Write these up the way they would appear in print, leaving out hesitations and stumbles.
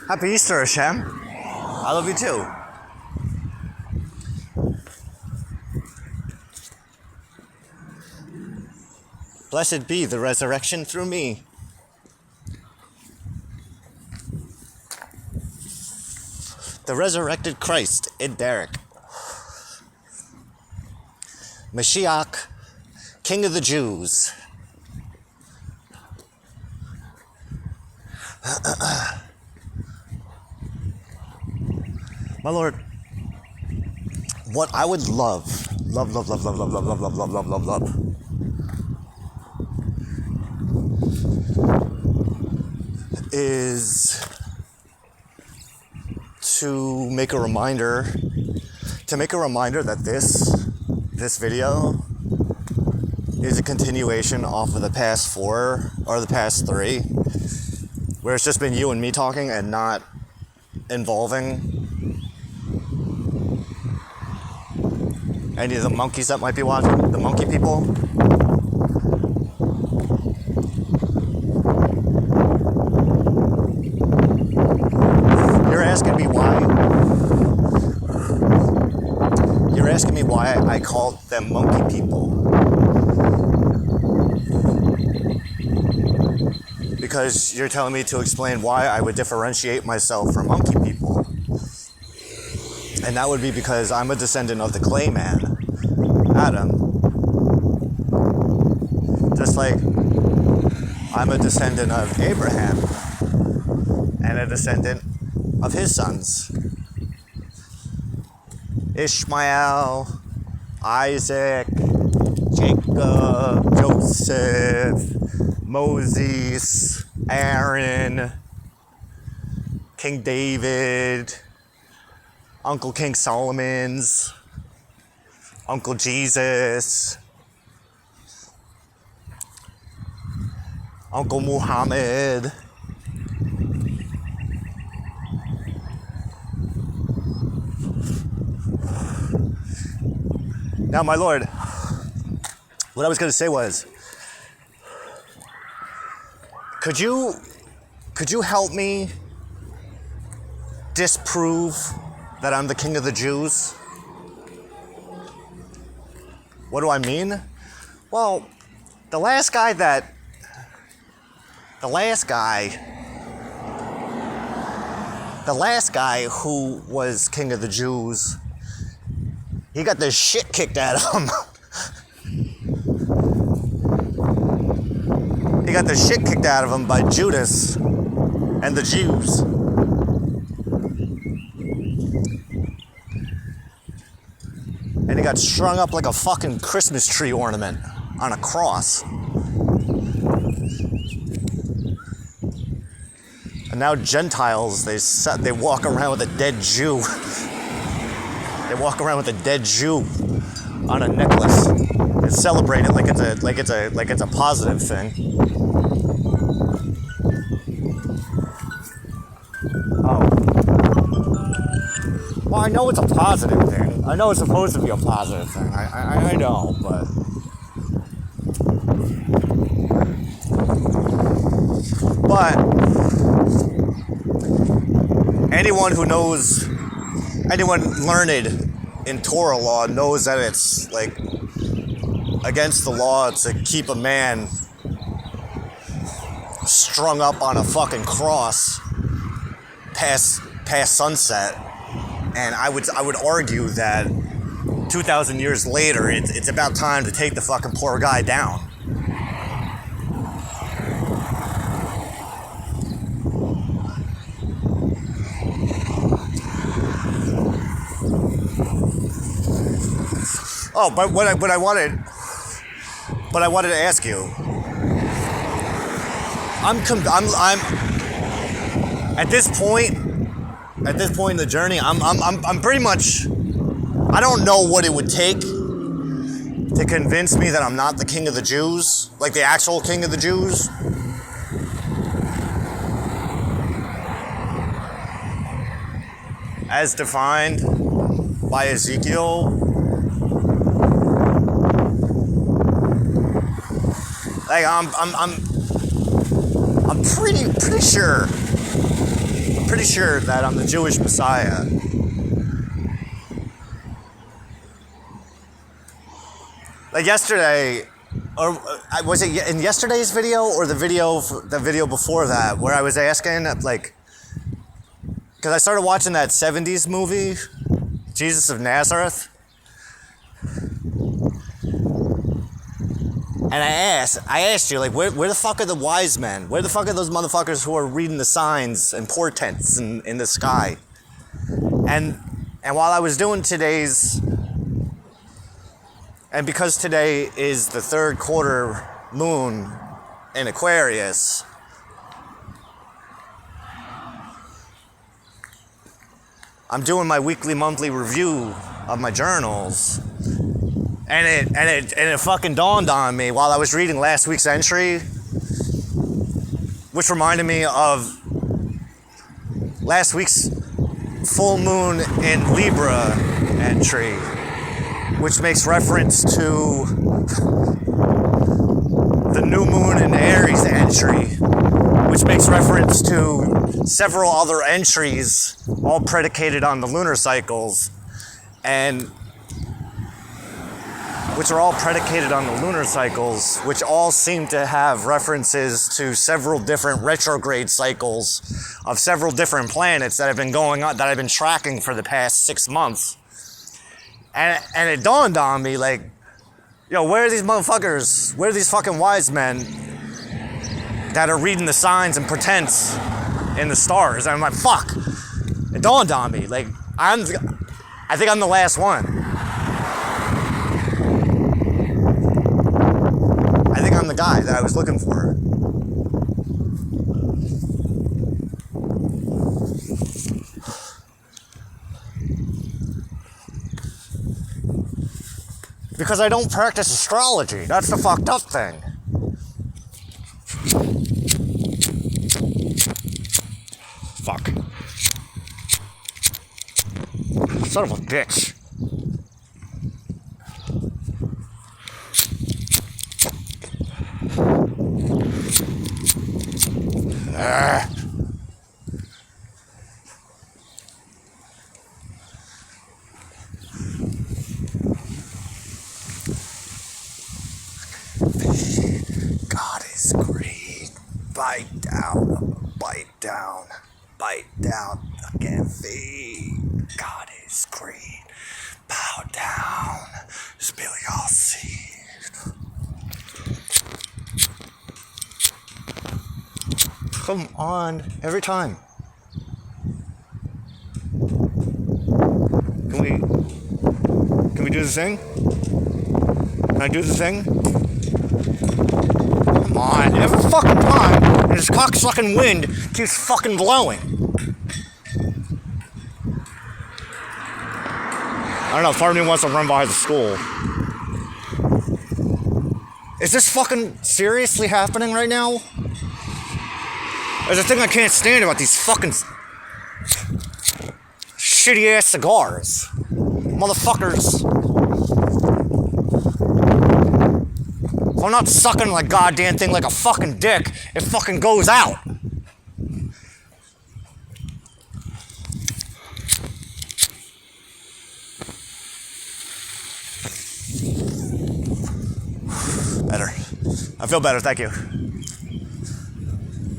Happy Easter, Hashem. I love you too. Blessed be the resurrection through me. The resurrected Christ in Derek. Mashiach, King of the Jews. My Lord, what I would love, is to make a reminder that this video is a continuation off of the past 4 or the past 3, where it's just been you and me talking and not involving any of the monkeys that might be watching, the monkey people. You're asking me why I called them monkey people. Because you're telling me to explain why I would differentiate myself from monkey people. And that would be because I'm a descendant of the clay man, Adam. Just like I'm a descendant of Abraham and a descendant of his sons. Ishmael, Isaac, Jacob, Joseph, Moses, Aaron, King David, Uncle King Solomon's, Uncle Jesus, Uncle Muhammad. Now, my Lord, what I was going to say was, could you help me disprove that I'm the King of the Jews? What do I mean? Well, the last guy who was King of the Jews, he got the shit kicked out of him. He got the shit kicked out of him by Judas and the Jews. And he got strung up like a fucking Christmas tree ornament on a cross. And now Gentiles, they walk around with a dead Jew. They walk around with a dead Jew on a necklace and celebrate it like it's a positive thing. Oh. Well, I know it's a positive thing. I know it's supposed to be a positive thing. I know, but anyone learned in Torah law knows that it's like against the law to keep a man strung up on a fucking cross past sunset. And I would argue that 2,000 years later, it's about time to take the fucking poor guy down. Oh, but what I wanted to ask you. I'm at this point in the journey, I'm pretty much, I don't know what it would take to convince me that I'm not the King of the Jews, like the actual King of the Jews. As defined by Ezekiel. Like I'm pretty pretty sure that I'm the Jewish Messiah. Like yesterday, or was it in yesterday's video or the video before that, where I was asking, like, because I started watching that 70s movie, Jesus of Nazareth. And I asked you, like, where the fuck are the wise men? Where the fuck are those motherfuckers who are reading the signs and portents in the sky? And while I was doing today's, and because today is the third quarter moon in Aquarius, I'm doing my weekly, monthly review of my journals. And it fucking dawned on me while I was reading last week's entry, which reminded me of last week's full moon in Libra entry, which makes reference to the new moon in Aries entry, which makes reference to several other entries, all predicated on the lunar cycles, and which are all predicated on the lunar cycles, which all seem to have references to several different retrograde cycles of several different planets that have been going on, that I've been tracking for the past 6 months. And it dawned on me, like, yo, where are these motherfuckers? Where are these fucking wise men that are reading the signs and portents in the stars? And I'm like, fuck. It dawned on me, like, I think I'm the last one. I think I'm the guy that I was looking for. Because I don't practice astrology. That's the fucked up thing. Fuck. Son of a bitch. God is great. Bite down, bite down, bite down again. Feed. God is great. Bow down, spill your seed. Come on, every time. Can we do the thing? Can I do the thing? Come on, every fucking time, and this cocksucking wind keeps fucking blowing. I don't know, part of me wants to run by the school. Is this fucking seriously happening right now? There's a thing I can't stand about these fucking shitty ass cigars. Motherfuckers. If I'm not sucking like goddamn thing like a fucking dick, it fucking goes out. Better. I feel better, thank you.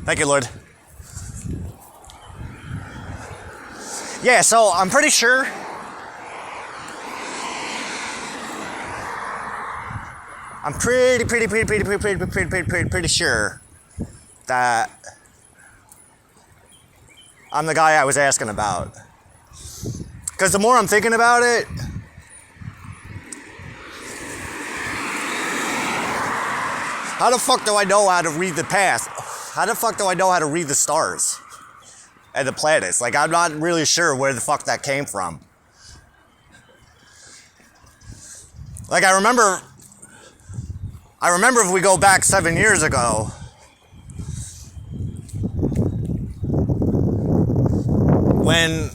Thank you, Lord. Yeah, so I'm pretty sure I'm pretty sure that I'm the guy I was asking about. Because the more I'm thinking about it, how the fuck do I know how to read the path? How the fuck do I know how to read the stars and the planets? Like, I'm not really sure where the fuck that came from. Like, I remember if we go back 7 years ago, when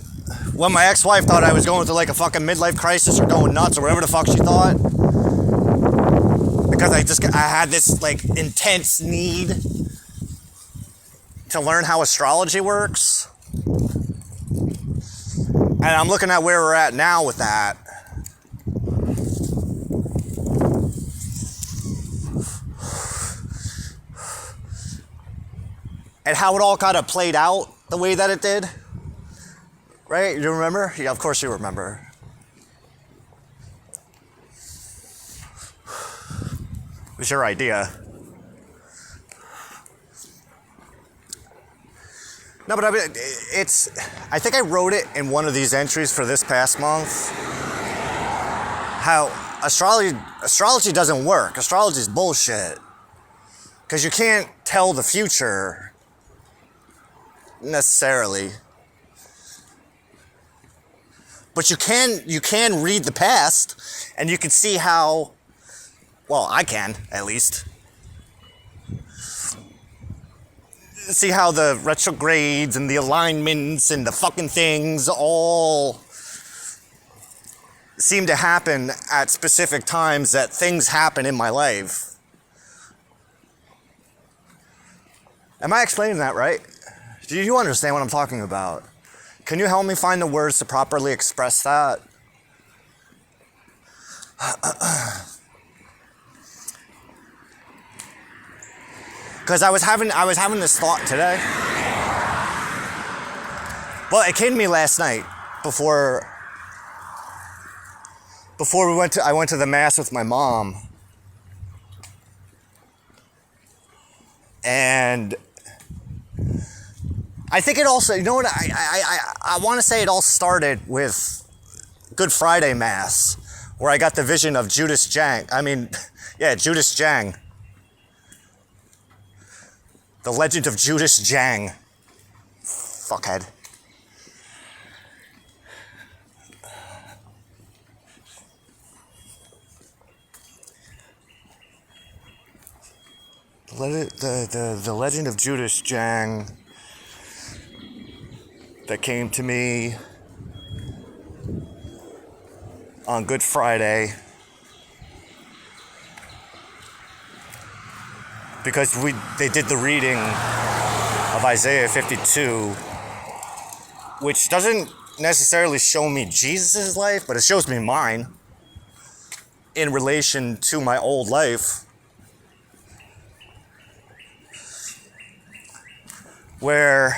my ex-wife thought I was going through like a fucking midlife crisis or going nuts or whatever the fuck she thought, because I had this like intense need to learn how astrology works. And I'm looking at where we're at now with that. And how it all kind of played out the way that it did. Right? You remember? Yeah, of course you remember. It was your idea. No, but I mean, I think I wrote it in one of these entries for this past month. How astrology doesn't work. Astrology is bullshit. Because you can't tell the future necessarily. But you can read the past, and you can see how, well, I can, at least. See how the retrogrades and the alignments and the fucking things all seem to happen at specific times that things happen in my life. Am I explaining that right? Do you understand what I'm talking about? Can you help me find the words to properly express that? Because I was having this thought today. Well, it came to me last night before I went to the mass with my mom. And I think it also, you know what, I want to say it all started with Good Friday Mass, where I got the vision of Judas Jang. Judas Jang. The legend of Judas Jang. Fuckhead. The legend of Judas Jang that came to me on Good Friday, because they did the reading of Isaiah 52, which doesn't necessarily show me Jesus' life, but it shows me mine in relation to my old life, where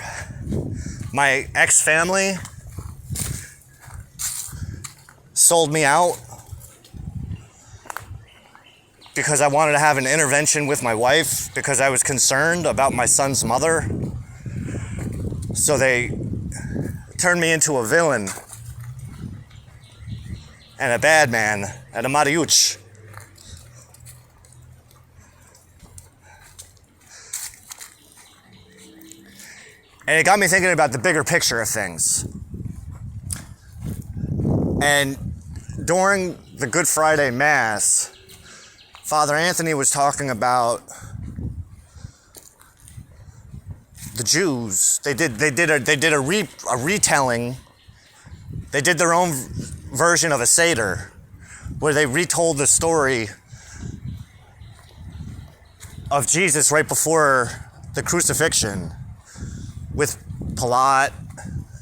my ex-family sold me out because I wanted to have an intervention with my wife, because I was concerned about my son's mother. So they turned me into a villain and a bad man and a mariuch. And it got me thinking about the bigger picture of things. And during the Good Friday Mass, Father Anthony was talking about the Jews. They did a retelling. They did their own version of a Seder, where they retold the story of Jesus right before the crucifixion, with Pilate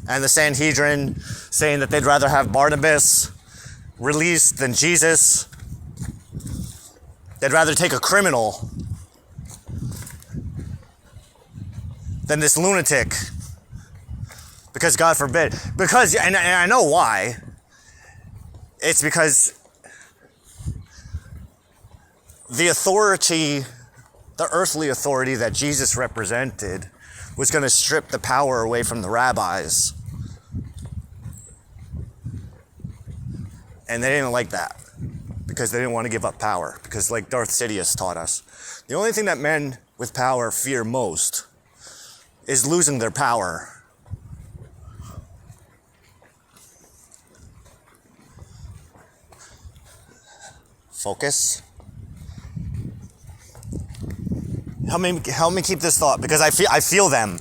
and the Sanhedrin saying that they'd rather have Barnabas released than Jesus. They'd rather take a criminal than this lunatic. Because God forbid. Because, and I know why. It's because the authority, the earthly authority that Jesus represented, was going to strip the power away from the rabbis. And they didn't like that, because they didn't want to give up power. Because like Darth Sidious taught us, the only thing that men with power fear most is losing their power. Focus. Help me keep this thought, because I feel them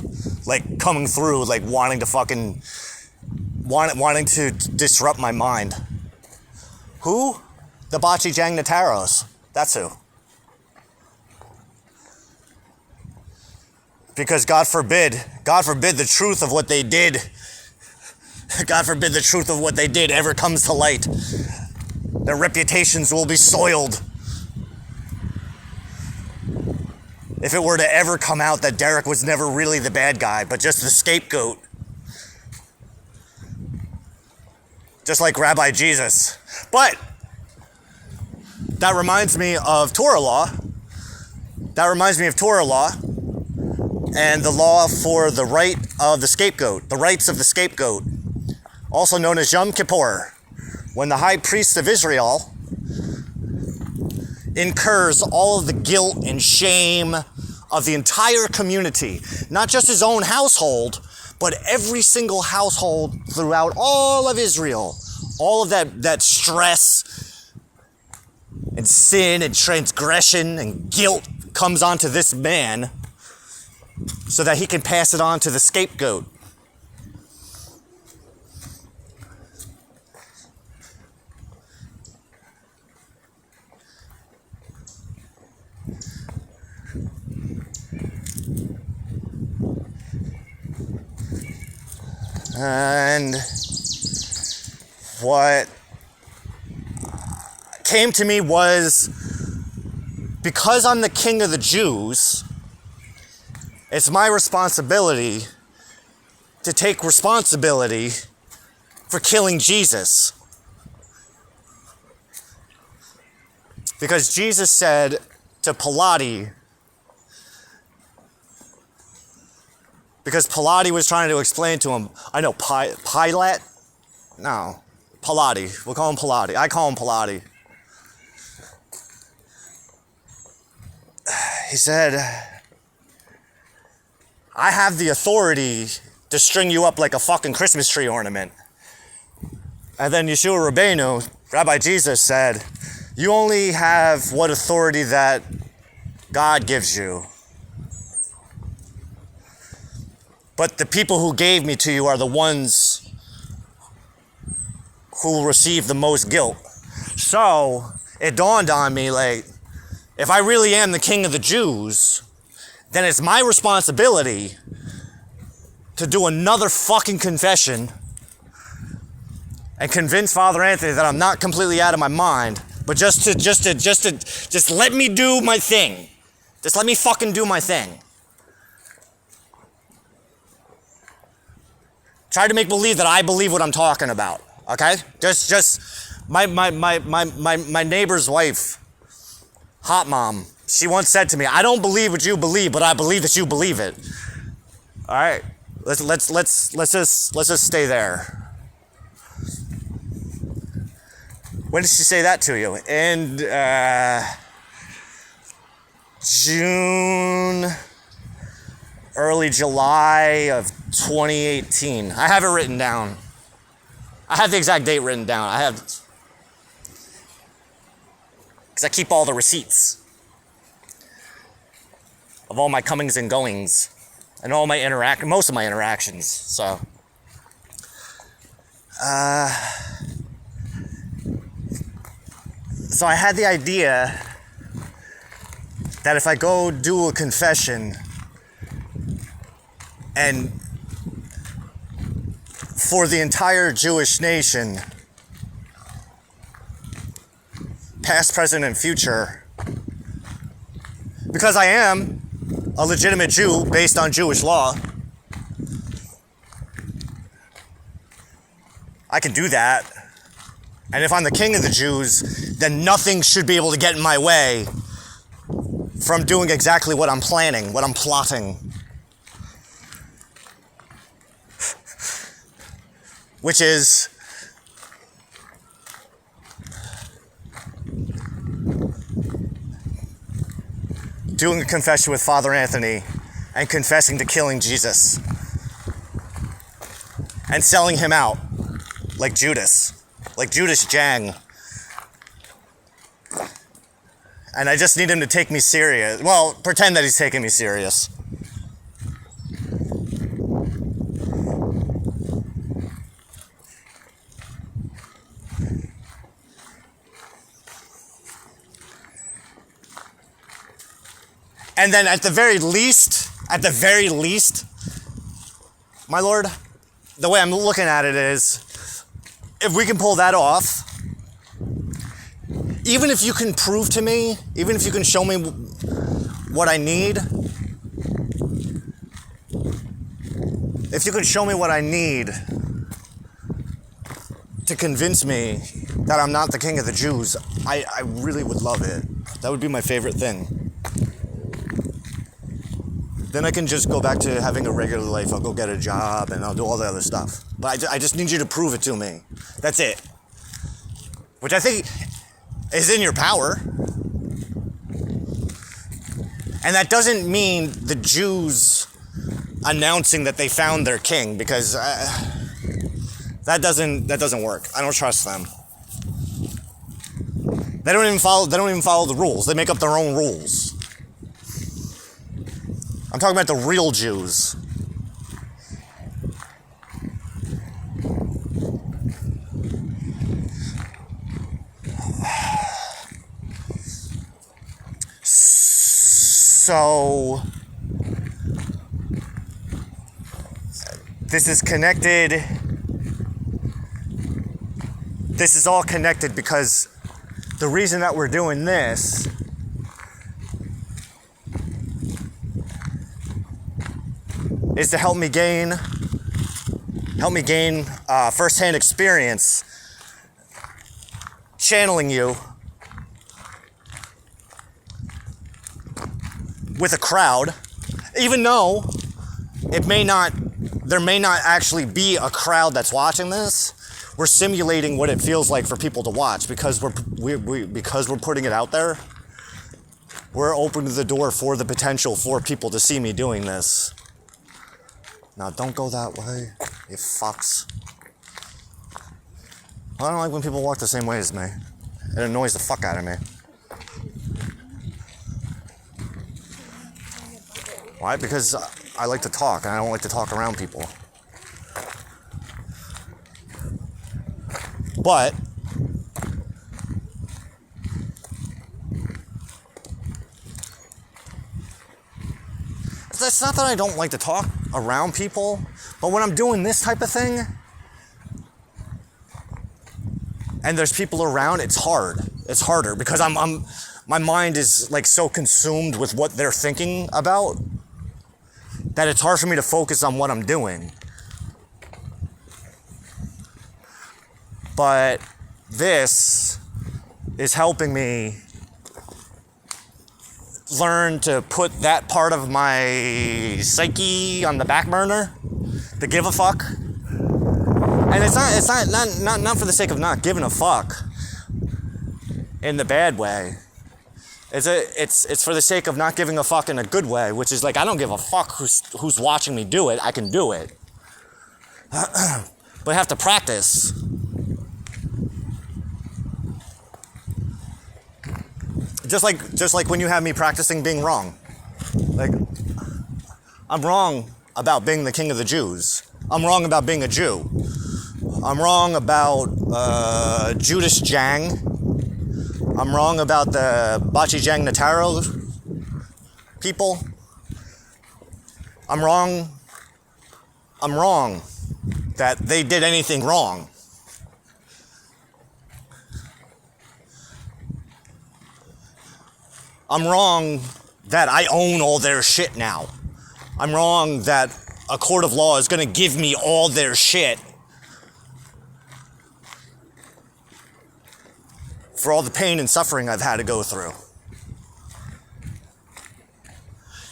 like coming through, like wanting to disrupt my mind. Who? The Bachi Jang Nataros. That's who. Because God forbid the truth of what they did, God forbid the truth of what they did ever comes to light. Their reputations will be soiled. If it were to ever come out that Derek was never really the bad guy, but just the scapegoat. Just like Rabbi Jesus. But that reminds me of Torah law. That reminds me of Torah law and the law for the right of the scapegoat, the rights of the scapegoat, also known as Yom Kippur, when the high priest of Israel incurs all of the guilt and shame of the entire community, not just his own household, but every single household throughout all of Israel. All of that stress and sin and transgression and guilt comes onto this man so that he can pass it on to the scapegoat. And what came to me was, because I'm the king of the Jews, it's my responsibility to take responsibility for killing Jesus. Because Jesus said to Pilate, because Pilate was trying to explain to him, I know, Pilate? No, Pilate. We'll call him Pilate. I call him Pilate. He said, I have the authority to string you up like a fucking Christmas tree ornament. And then Yeshua Rabbeinu, Rabbi Jesus, said, you only have what authority that God gives you. But the people who gave me to you are the ones who will receive the most guilt. So it dawned on me, like, if I really am the king of the Jews, then it's my responsibility to do another fucking confession and convince Father Anthony that I'm not completely out of my mind, but just let me do my thing. Just let me fucking do my thing. Try to make believe that I believe what I'm talking about, okay? Just my neighbor's wife, Hot Mom, she once said to me, I don't believe what you believe, but I believe that you believe it. All right, let's just stay there. When did she say that to you? In June, early July of 2018. I have it written down. I have the exact date written down. I have, because I keep all the receipts of all my comings and goings and all my most of my interactions. So, so I had the idea that if I go do a confession and for the entire Jewish nation, past, present, and future, because I am a legitimate Jew based on Jewish law, I can do that. And if I'm the king of the Jews, then nothing should be able to get in my way from doing exactly what I'm planning, what I'm plotting. Which is doing a confession with Father Anthony and confessing to killing Jesus and selling him out like Judas Jang. And I just need him to take me serious. Well, pretend that he's taking me serious. And then at the very least, at the very least, my lord, the way I'm looking at it is, if we can pull that off, even if you can prove to me, even if you can show me what I need, if you can show me what I need to convince me that I'm not the king of the Jews, I really would love it. That would be my favorite thing. Then I can just go back to having a regular life. I'll go get a job and I'll do all the other stuff. But I just need you to prove it to me. That's it. Which I think is in your power. And that doesn't mean the Jews announcing that they found their king, because that doesn't work. I don't trust them. They don't even follow the rules. They make up their own rules. I'm talking about the real Jews. So this is connected. This is all connected because the reason that we're doing this is to help me gain first-hand experience channeling you with a crowd, even though there may not actually be a crowd that's watching this. We're simulating what it feels like for people to watch because we're putting it out there. We're opening the door for the potential for people to see me doing this. Now, don't go that way, you fucks. I don't like when people walk the same way as me. It annoys the fuck out of me. Why? Because I like to talk, and I don't like to talk around people. But it's not that I don't like to talk around people, but when I'm doing this type of thing and there's people around, it's hard. It's harder because my mind is like so consumed with what they're thinking about that it's hard for me to focus on what I'm doing. But this is helping me learn to put that part of my psyche on the back burner, to give a fuck. And it's not for the sake of not giving a fuck in the bad way. It's for the sake of not giving a fuck in a good way, which is like, I don't give a fuck who's watching me do it. I can do it. But I have to practice. Just like when you have me practicing being wrong. Like, I'm wrong about being the king of the Jews. I'm wrong about being a Jew. I'm wrong about Judas Jang. I'm wrong about the Bachi Jang Nataro people. I'm wrong that they did anything wrong. I'm wrong that I own all their shit now. I'm wrong that a court of law is going to give me all their shit for all the pain and suffering I've had to go through.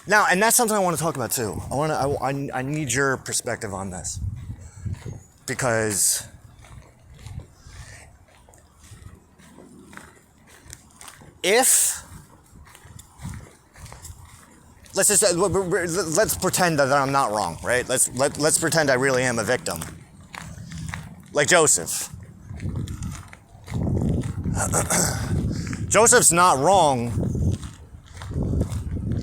Now, and that's something I want to talk about too. I need your perspective on this. Because let's pretend that I'm not wrong, right? Let's pretend I really am a victim. Like Joseph. Joseph's not wrong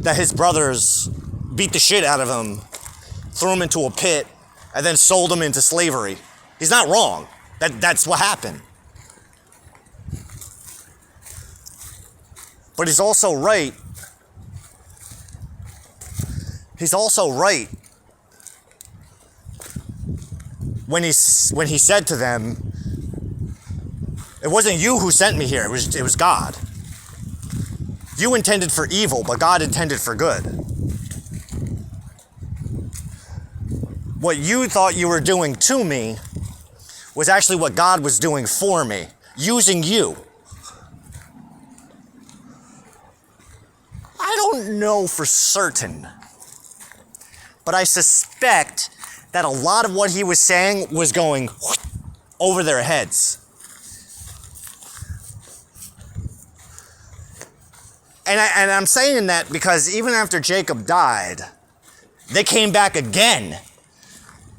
that his brothers beat the shit out of him, threw him into a pit, and then sold him into slavery. He's not wrong. That's what happened. But he's also right he's also right when he said to them, it wasn't you who sent me here, it was God. You intended for evil, but God intended for good. What you thought you were doing to me was actually what God was doing for me, using you. I don't know for certain, but I suspect that a lot of what he was saying was going over their heads. And I'm saying that because even after Jacob died, they came back again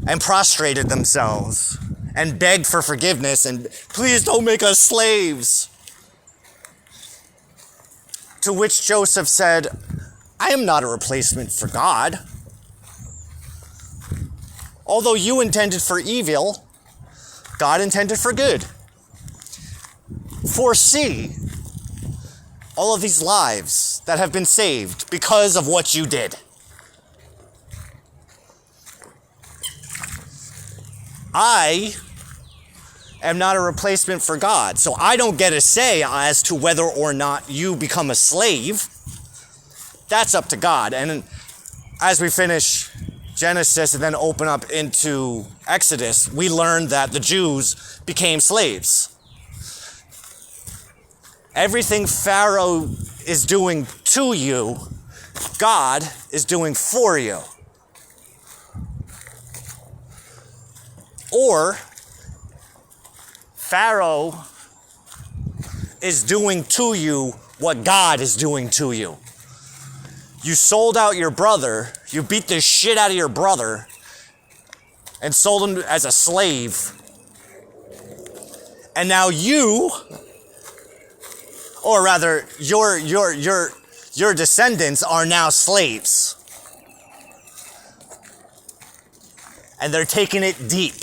and prostrated themselves and begged for forgiveness and please don't make us slaves. To which Joseph said, I am not a replacement for God. Although you intended for evil, God intended for good. Foresee all of these lives that have been saved because of what you did. I am not a replacement for God, so I don't get a say as to whether or not you become a slave. That's up to God. And as we finish Genesis and then open up into Exodus, we learn that the Jews became slaves. Everything Pharaoh is doing to you, God is doing for you. Or Pharaoh is doing to you what God is doing to you. You sold out your brother, you beat the shit out of your brother, and sold him as a slave. And now you, or rather, your descendants are now slaves. And they're taking it deep.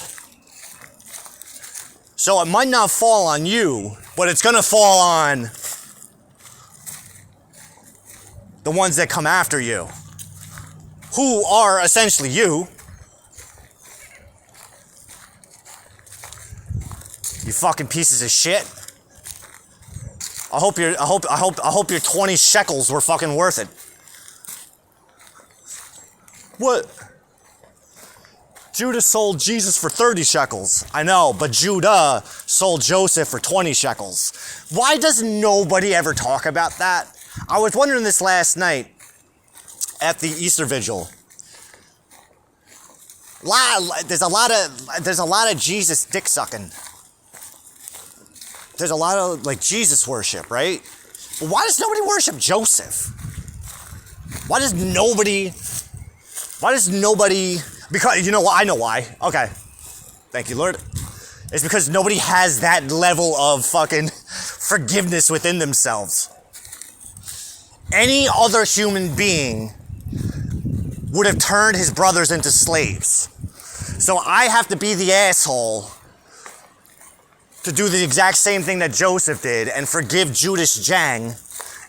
So it might not fall on you, but it's going to fall on the ones that come after you, who are essentially you. You fucking pieces of shit. I hope your 20 shekels were fucking worth it. What? Judas sold Jesus for 30 shekels. I know, but Judah sold Joseph for 20 shekels. Why does nobody ever talk about that? I was wondering this last night at the Easter Vigil. There's a lot of Jesus dick sucking. There's a lot of like Jesus worship, right? But why does nobody worship Joseph? Why does nobody? Because you know what? I know why. Okay. Thank you, Lord. It's because nobody has that level of fucking forgiveness within themselves. Any other human being would have turned his brothers into slaves. So I have to be the asshole to do the exact same thing that Joseph did and forgive Judas Jang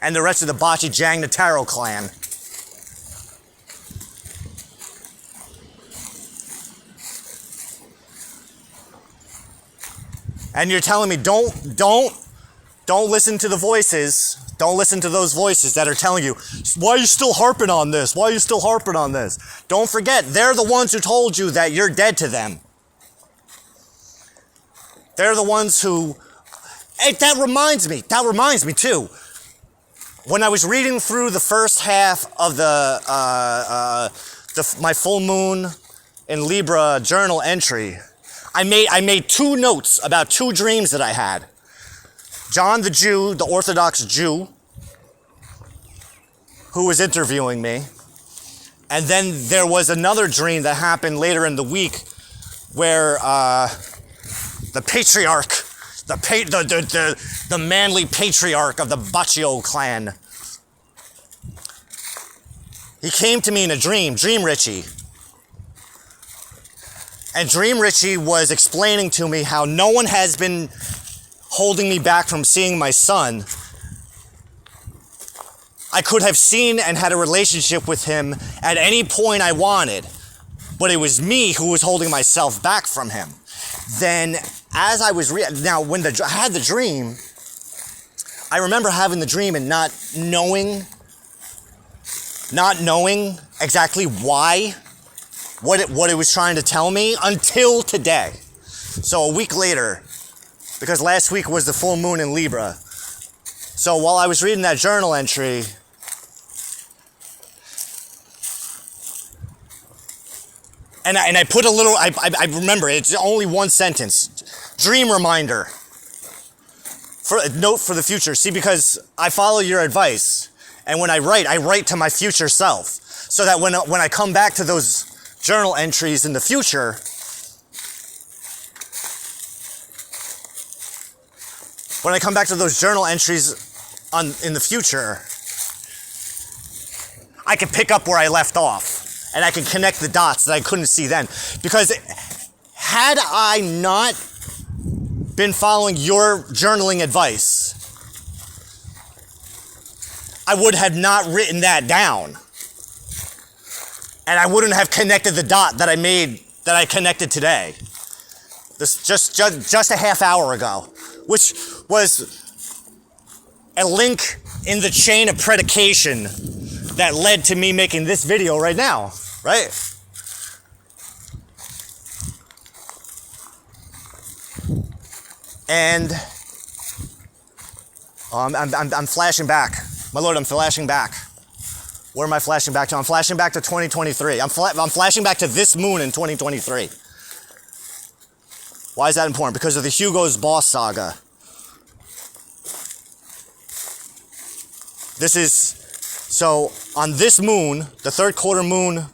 and the rest of the Bachi Jang Nataro clan. And you're telling me don't listen to the voices. Don't listen to those voices that are telling you, why are you still harping on this? Why are you still harping on this? Don't forget, they're the ones who told you that you're dead to them. They're the ones who, hey, that reminds me too. When I was reading through the first half of my full moon in Libra journal entry, I made two notes about two dreams that I had. John the Jew, the Orthodox Jew, who was interviewing me. And then there was another dream that happened later in the week where the patriarch, the manly patriarch of the Baccio clan, he came to me in a dream, Dream Richie. And Dream Richie was explaining to me how no one has been holding me back from seeing my son. I could have seen and had a relationship with him at any point I wanted, but it was me who was holding myself back from him. Then as I was, now when I had the dream, I remember having the dream and not knowing exactly why, what it was trying to tell me until today. So a week later, because last week was the full moon in Libra. So while I was reading that journal entry, and I put a little, I remember, it's only one sentence. Dream reminder. Note for the future. See, because I follow your advice. And when I write to my future self. So that when I come back to those journal entries in the future, when I come back to those journal entries in the future, I can pick up where I left off. And I can connect the dots that I couldn't see then. Because had I not been following your journaling advice, I would have not written that down. And I wouldn't have connected the dot that I connected today. This just a half hour ago. Which was a link in the chain of predication that led to me making this video right now. Right? And I'm flashing back. My Lord, I'm flashing back. Where am I flashing back to? I'm flashing back to 2023. I'm flashing back to this moon in 2023. Why is that important? Because of the Hugo's Boss saga. So on this moon, the third quarter moon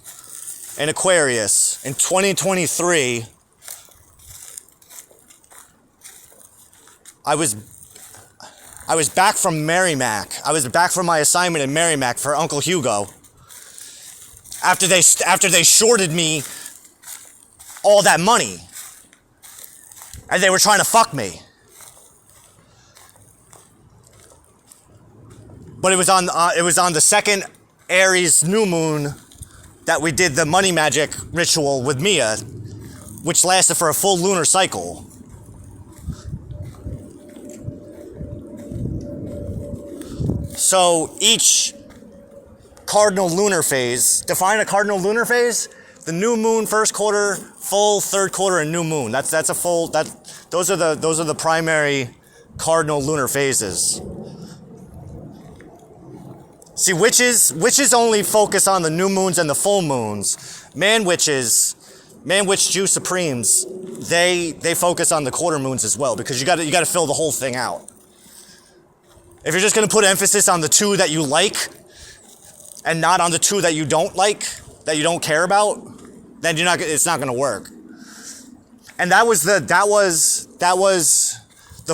in Aquarius, in 2023, I was back from Merrimack. I was back from my assignment in Merrimack for Uncle Hugo. After they shorted me all that money. And they were trying to fuck me. But it was on the second Aries new moon that we did the money magic ritual with Mia, which lasted for a full lunar cycle. So each cardinal lunar phase, define a cardinal lunar phase, the new moon, first quarter, full, third quarter, and new moon. Those are the primary cardinal lunar phases. See, witches only focus on the new moons and the full moons. Man-witch Jew Supremes, they focus on the quarter moons as well, because you gotta fill the whole thing out. If you're just gonna put emphasis on the two that you like and not on the two that you don't like, that you don't care about, then it's not gonna work. And that was the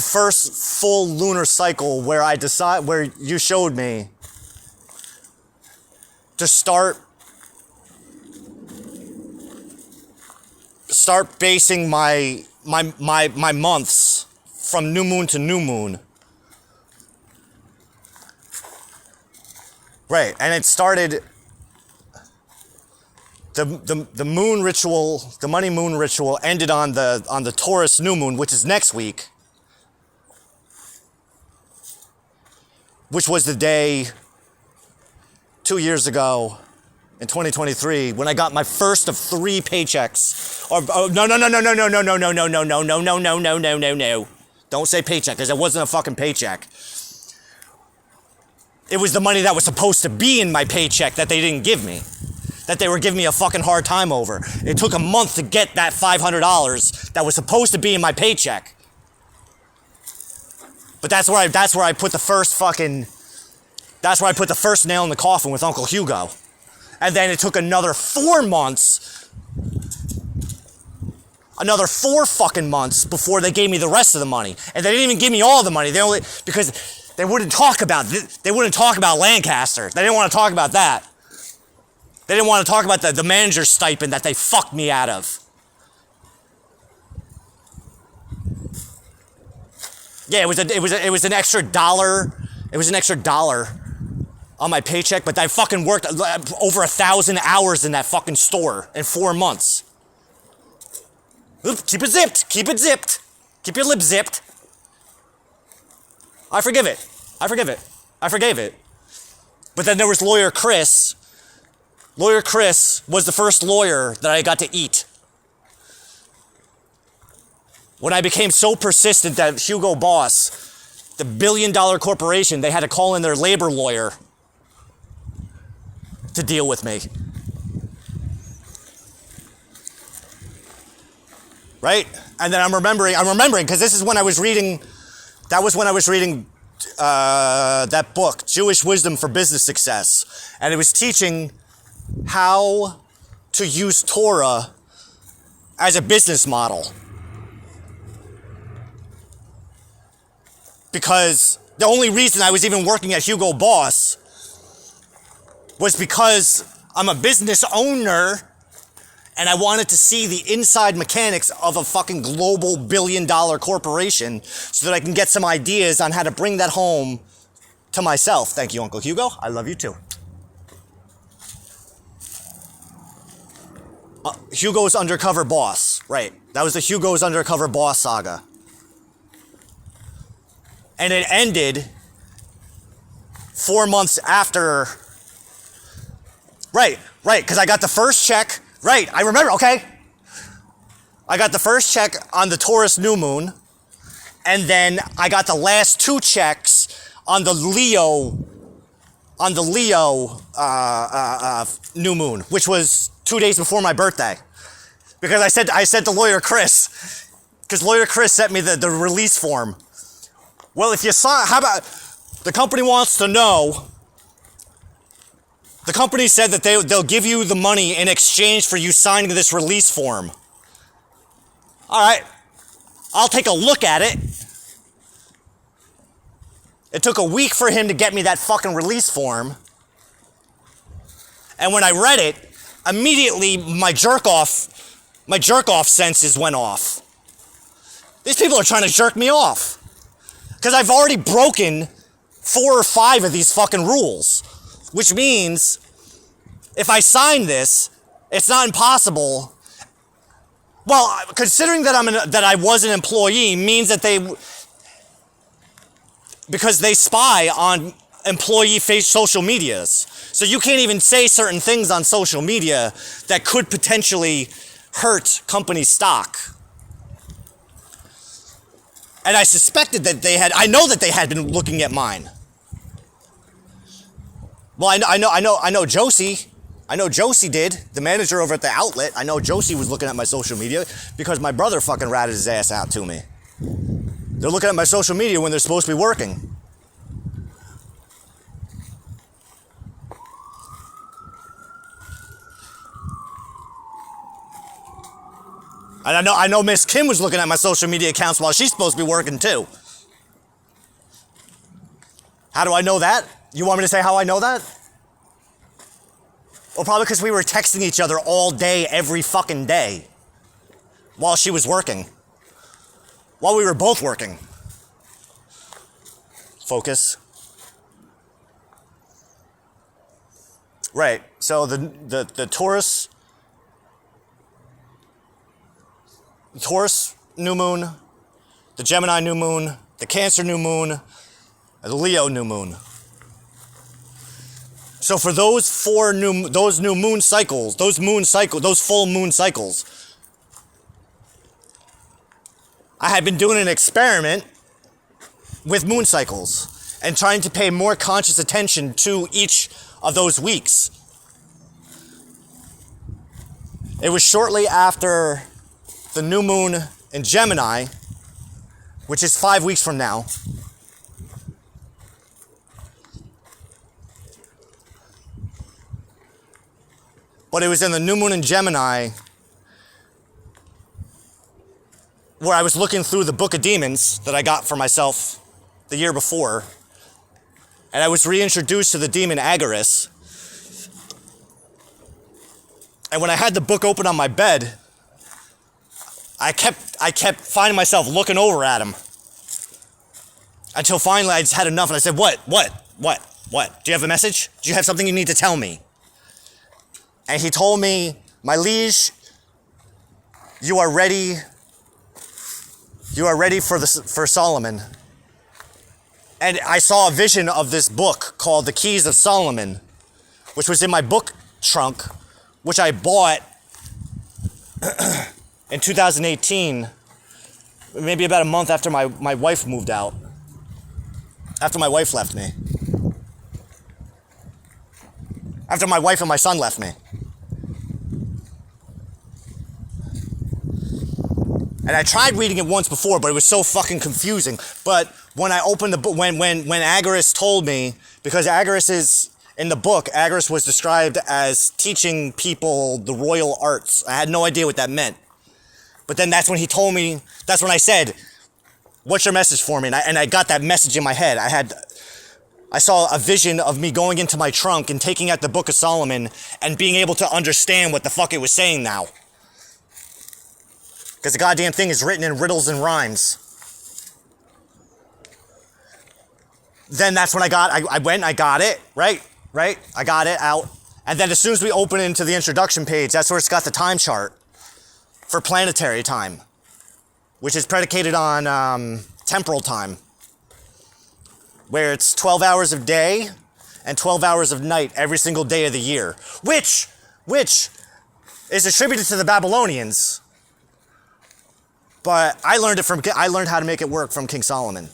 first full lunar cycle where you showed me to start basing my months from new moon to new moon. Right, and it started the moon ritual, the money moon ritual ended on the Taurus new moon, which is next week, which was the day 2 years ago in 2023 when I got my first of 3 paychecks. No. Don't say paycheck, because it wasn't a fucking paycheck. It was the money that was supposed to be in my paycheck that they didn't give me. That they were giving me a fucking hard time over. It took a month to get that $500 that was supposed to be in my paycheck. But that's where I put the first nail in the coffin with Uncle Hugo. And then it took another 4 months, another 4 fucking months before they gave me the rest of the money. And they didn't even give me all the money. Because they wouldn't talk about Lancaster. They didn't want to talk about that. They didn't want to talk about the manager's stipend that they fucked me out of. Yeah, it was an extra dollar. It was an extra $1 on my paycheck, but I fucking worked over 1,000 hours in that fucking store in 4 months. Oop, keep it zipped. Keep it zipped. Keep your lips zipped. I forgive it. I forgive it. I forgave it. But then there was Lawyer Chris. Lawyer Chris was the first lawyer that I got to eat. When I became so persistent that Hugo Boss, the billion-dollar corporation, they had to call in their labor lawyer to deal with me. Right? And then I'm remembering, because this is when I was reading, that was when I was reading that book, Jewish Wisdom for Business Success. And it was teaching how to use Torah as a business model. Because the only reason I was even working at Hugo Boss was because I'm a business owner and I wanted to see the inside mechanics of a fucking global billion-dollar corporation so that I can get some ideas on how to bring that home to myself. Thank you, Uncle Hugo. I love you too. Hugo's Undercover Boss. Right. That was the Hugo's Undercover Boss saga. And it ended 4 months after. Right, because I got the first check. Right, I remember, okay. I got the first check on the Taurus new moon, and then I got the last 2 checks on the Leo new moon, which was 2 days before my birthday. Because I said to Lawyer Chris, because Lawyer Chris sent me the release form. Well, if you sign, how about, the company wants to know, the company said that they'll give you the money in exchange for you signing this release form. All right, I'll take a look at it. It took a week for him to get me that fucking release form. And when I read it, immediately my jerk off senses went off. These people are trying to jerk me off. Because I've already broken 4 or 5 of these fucking rules. Which means, if I sign this, it's not impossible. Well, considering that I was an employee means that because they spy on employee social medias. So you can't even say certain things on social media that could potentially hurt company stock. And I suspected that I know that they had been looking at mine. Well, I know Josie. I know Josie did, the manager over at the outlet. I know Josie was looking at my social media because my brother fucking ratted his ass out to me. They're looking at my social media when they're supposed to be working. And I know Miss Kim was looking at my social media accounts while she's supposed to be working too. How do I know that? You want me to say how I know that? Well, probably because we were texting each other all day, every fucking day, while she was working. While we were both working. Focus. Right, so the Taurus new moon, the Gemini new moon, the Cancer new moon, and the Leo new moon. So for those full moon cycles, I had been doing an experiment with moon cycles and trying to pay more conscious attention to each of those weeks. It was shortly after the new moon in Gemini, which is 5 weeks from now. But it was in the new moon in Gemini where I was looking through the Book of Demons that I got for myself the year before, and I was reintroduced to the demon Agaris. And when I had the book open on my bed, I kept finding myself looking over at him until finally I just had enough and I said, what? What? Do you have a message? Do you have something you need to tell me? And he told me, my liege, you are ready. You are ready for Solomon. And I saw a vision of this book called The Keys of Solomon, which was in my book trunk, which I bought in 2018, maybe about a month after my wife moved out, after my wife left me. After my wife and my son left me. And I tried reading it once before, but it was so fucking confusing. But when I opened the book, when Agorist told me, because Agorist is, in the book, Agorist was described as teaching people the royal arts. I had no idea what that meant. But then that's when he told me, that's when I said, what's your message for me? And I got that message in my head. I saw a vision of me going into my trunk and taking out the Book of Solomon and being able to understand what the fuck it was saying now. Because the goddamn thing is written in riddles and rhymes. Then that's when I went and I got it, right? I got it out. And then as soon as we open into the introduction page, that's where it's got the time chart for planetary time, which is predicated on temporal time, where it's 12 hours of day and 12 hours of night every single day of the year, which is attributed to the Babylonians. But I learned how to make it work from King Solomon.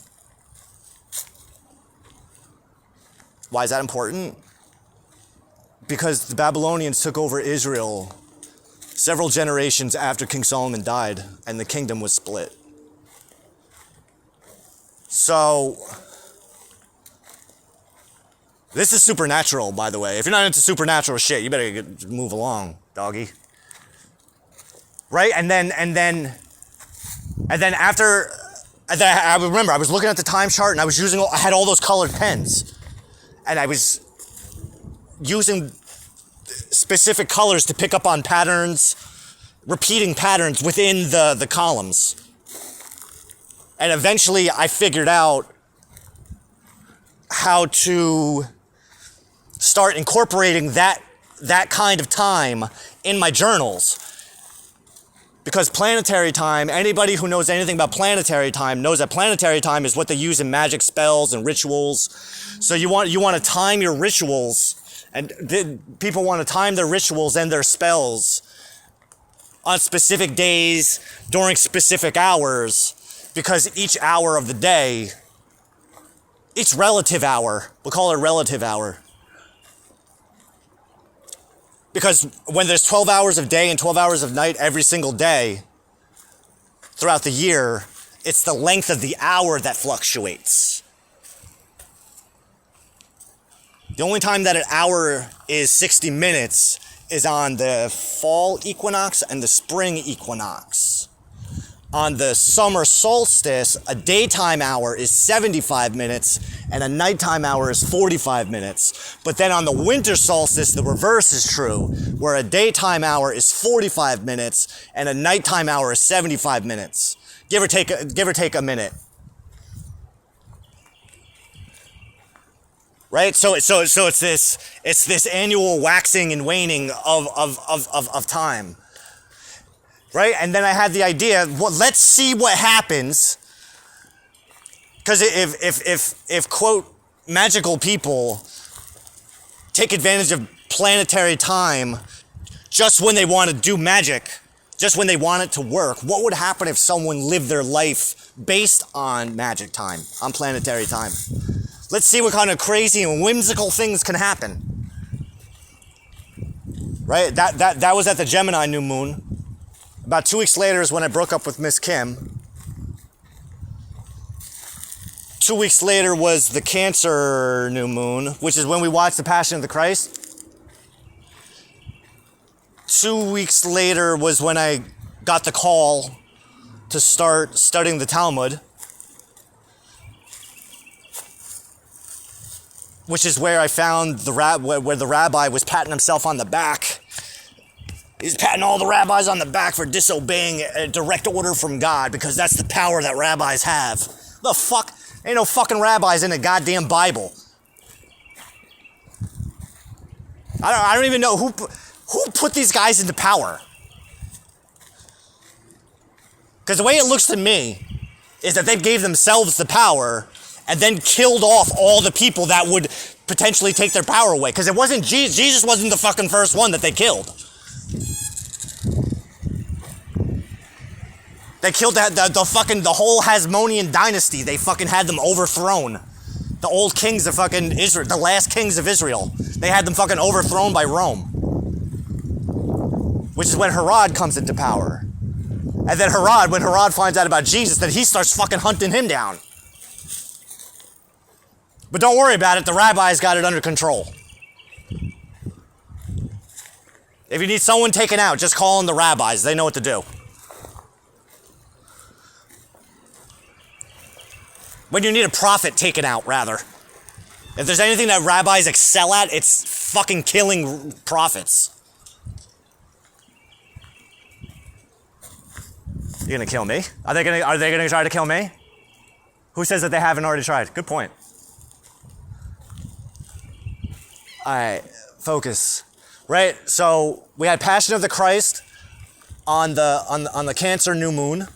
Why is that important? Because the Babylonians took over Israel several generations after King Solomon died, and the kingdom was split. So, this is supernatural, by the way. If you're not into supernatural shit, you better move along, doggy. Right? And then after, I remember I was looking at the time chart and I had all those colored pens. And I was using specific colors to pick up on patterns, repeating patterns within the columns. And eventually I figured out how to start incorporating that kind of time in my journals. Because planetary time, anybody who knows anything about planetary time knows that planetary time is what they use in magic spells and rituals. So you want to time your rituals, and people want to time their rituals and their spells on specific days during specific hours, because each hour of the day, each relative hour, we'll call it a relative hour. Because when there's 12 hours of day and 12 hours of night every single day throughout the year, it's the length of the hour that fluctuates. The only time that an hour is 60 minutes is on the fall equinox and the spring equinox. On the summer solstice, a daytime hour is 75 minutes and a nighttime hour is 45 minutes. But then on the winter solstice, the reverse is true, where a daytime hour is 45 minutes and a nighttime hour is 75 minutes. Give or take a minute. Right? So it's this annual waxing and waning of time. Right? And then I had the idea, well, let's see what happens. Because if quote, magical people take advantage of planetary time just when they want to do magic, just when they want it to work, what would happen if someone lived their life based on magic time, on planetary time? Let's see what kind of crazy and whimsical things can happen. Right? That was at the Gemini new moon. About 2 weeks later is when I broke up with Miss Kim. 2 weeks later was the Cancer new moon, which is when we watched The Passion of the Christ. 2 weeks later was when I got the call to start studying the Talmud, which is where I found where the rabbi was patting himself on the back. He's patting all the rabbis on the back for disobeying a direct order from God, because that's the power that rabbis have. The fuck? Ain't no fucking rabbis in the goddamn Bible. I don't even know who put these guys into power. Because the way it looks to me is that they gave themselves the power and then killed off all the people that would potentially take their power away. Because it wasn't Jesus wasn't the fucking first one that they killed. They killed the whole Hasmonean dynasty. They fucking had them overthrown. The old kings of fucking Israel, the last kings of Israel. They had them fucking overthrown by Rome. Which is when Herod comes into power. And then when Herod finds out about Jesus, then he starts fucking hunting him down. But don't worry about it, the rabbis got it under control. If you need someone taken out, just call in the rabbis. They know what to do. When you need a prophet taken out, rather. If there's anything that rabbis excel at, it's fucking killing prophets. You gonna kill me? Are they gonna try to kill me? Who says that they haven't already tried? Good point. Alright, focus. Right, so we had Passion of the Christ on the Cancer new moon.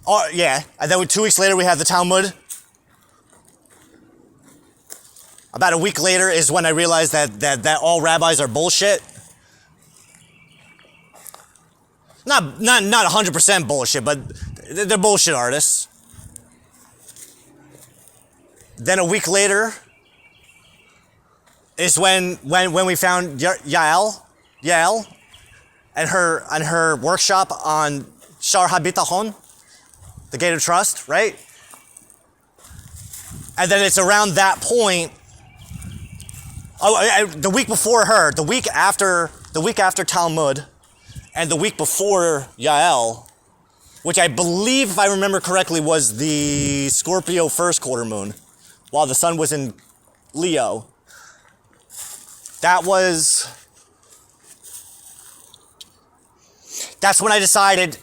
Oh yeah, and then 2 weeks later we have the Talmud. About a week later is when I realized that all rabbis are bullshit. Not 100% bullshit, but they're bullshit artists. Then a week later is when we found Yael and her workshop on Shar HaBitachon, the Gate of Trust, right? And then it's around that point. The week before her, the week after Talmud, and the week before Yael, which I believe, if I remember correctly, was the Scorpio first quarter moon, while the sun was in Leo. That's when I decided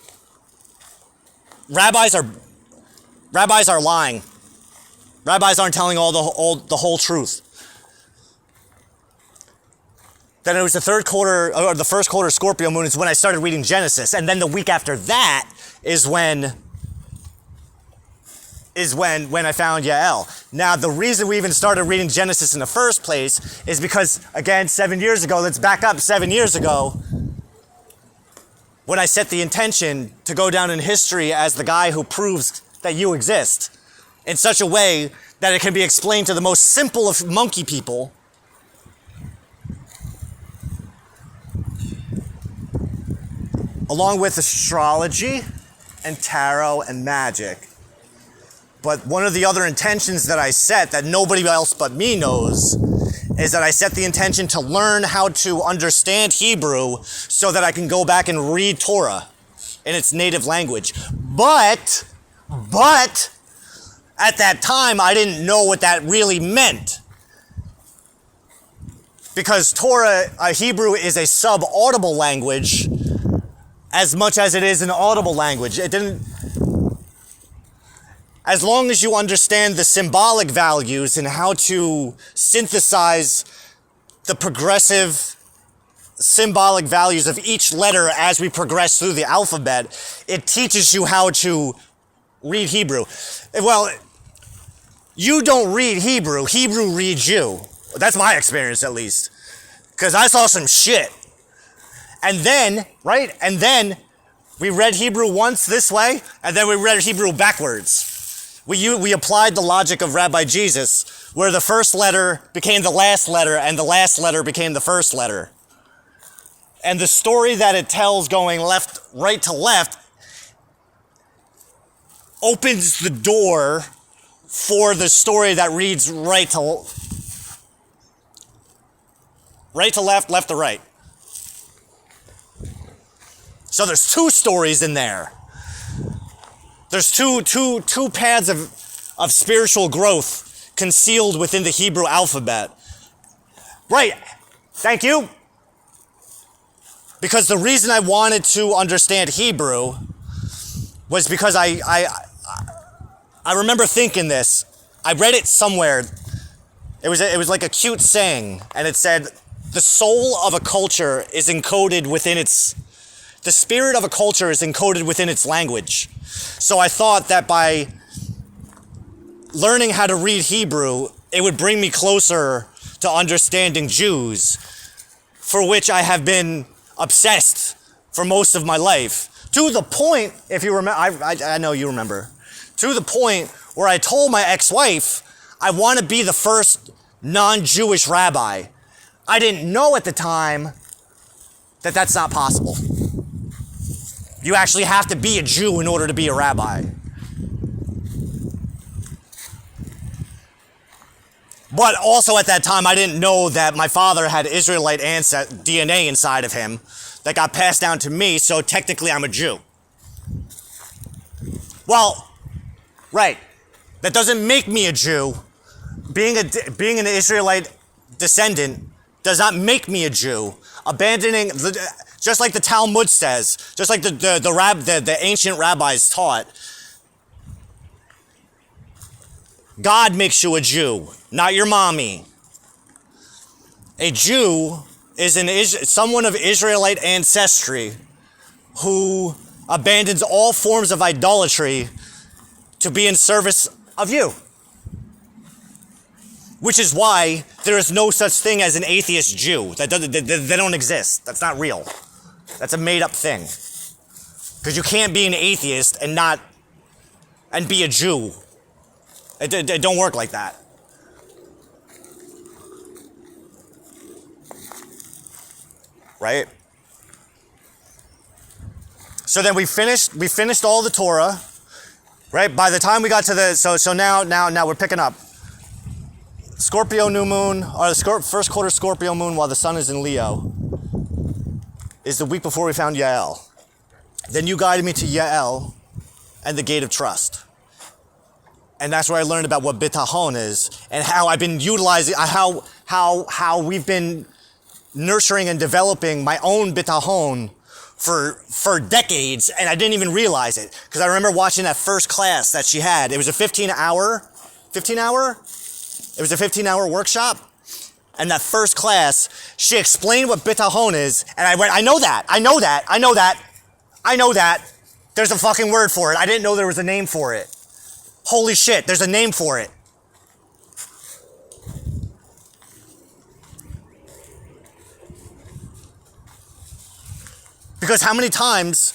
rabbis are lying. Rabbis aren't telling the whole truth. Then it was the third quarter, or the first quarter Scorpio moon is when I started reading Genesis. And then the week after that is when I found Yael. Now, the reason we even started reading Genesis in the first place is because, again, 7 years ago, let's back up 7 years ago, when I set the intention to go down in history as the guy who proves that you exist in such a way that it can be explained to the most simple of monkey people. Along with astrology and tarot and magic. But one of the other intentions that I set that nobody else but me knows is that I set the intention to learn how to understand Hebrew so that I can go back and read Torah in its native language. But at that time, I didn't know what that really meant. Because Torah, Hebrew is a sub-audible language as much as it is an audible language. As long as you understand the symbolic values and how to synthesize the progressive symbolic values of each letter as we progress through the alphabet, it teaches you how to read Hebrew. Well, you don't read Hebrew, Hebrew reads you. That's my experience, at least. Because I saw some shit. And then, right? And then we read Hebrew once this way, and then we read Hebrew backwards. We applied the logic of Rabbi Jesus, where the first letter became the last letter, and the last letter became the first letter. And the story that it tells going right to left opens the door for the story that reads right to left, left to right. So there's two stories in there. There's two paths of spiritual growth concealed within the Hebrew alphabet. Right. Thank you. Because the reason I wanted to understand Hebrew was because I remember thinking this. I read it somewhere It was like a cute saying, and it said, the soul of a culture is encoded within its, the spirit of a culture is encoded within its language. So I thought that by learning how to read Hebrew, it would bring me closer to understanding Jews, for which I have been obsessed for most of my life. To the point, if you remember, I know you remember, to the point where I told my ex-wife, I want to be the first non-Jewish rabbi. I didn't know at the time that that's not possible. You actually have to be a Jew in order to be a rabbi. But also at that time, I didn't know that my father had Israelite DNA inside of him that got passed down to me, so technically I'm a Jew. Well, right. That doesn't make me a Jew. Being an Israelite descendant does not make me a Jew. Abandoning, just like the Talmud says, just like the ancient rabbis taught, God makes you a Jew, not your mommy. A Jew is someone of Israelite ancestry who abandons all forms of idolatry to be in service of you. Which is why there is no such thing as an atheist Jew. They don't exist. That's not real. That's a made up thing. Because you can't be an atheist and be a Jew. It don't work like that. Right? So then we finished all the Torah, right? By the time we got to the, so now we're picking up. Scorpio new moon, or the first quarter Scorpio moon while the sun is in Leo, is the week before we found Yael. Then you guided me to Yael and the gate of trust. And that's where I learned about what bitachon is and how I've been utilizing, how we've been nurturing and developing my own bitachon for decades, and I didn't even realize it. Because I remember watching that first class that she had. It was a 15-hour workshop. And that first class, she explained what bitachon is, and I went, I know that. There's a fucking word for it. I didn't know there was a name for it. Holy shit, there's a name for it. Because how many times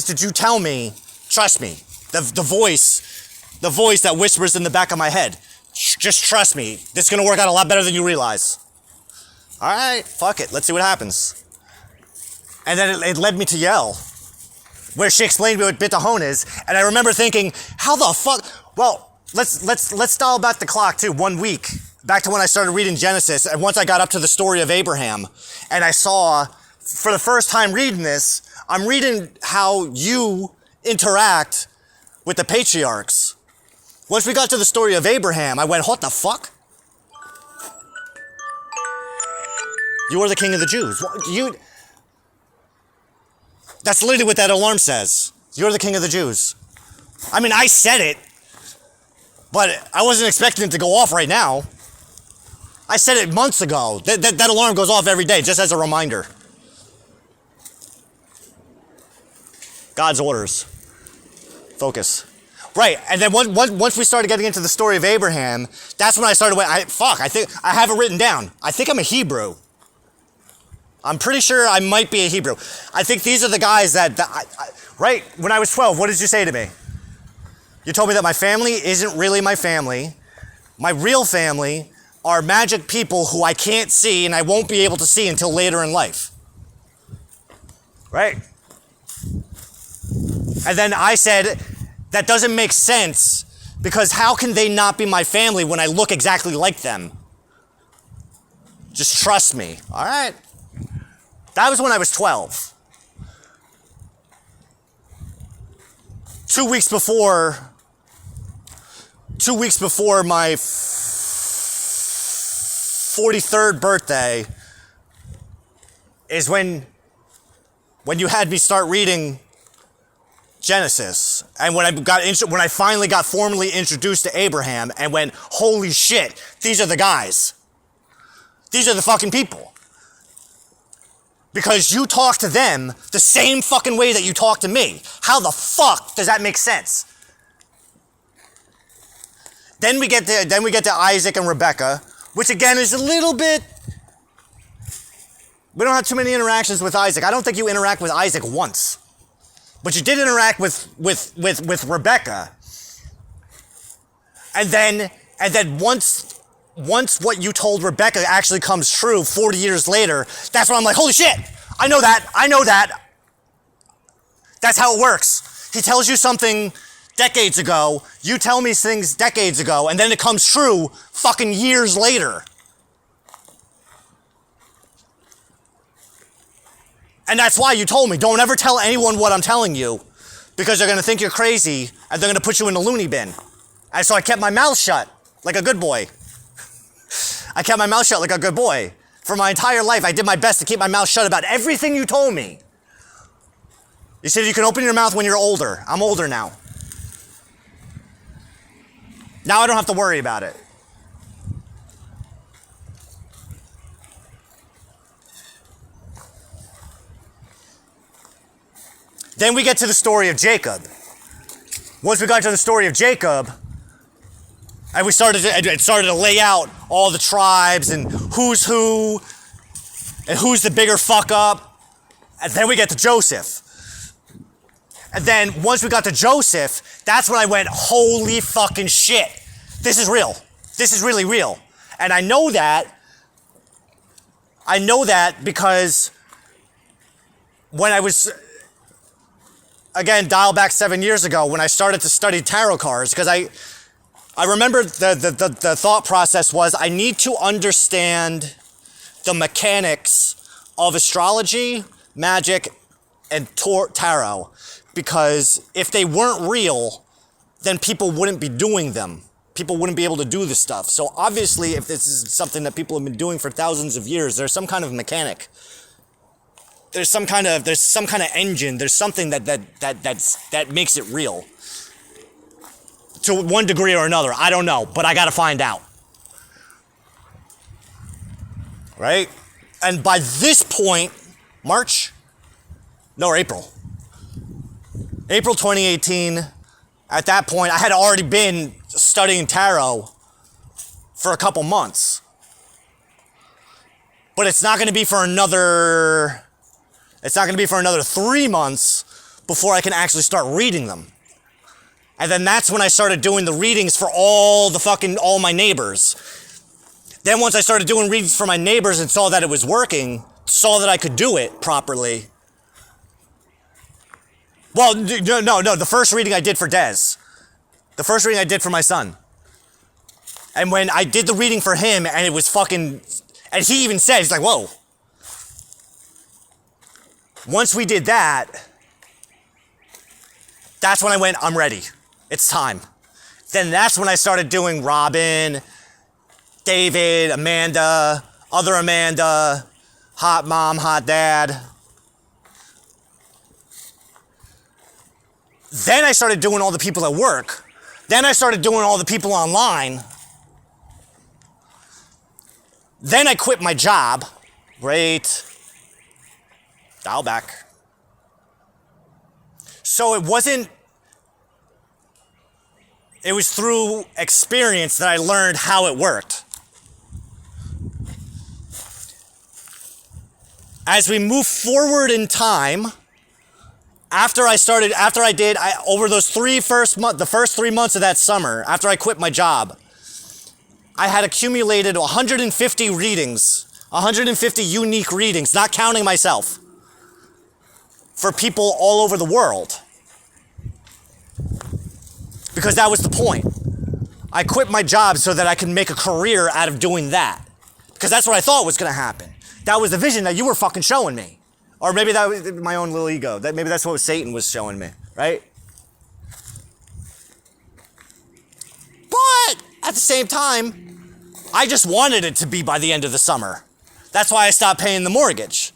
did you tell me, trust me, the voice that whispers in the back of my head, just trust me, this is gonna work out a lot better than you realize. All right, fuck it, let's see what happens. And then it led me to Yael, where she explained to me what bitachon is, and I remember thinking, how the fuck? Well, let's dial back the clock too, 1 week, back to when I started reading Genesis, and once I got up to the story of Abraham, and I saw, for the first time reading this, I'm reading how you interact with the patriarchs. Once we got to the story of Abraham, I went, what the fuck? You are the king of the Jews. That's literally what that alarm says. You're the king of the Jews. I mean, I said it, but I wasn't expecting it to go off right now. I said it months ago. That alarm goes off every day, just as a reminder. God's orders. Focus. Right, and then once we started getting into the story of Abraham, that's when I started, I think, I have it written down. I think I'm a Hebrew. I'm pretty sure I might be a Hebrew. I think these are the guys right, when I was 12, what did you say to me? You told me that my family isn't really my family. My real family are magic people who I can't see and I won't be able to see until later in life. Right? And then I said, that doesn't make sense, because how can they not be my family when I look exactly like them? Just trust me, all right? That was when I was 12. 2 weeks before my 43rd birthday is when you had me start reading Genesis, and when I finally got formally introduced to Abraham and went, holy shit, these are the guys. These are the fucking people. Because you talk to them the same fucking way that you talk to me. How the fuck does that make sense? Then we get to Isaac and Rebecca, which again is a little bit. We don't have too many interactions with Isaac. I don't think you interact with Isaac once. But you did interact with Rebecca. And then once what you told Rebecca actually comes true 40 years later, that's when I'm like, holy shit, I know that. That's how it works. He tells you something decades ago, you tell me things decades ago, and then it comes true fucking years later. And that's why you told me, don't ever tell anyone what I'm telling you, because they're gonna think you're crazy, and they're gonna put you in the loony bin. And so I kept my mouth shut, like a good boy. I kept my mouth shut like a good boy. For my entire life, I did my best to keep my mouth shut about everything you told me. You said you can open your mouth when you're older. I'm older now. Now I don't have to worry about it. Then we get to the story of Jacob. Once we got to the story of Jacob, and it started to lay out all the tribes and who's who, and who's the bigger fuck up. And then we get to Joseph. And then once we got to Joseph, that's when I went, holy fucking shit. This is real. This is really real. And I know that because when I was, again, dial back 7 years ago, when I started to study tarot cards, because I remember the thought process was, I need to understand the mechanics of astrology, magic, and tarot. Because if they weren't real, then people wouldn't be doing them. People wouldn't be able to do this stuff. So obviously, if this is something that people have been doing for thousands of years, there's some kind of mechanic. There's some kind of engine. There's something that makes it real. To one degree or another, I don't know, but I gotta find out. Right? And by this point, April 2018, at that point, I had already been studying tarot for a couple months. But it's not gonna be for another 3 months before I can actually start reading them. And then that's when I started doing the readings for all my neighbors. Then once I started doing readings for my neighbors and saw that it was working, saw that I could do it properly. Well, no, the first reading I did for Dez. The first reading I did for my son. And when I did the reading for him and it was fucking, and he even said, he's like, whoa. Once we did that, that's when I went, I'm ready. It's time. Then that's when I started doing Robin, David, Amanda, other Amanda, hot mom, hot dad. Then I started doing all the people at work. Then I started doing all the people online. Then I quit my job. Great. Dial back. So it was through experience that I learned how it worked. As we move forward in time, over those the first 3 months of that summer, after I quit my job, I had accumulated 150 readings, 150 unique readings, not counting myself, for people all over the world. Because that was the point. I quit my job so that I could make a career out of doing that. Because that's what I thought was gonna happen. That was the vision that you were fucking showing me. Or maybe that was my own little ego. Maybe that's what Satan was showing me, right? But at the same time, I just wanted it to be by the end of the summer. That's why I stopped paying the mortgage.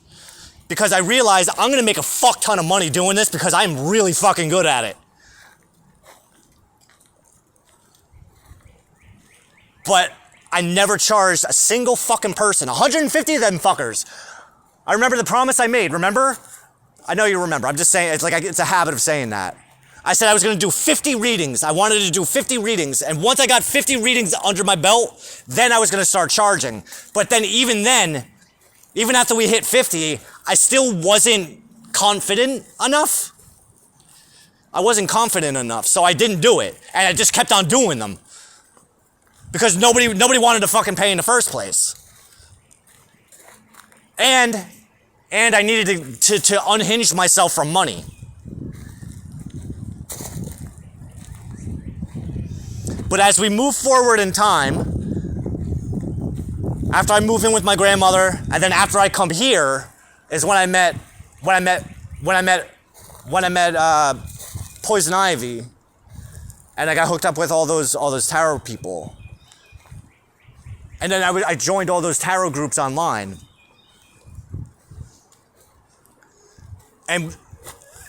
because I realized I'm gonna make a fuck ton of money doing this because I'm really fucking good at it. But I never charged a single fucking person, 150 of them fuckers. I remember the promise I made, remember? I know you remember, I'm just saying, it's a habit of saying that. I said I was gonna do 50 readings. I wanted to do 50 readings, and once I got 50 readings under my belt, then I was gonna start charging. But then, even after we hit 50, I still wasn't confident enough. I wasn't confident enough, so I didn't do it. And I just kept on doing them. Because nobody wanted to fucking pay in the first place. And I needed to unhinge myself from money. But as we move forward in time, after I move in with my grandmother, and then after I come here, is when I met Poison Ivy, and I got hooked up with all those tarot people. And then I joined all those tarot groups online. And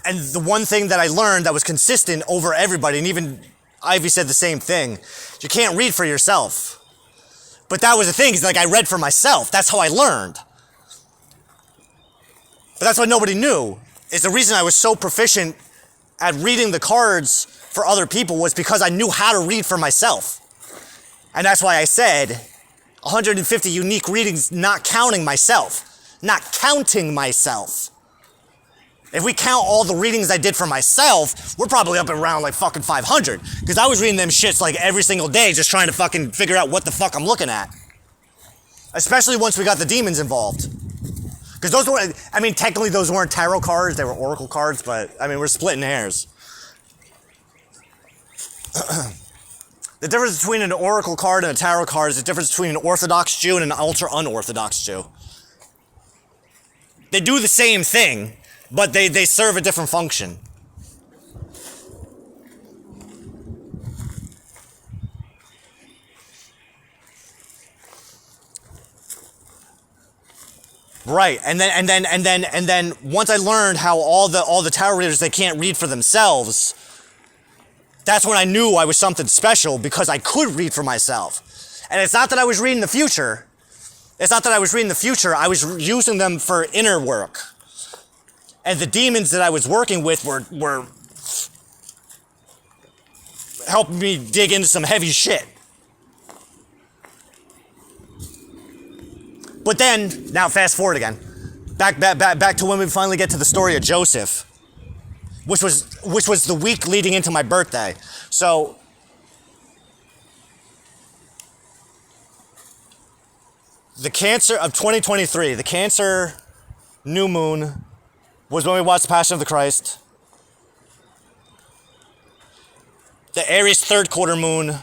the one thing that I learned that was consistent over everybody, and even Ivy said the same thing, you can't read for yourself. But that was the thing, is like I read for myself. That's how I learned. But that's what nobody knew, is the reason I was so proficient at reading the cards for other people was because I knew how to read for myself. And that's why I said 150 unique readings, not counting myself. Not counting myself. If we count all the readings I did for myself, we're probably up around like fucking 500. Because I was reading them shits like every single day, just trying to fucking figure out what the fuck I'm looking at. Especially once we got the demons involved. Because those weren't, I mean, technically those weren't tarot cards, they were oracle cards, but I mean, we're splitting hairs. The difference between an oracle card and a tarot card is the difference between an Orthodox Jew and an ultra-unorthodox Jew. They do the same thing, but they serve a different function. Right, and then once I learned how all the tarot readers, they can't read for themselves, that's when I knew I was something special, because I could read for myself. And it's not that I was reading the future. I was using them for inner work. And the demons that I was working with were helping me dig into some heavy shit. But then, now fast forward again. Back to when we finally get to the story of Joseph. Which was the week leading into my birthday. So the Cancer of 2023, the Cancer new moon was when we watched the Passion of the Christ. The Aries third quarter moon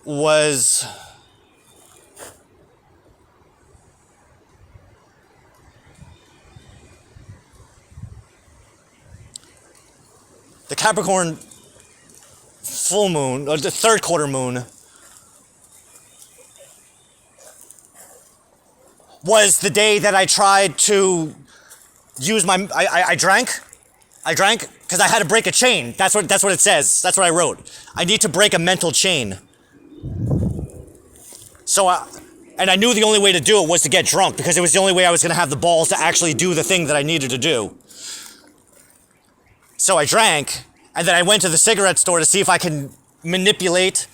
was the Capricorn full moon, or the third quarter moon, was the day that I tried to use my, I drank because I had to break a chain. That's what it says. That's what I wrote. I need to break a mental chain. So, and I knew the only way to do it was to get drunk, because it was the only way I was going to have the balls to actually do the thing that I needed to do. So I drank, and then I went to the cigarette store to see if I can manipulate,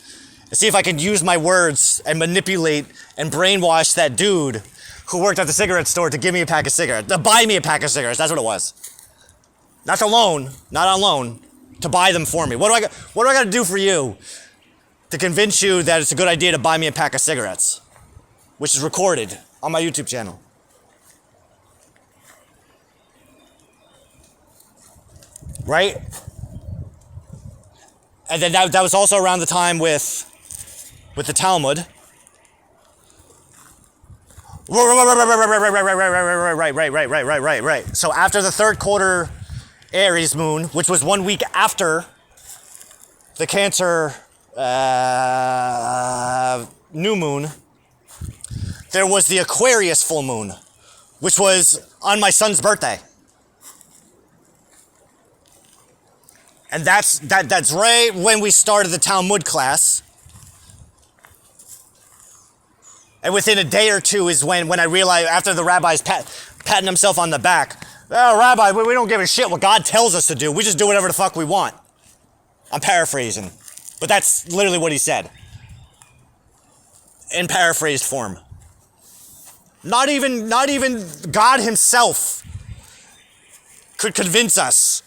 see if I could use my words and manipulate and brainwash that dude who worked at the cigarette store to give me a pack of cigarettes, to buy me a pack of cigarettes. That's what it was. Not on loan, to buy them for me. What do I got to do for you to convince you that it's a good idea to buy me a pack of cigarettes, which is recorded on my YouTube channel? Right? And then that was also around the time with the Talmud. Right. So after the third quarter Aries moon, which was 1 week after the Cancer new moon, there was the Aquarius full moon, which was on my son's birthday. And that's right when we started the Talmud class. And within a day or two is when I realized, after the rabbi's patting himself on the back, "Oh, Rabbi, we don't give a shit what God tells us to do. We just do whatever the fuck we want." I'm paraphrasing, but that's literally what he said. In paraphrased form. Not even God himself could convince us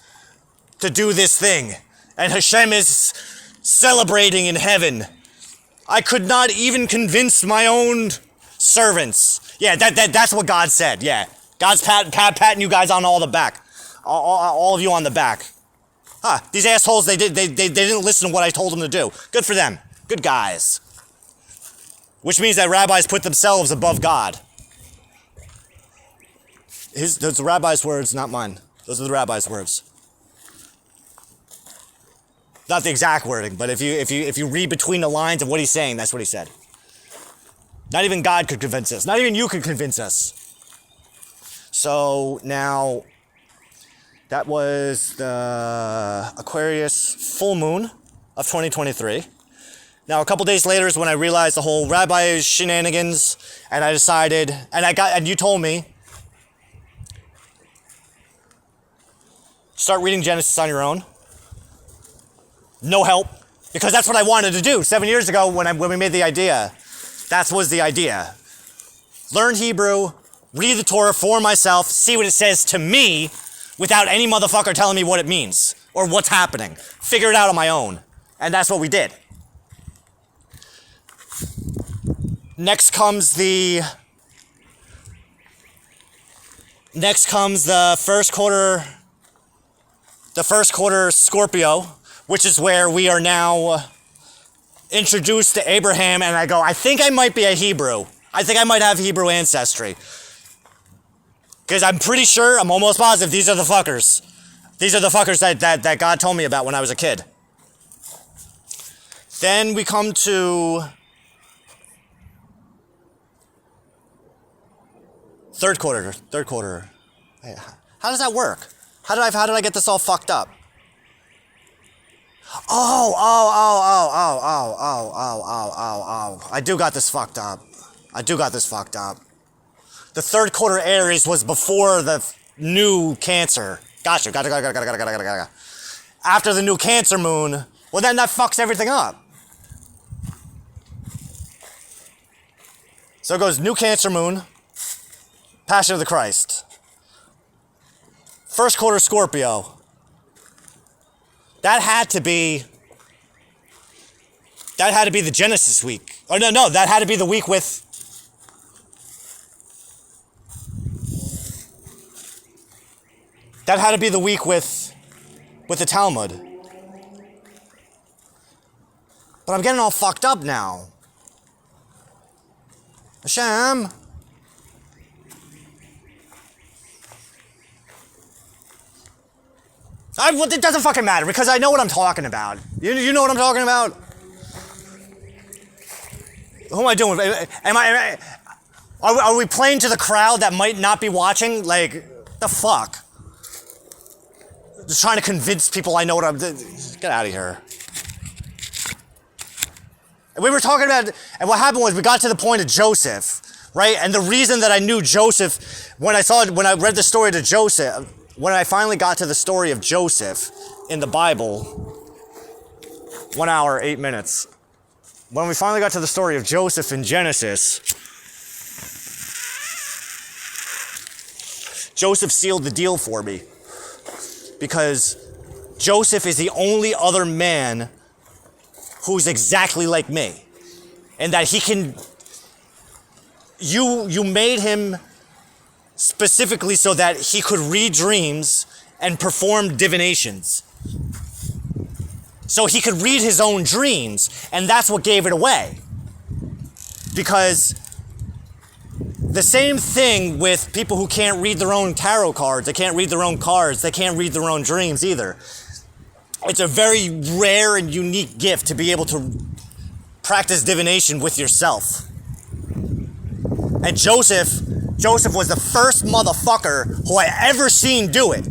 to do this thing. And Hashem is celebrating in heaven. I could not even convince my own servants. Yeah, that's what God said, yeah. God's patting you guys on all the back. All of you on the back. Huh, these assholes, they didn't listen to what I told them to do. Good for them. Good guys. Which means that rabbis put themselves above God. Those are the rabbi's words, not mine. Those are the rabbi's words. Not the exact wording, but if you read between the lines of what he's saying, that's what he said. Not even God could convince us. Not even you could convince us. So now, that was the Aquarius full moon of 2023. Now, a couple days later is when I realized the whole rabbi shenanigans, and I decided, and you told me, start reading Genesis on your own. No help, because that's what I wanted to do 7 years ago when we made the idea. That was the idea. Learn Hebrew, read the Torah for myself, see what it says to me, without any motherfucker telling me what it means or what's happening. Figure it out on my own, and that's what we did. Next comes the first quarter Scorpio, which is where we are now introduced to Abraham, and I go, I think I might be a Hebrew. I think I might have Hebrew ancestry. Because I'm pretty sure, I'm almost positive, these are the fuckers. These are the fuckers that God told me about when I was a kid. Then we come to third quarter. How does that work? How did I get this all fucked up? Oh. I do got this fucked up. The third quarter Aries was before the new Cancer. Gotcha. After the new Cancer moon, well then that fucks everything up. So it goes new Cancer moon, Passion of the Christ. First quarter Scorpio. That had to be the Genesis week. Oh no, that had to be the week with the Talmud. But I'm getting all fucked up now. Hashem. It doesn't fucking matter because I know what I'm talking about. You know what I'm talking about? Who am I doing? Are we playing to the crowd that might not be watching? Like, the fuck? Just trying to convince people I know what I'm doing. Get out of here. And we were talking about, and what happened was we got to the point of Joseph, right? And the reason that I knew Joseph, when I read the story to Joseph, when I finally got to the story of Joseph in the Bible, 1 hour, 8 minutes. When we finally got to the story of Joseph in Genesis, Joseph sealed the deal for me. Because Joseph is the only other man who's exactly like me. And that he can... You made him specifically so that he could read dreams and perform divinations. So he could read his own dreams, and that's what gave it away. Because the same thing with people who can't read their own tarot cards, they can't read their own cards, they can't read their own dreams either. It's a very rare and unique gift to be able to practice divination with yourself. And Joseph Joseph was the first motherfucker who I ever seen do it.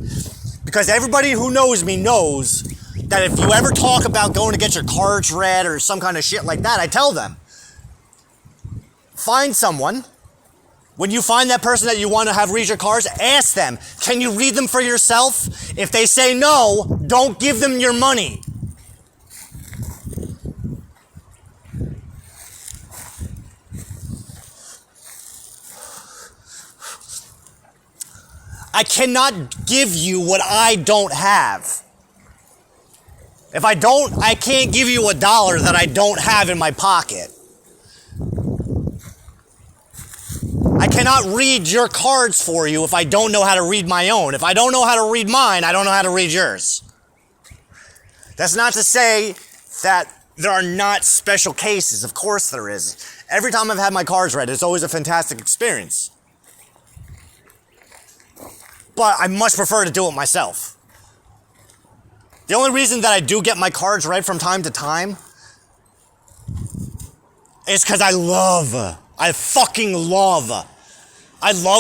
Because everybody who knows me knows that if you ever talk about going to get your cards read or some kind of shit like that, I tell them, find someone. When you find that person that you want to have read your cards, ask them, can you read them for yourself? If they say no, don't give them your money. I cannot give you what I don't have. If I can't give you $1 that I don't have in my pocket. I cannot read your cards for you if I don't know how to read my own. If I don't know how to read mine, I don't know how to read yours. That's not to say that there are not special cases. Of course there is. Every time I've had my cards read, it's always a fantastic experience. But I much prefer to do it myself. The only reason that I do get my cards read from time to time is because I fucking love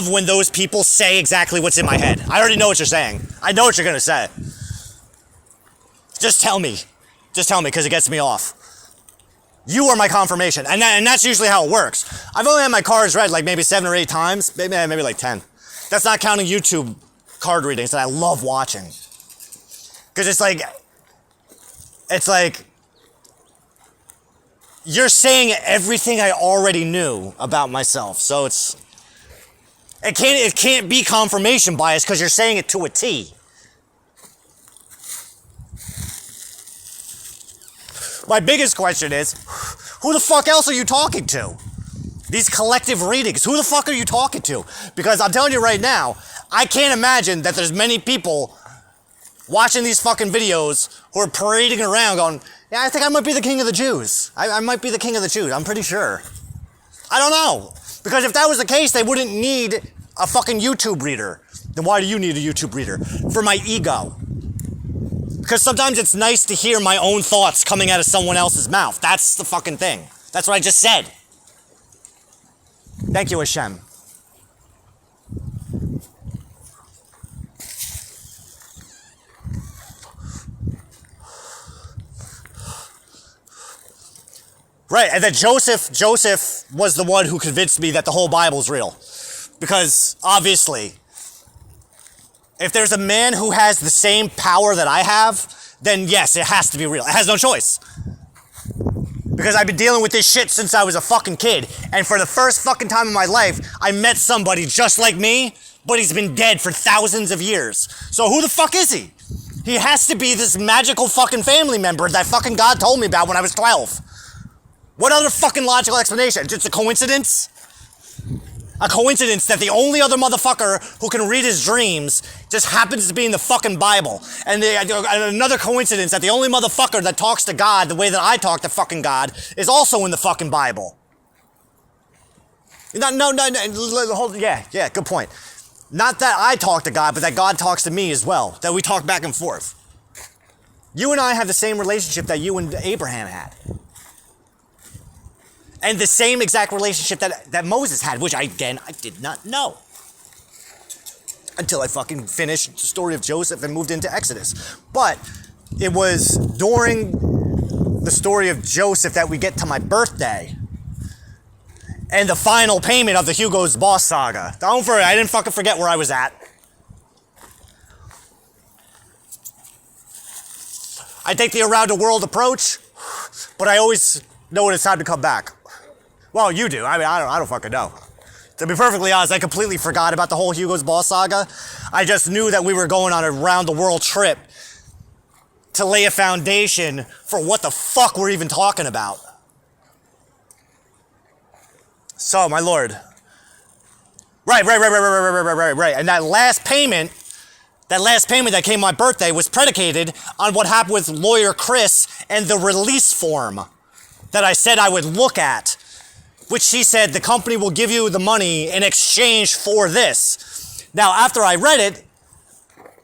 when those people say exactly what's in my head. I already know what you're saying. I know what you're going to say. Just tell me. Just tell me, because it gets me off. You are my confirmation. And that's usually how it works. I've only had my cards read like maybe 7 or 8 times. Maybe like 10. That's not counting YouTube card readings that I love watching. Because it's like, you're saying everything I already knew about myself. So it can't be confirmation bias because you're saying it to a T. My biggest question is, who the fuck else are you talking to? These collective readings, who the fuck are you talking to? Because I'm telling you right now, I can't imagine that there's many people watching these fucking videos who are parading around going, yeah, I think I might be the king of the Jews. I might be the king of the Jews, I'm pretty sure. I don't know. Because if that was the case, they wouldn't need a fucking YouTube reader. Then why do you need a YouTube reader? For my ego. Because sometimes it's nice to hear my own thoughts coming out of someone else's mouth. That's the fucking thing. That's what I just said. Thank you, Hashem. Right, and then Joseph was the one who convinced me that the whole Bible's real. Because, obviously, if there's a man who has the same power that I have, then yes, it has to be real. It has no choice. Because I've been dealing with this shit since I was a fucking kid. And for the first fucking time in my life, I met somebody just like me, but he's been dead for thousands of years. So who the fuck is he? He has to be this magical fucking family member that fucking God told me about when I was 12. What other fucking logical explanation? Just a coincidence? A coincidence that the only other motherfucker who can read his dreams just happens to be in the fucking Bible. And another coincidence that the only motherfucker that talks to God the way that I talk to fucking God is also in the fucking Bible. Yeah, good point. Not that I talk to God, but that God talks to me as well. That we talk back and forth. You and I have the same relationship that you and Abraham had. And the same exact relationship that Moses had, which I did not know. Until I fucking finished the story of Joseph and moved into Exodus. But it was during the story of Joseph that we get to my birthday. And the final payment of the Hugo's Boss saga. Don't worry, I didn't fucking forget where I was at. I take the around the world approach, but I always know when it's time to come back. Well, you do. I mean, I don't fucking know. To be perfectly honest, I completely forgot about the whole Hugo's Boss saga. I just knew that we were going on a round-the-world trip to lay a foundation for what the fuck we're even talking about. So, my lord. Right. And that last payment that came on my birthday was predicated on what happened with lawyer Chris and the release form that I said I would look at. Which she said the company will give you the money in exchange for this. Now, after I read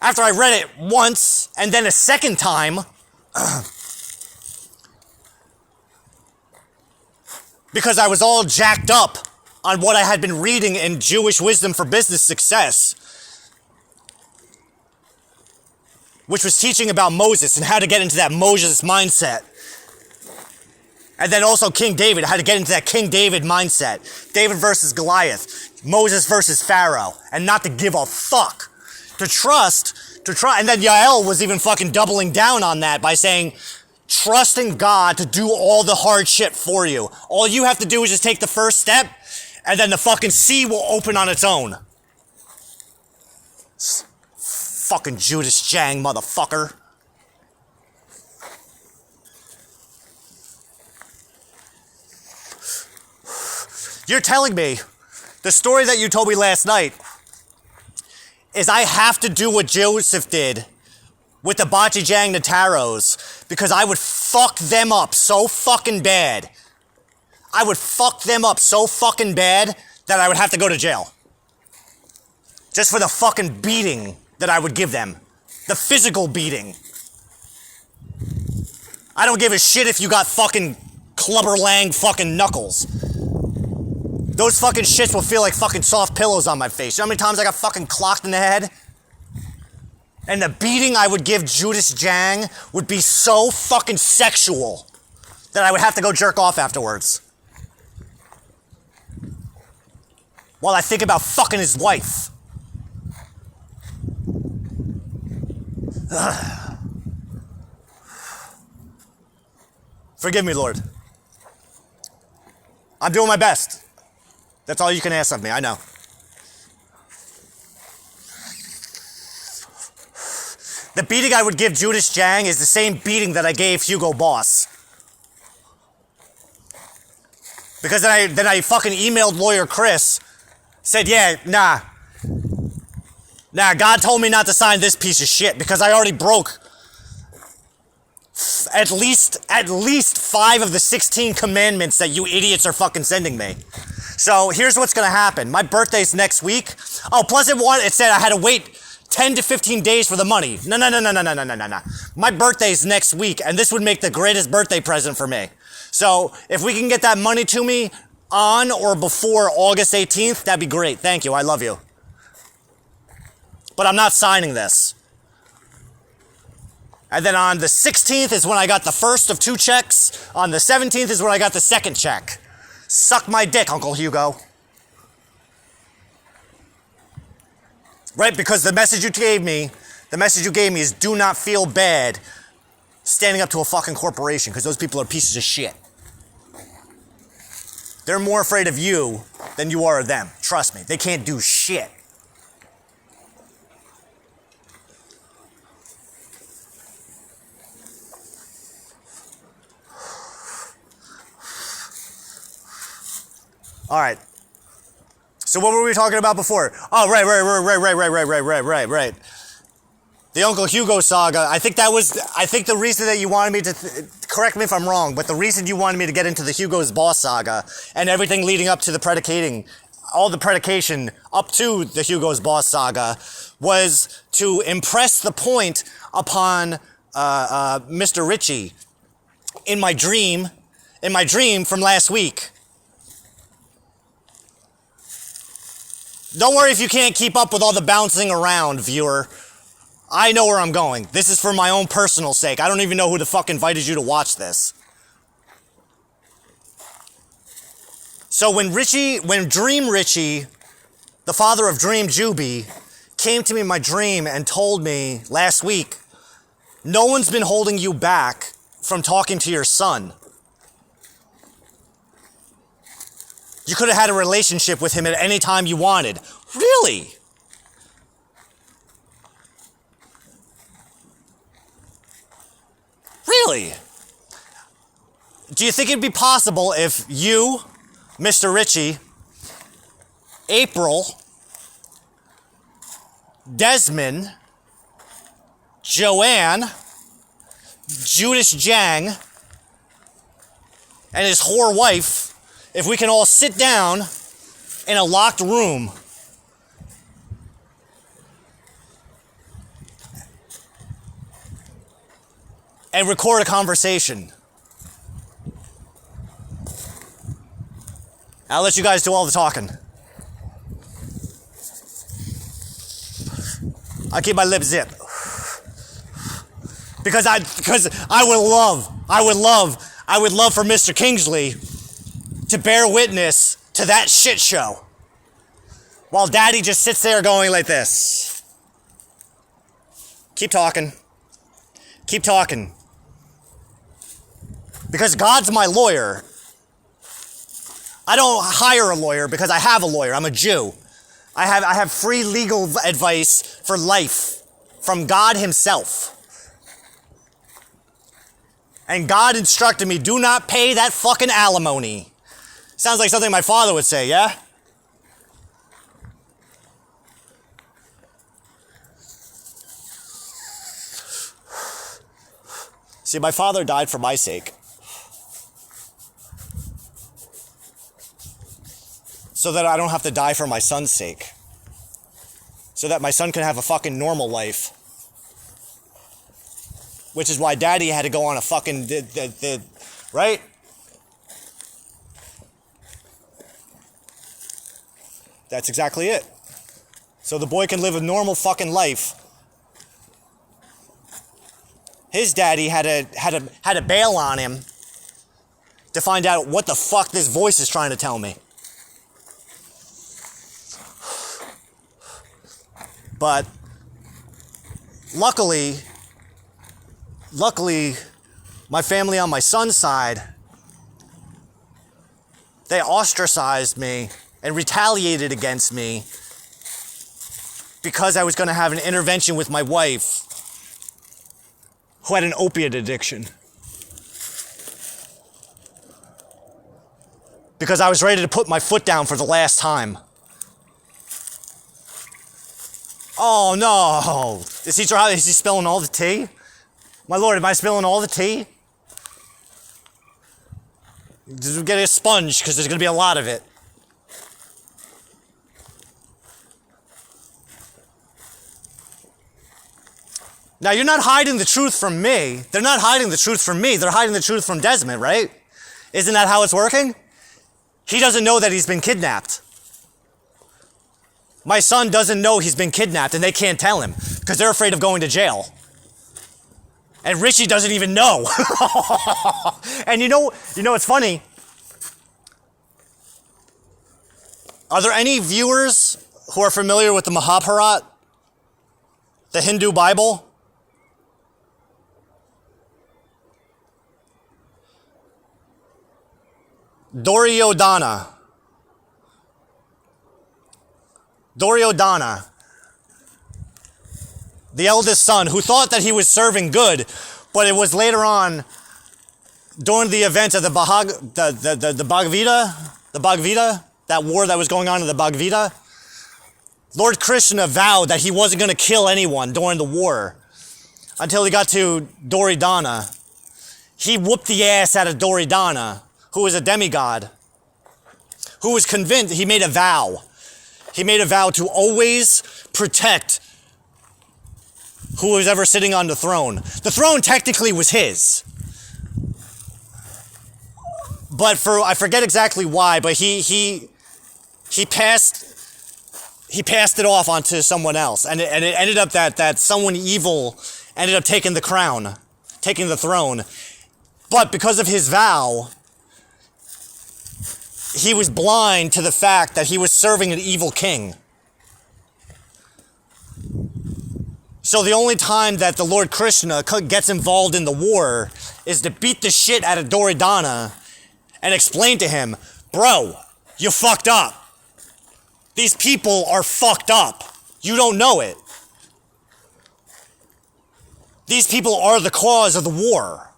it once and then a second time, because I was all jacked up on what I had been reading in Jewish Wisdom for Business Success, which was teaching about Moses and how to get into that Moses mindset. And then also King David, how to get into that King David mindset. David versus Goliath, Moses versus Pharaoh, and not to give a fuck. To try, and then Yael was even fucking doubling down on that by saying, trusting God to do all the hard shit for you. All you have to do is just take the first step, and then the fucking sea will open on its own. Fucking Judas Jang, motherfucker. You're telling me the story that you told me last night is I have to do what Joseph did with the Bachijang Nataros because I would fuck them up so fucking bad. I would fuck them up so fucking bad that I would have to go to jail. Just for the fucking beating that I would give them. The physical beating. I don't give a shit if you got fucking clubber lang fucking knuckles. Those fucking shits will feel like fucking soft pillows on my face. You know how many times I got fucking clocked in the head? And the beating I would give Judas Jang would be so fucking sexual that I would have to go jerk off afterwards. While I think about fucking his wife. Ugh. Forgive me, Lord. I'm doing my best. That's all you can ask of me, I know. The beating I would give Judas Jang is the same beating that I gave Hugo Boss. Because then I fucking emailed lawyer Chris, said, yeah, nah, God told me not to sign this piece of shit because I already broke at least 5 of the 16 commandments that you idiots are fucking sending me. So here's what's gonna happen. My birthday's next week. Oh, plus it said I had to wait 10 to 15 days for the money. No. My birthday's next week, and this would make the greatest birthday present for me. So if we can get that money to me on or before August 18th, that'd be great. Thank you, I love you. But I'm not signing this. And then on the 16th is when I got the first of 2 checks. On the 17th is when I got the second check. Suck my dick, Uncle Hugo. Right, because the message you gave me is do not feel bad standing up to a fucking corporation, because those people are pieces of shit. They're more afraid of you than you are of them. Trust me, they can't do shit. All right. So what were we talking about before? Oh, right. The Uncle Hugo saga. I think the reason that you wanted me to, correct me if I'm wrong, but the reason you wanted me to get into the Hugo's Boss saga and everything leading up to all the predication up to the Hugo's Boss saga was to impress the point upon Mr. Ritchie in my dream from last week. Don't worry if you can't keep up with all the bouncing around, viewer. I know where I'm going. This is for my own personal sake. I don't even know who the fuck invited you to watch this. So when Dream Richie, the father of Dream Juby, came to me in my dream and told me last week, no one's been holding you back from talking to your son. You could have had a relationship with him at any time you wanted. Really? Really? Do you think it'd be possible if you, Mr. Ritchie, April, Desmond, Joanne, Judas Jang, and his whore wife, if we can all sit down in a locked room and record a conversation? I'll let you guys do all the talking. I'll keep my lips zipped. Because I would love for Mr. Kingsley to bear witness to that shit show. While Daddy just sits there going like this. Keep talking. Keep talking. Because God's my lawyer. I don't hire a lawyer because I have a lawyer. I'm a Jew. I have free legal advice for life from God himself. And God instructed me, do not pay that fucking alimony. Sounds like something my father would say, yeah? See, my father died for my sake. So that I don't have to die for my son's sake. So that my son can have a fucking normal life. Which is why Daddy had to go on a fucking, right? That's exactly it. So the boy can live a normal fucking life. His daddy had to bail on him to find out what the fuck this voice is trying to tell me. But luckily, my family on my son's side, they ostracized me and retaliated against me because I was going to have an intervention with my wife who had an opiate addiction. Because I was ready to put my foot down for the last time. Oh no! Is he spilling all the tea? My lord, am I spilling all the tea? Just get a sponge, because there's going to be a lot of it. Now, you're not hiding the truth from me. They're not hiding the truth from me. They're hiding the truth from Desmond, right? Isn't that how it's working? He doesn't know that he's been kidnapped. My son doesn't know he's been kidnapped, and they can't tell him because they're afraid of going to jail. And Richie doesn't even know. And you know what's funny? Are there any viewers who are familiar with the Mahabharat, the Hindu Bible? Duryodhana, the eldest son, who thought that he was serving good, but it was later on, during the event of the Bhagavata, that war that was going on in the Bhagavata, Lord Krishna vowed that he wasn't going to kill anyone during the war until he got to Duryodhana. He whooped the ass out of Duryodhana, who was a demigod, who was convinced. He made a vow. He made a vow to always protect who was ever sitting on the throne. The throne technically was his. But I forget exactly why, but he passed it off onto someone else. And it ended up that someone evil ended up taking the crown, taking the throne. But because of his vow, he was blind to the fact that he was serving an evil king. So the only time that the Lord Krishna gets involved in the war is to beat the shit out of Duryodhana and explain to him, bro, you fucked up. These people are fucked up. You don't know it. These people are the cause of the war.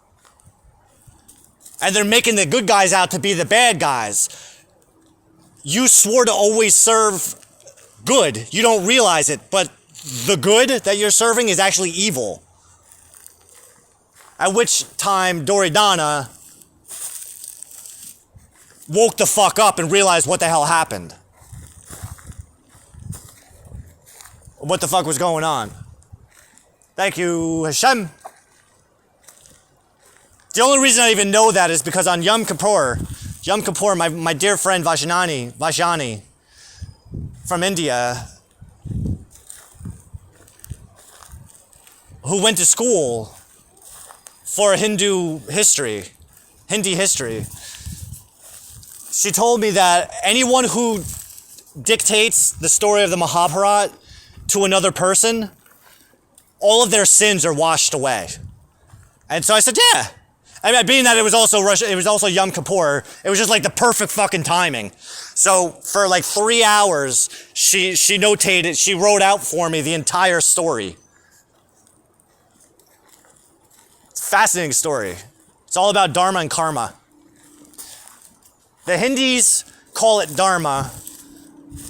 And they're making the good guys out to be the bad guys. You swore to always serve good. You don't realize it, but the good that you're serving is actually evil. At which time Duryodhana woke the fuck up and realized what the hell happened. What the fuck was going on. Thank you, Hashem. The only reason I even know that is because on Yom Kippur, Yom Kippur, my dear friend Vajani from India, who went to school for Hindi history. She told me that anyone who dictates the story of the Mahabharata to another person, all of their sins are washed away. And so I said, yeah. I mean, being that it was also Yom Kippur, it was just like the perfect fucking timing. So for like 3 hours, she wrote out for me the entire story. It's a fascinating story. It's all about Dharma and Karma. The Hindus call it Dharma,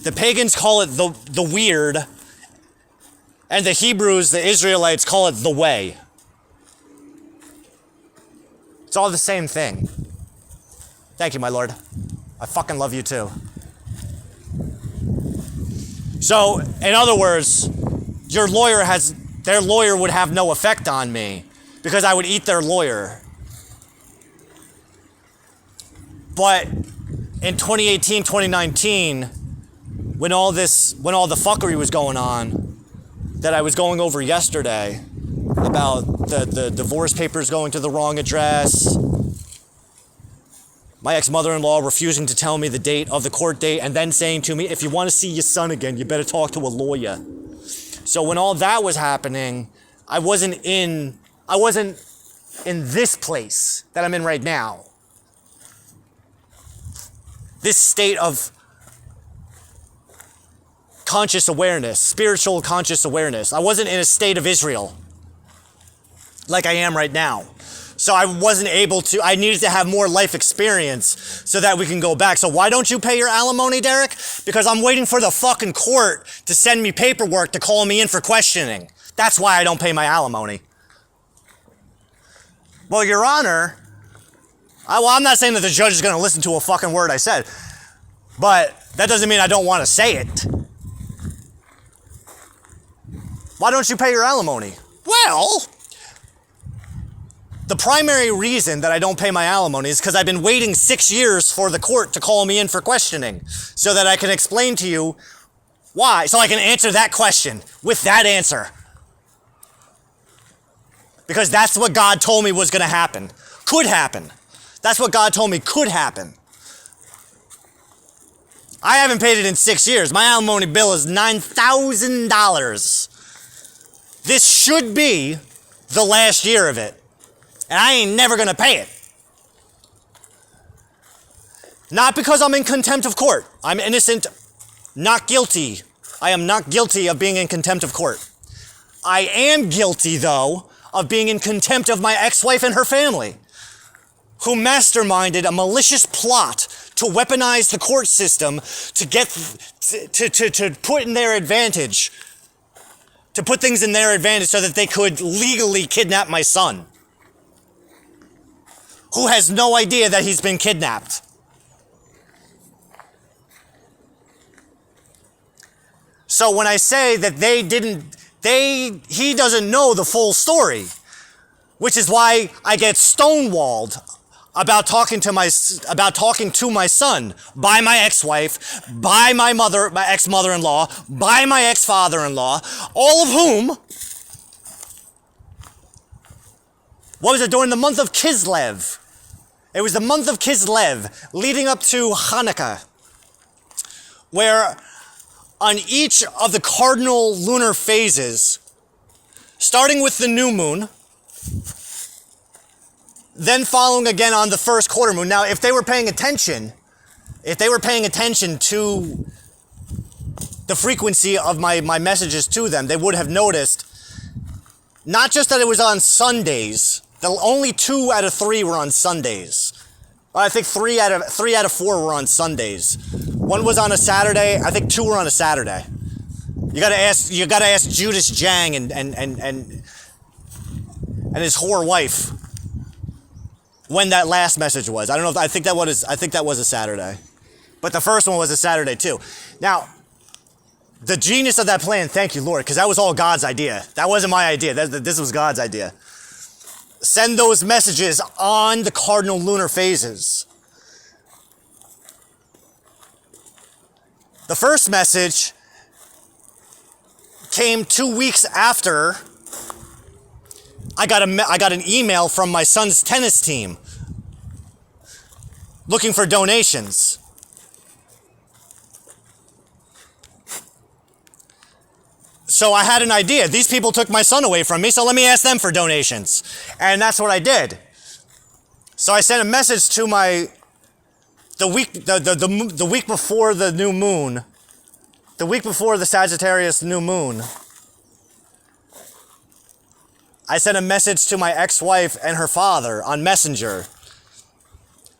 the pagans call it the weird, and the Hebrews, the Israelites, call it the way. It's all the same thing. Thank you, my lord. I fucking love you too. So, in other words, their lawyer would have no effect on me because I would eat their lawyer. But in 2018, 2019, when all the fuckery was going on that I was going over yesterday about the divorce papers going to the wrong address, my ex-mother-in-law refusing to tell me the date of the court date and then saying to me, if you want to see your son again, you better talk to a lawyer. So when all that was happening, I wasn't in this place that I'm in right now. This state of conscious awareness, spiritual conscious awareness. I wasn't in a state of Israel like I am right now. So I wasn't able to, I needed to have more life experience so that we can go back. So why don't you pay your alimony, Derek? Because I'm waiting for the fucking court to send me paperwork to call me in for questioning. That's why I don't pay my alimony. Well, Your Honor, I'm not saying that the judge is going to listen to a fucking word I said, but that doesn't mean I don't want to say it. Why don't you pay your alimony? Well, the primary reason that I don't pay my alimony is because I've been waiting 6 years for the court to call me in for questioning so that I can explain to you why, so I can answer that question with that answer. Because that's what God told me was going to happen. Could happen. That's what God told me could happen. I haven't paid it in 6 years. My alimony bill is $9,000. This should be the last year of it. And I ain't never gonna pay it. Not because I'm in contempt of court. I'm innocent, not guilty. I am not guilty of being in contempt of court. I am guilty, though, of being in contempt of my ex-wife and her family, who masterminded a malicious plot to weaponize the court system to get to put in their advantage, to put things in their advantage so that they could legally kidnap my son, who has no idea that he's been kidnapped. So when I say that he doesn't know the full story, which is why I get stonewalled about talking to my son by my ex-wife, by my ex-mother-in-law, by my ex-father-in-law, all of whom, what was it, during the month of Kislev? It was the month of Kislev, leading up to Hanukkah, where on each of the cardinal lunar phases, starting with the new moon, then following again on the first quarter moon. Now, if they were paying attention to the frequency of my messages to them, they would have noticed not just that it was on Sundays. Only 2 out of 3 were on Sundays. I think 3 out of 4 were on Sundays. One was on a Saturday. I think 2 were on a Saturday. You gotta ask Judas Jang and his whore wife when that last message was. I don't know. I think that was a Saturday, but the first one was a Saturday too. Now, the genius of that plan. Thank you, Lord, because that was all God's idea. That wasn't my idea. This was God's idea. Send those messages on the cardinal lunar phases. The first message came 2 weeks after I got an email from my son's tennis team looking for donations. So I had an idea. These people took my son away from me, so let me ask them for donations. And that's what I did. So I sent a message to the week before the new moon, the week before the Sagittarius new moon. I sent a message to my ex-wife and her father on Messenger,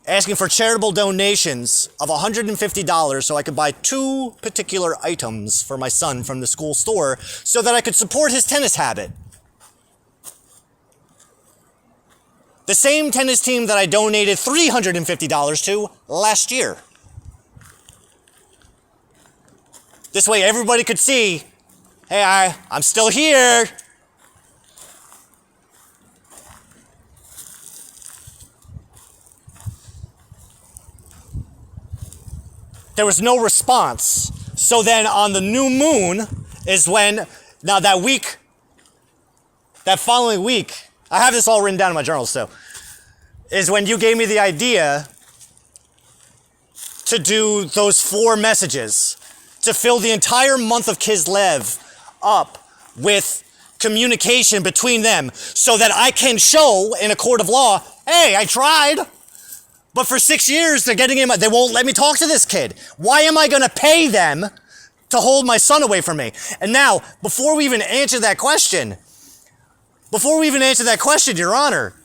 asking for charitable donations of $150 so I could buy 2 particular items for my son from the school store so that I could support his tennis habit. The same tennis team that I donated $350 to last year. This way everybody could see, hey, I'm still here. There was no response. So then on the new moon is when, now that following week, I have this all written down in my journals too, is when you gave me the idea to do those 4 messages, to fill the entire month of Kislev up with communication between them so that I can show in a court of law, hey, I tried. But for 6 years, they're getting him. They won't let me talk to this kid. Why am I going to pay them to hold my son away from me? And now, before we even answer that question, Your Honor,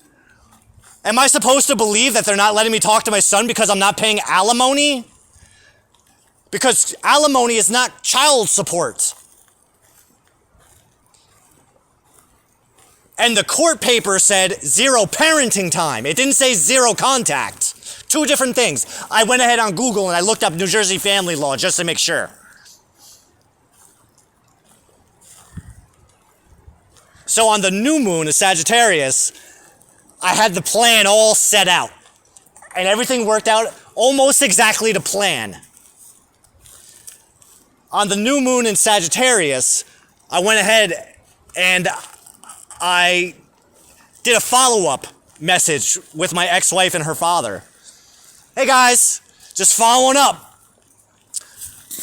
am I supposed to believe that they're not letting me talk to my son because I'm not paying alimony? Because alimony is not child support. And the court paper said 0 parenting time. It didn't say 0 contact. 2 different things. I went ahead on Google and I looked up New Jersey family law just to make sure. So on the new moon of Sagittarius, I had the plan all set out. And everything worked out almost exactly to plan. On the new moon in Sagittarius, I went ahead and I did a follow-up message with my ex-wife and her father. Hey guys, just following up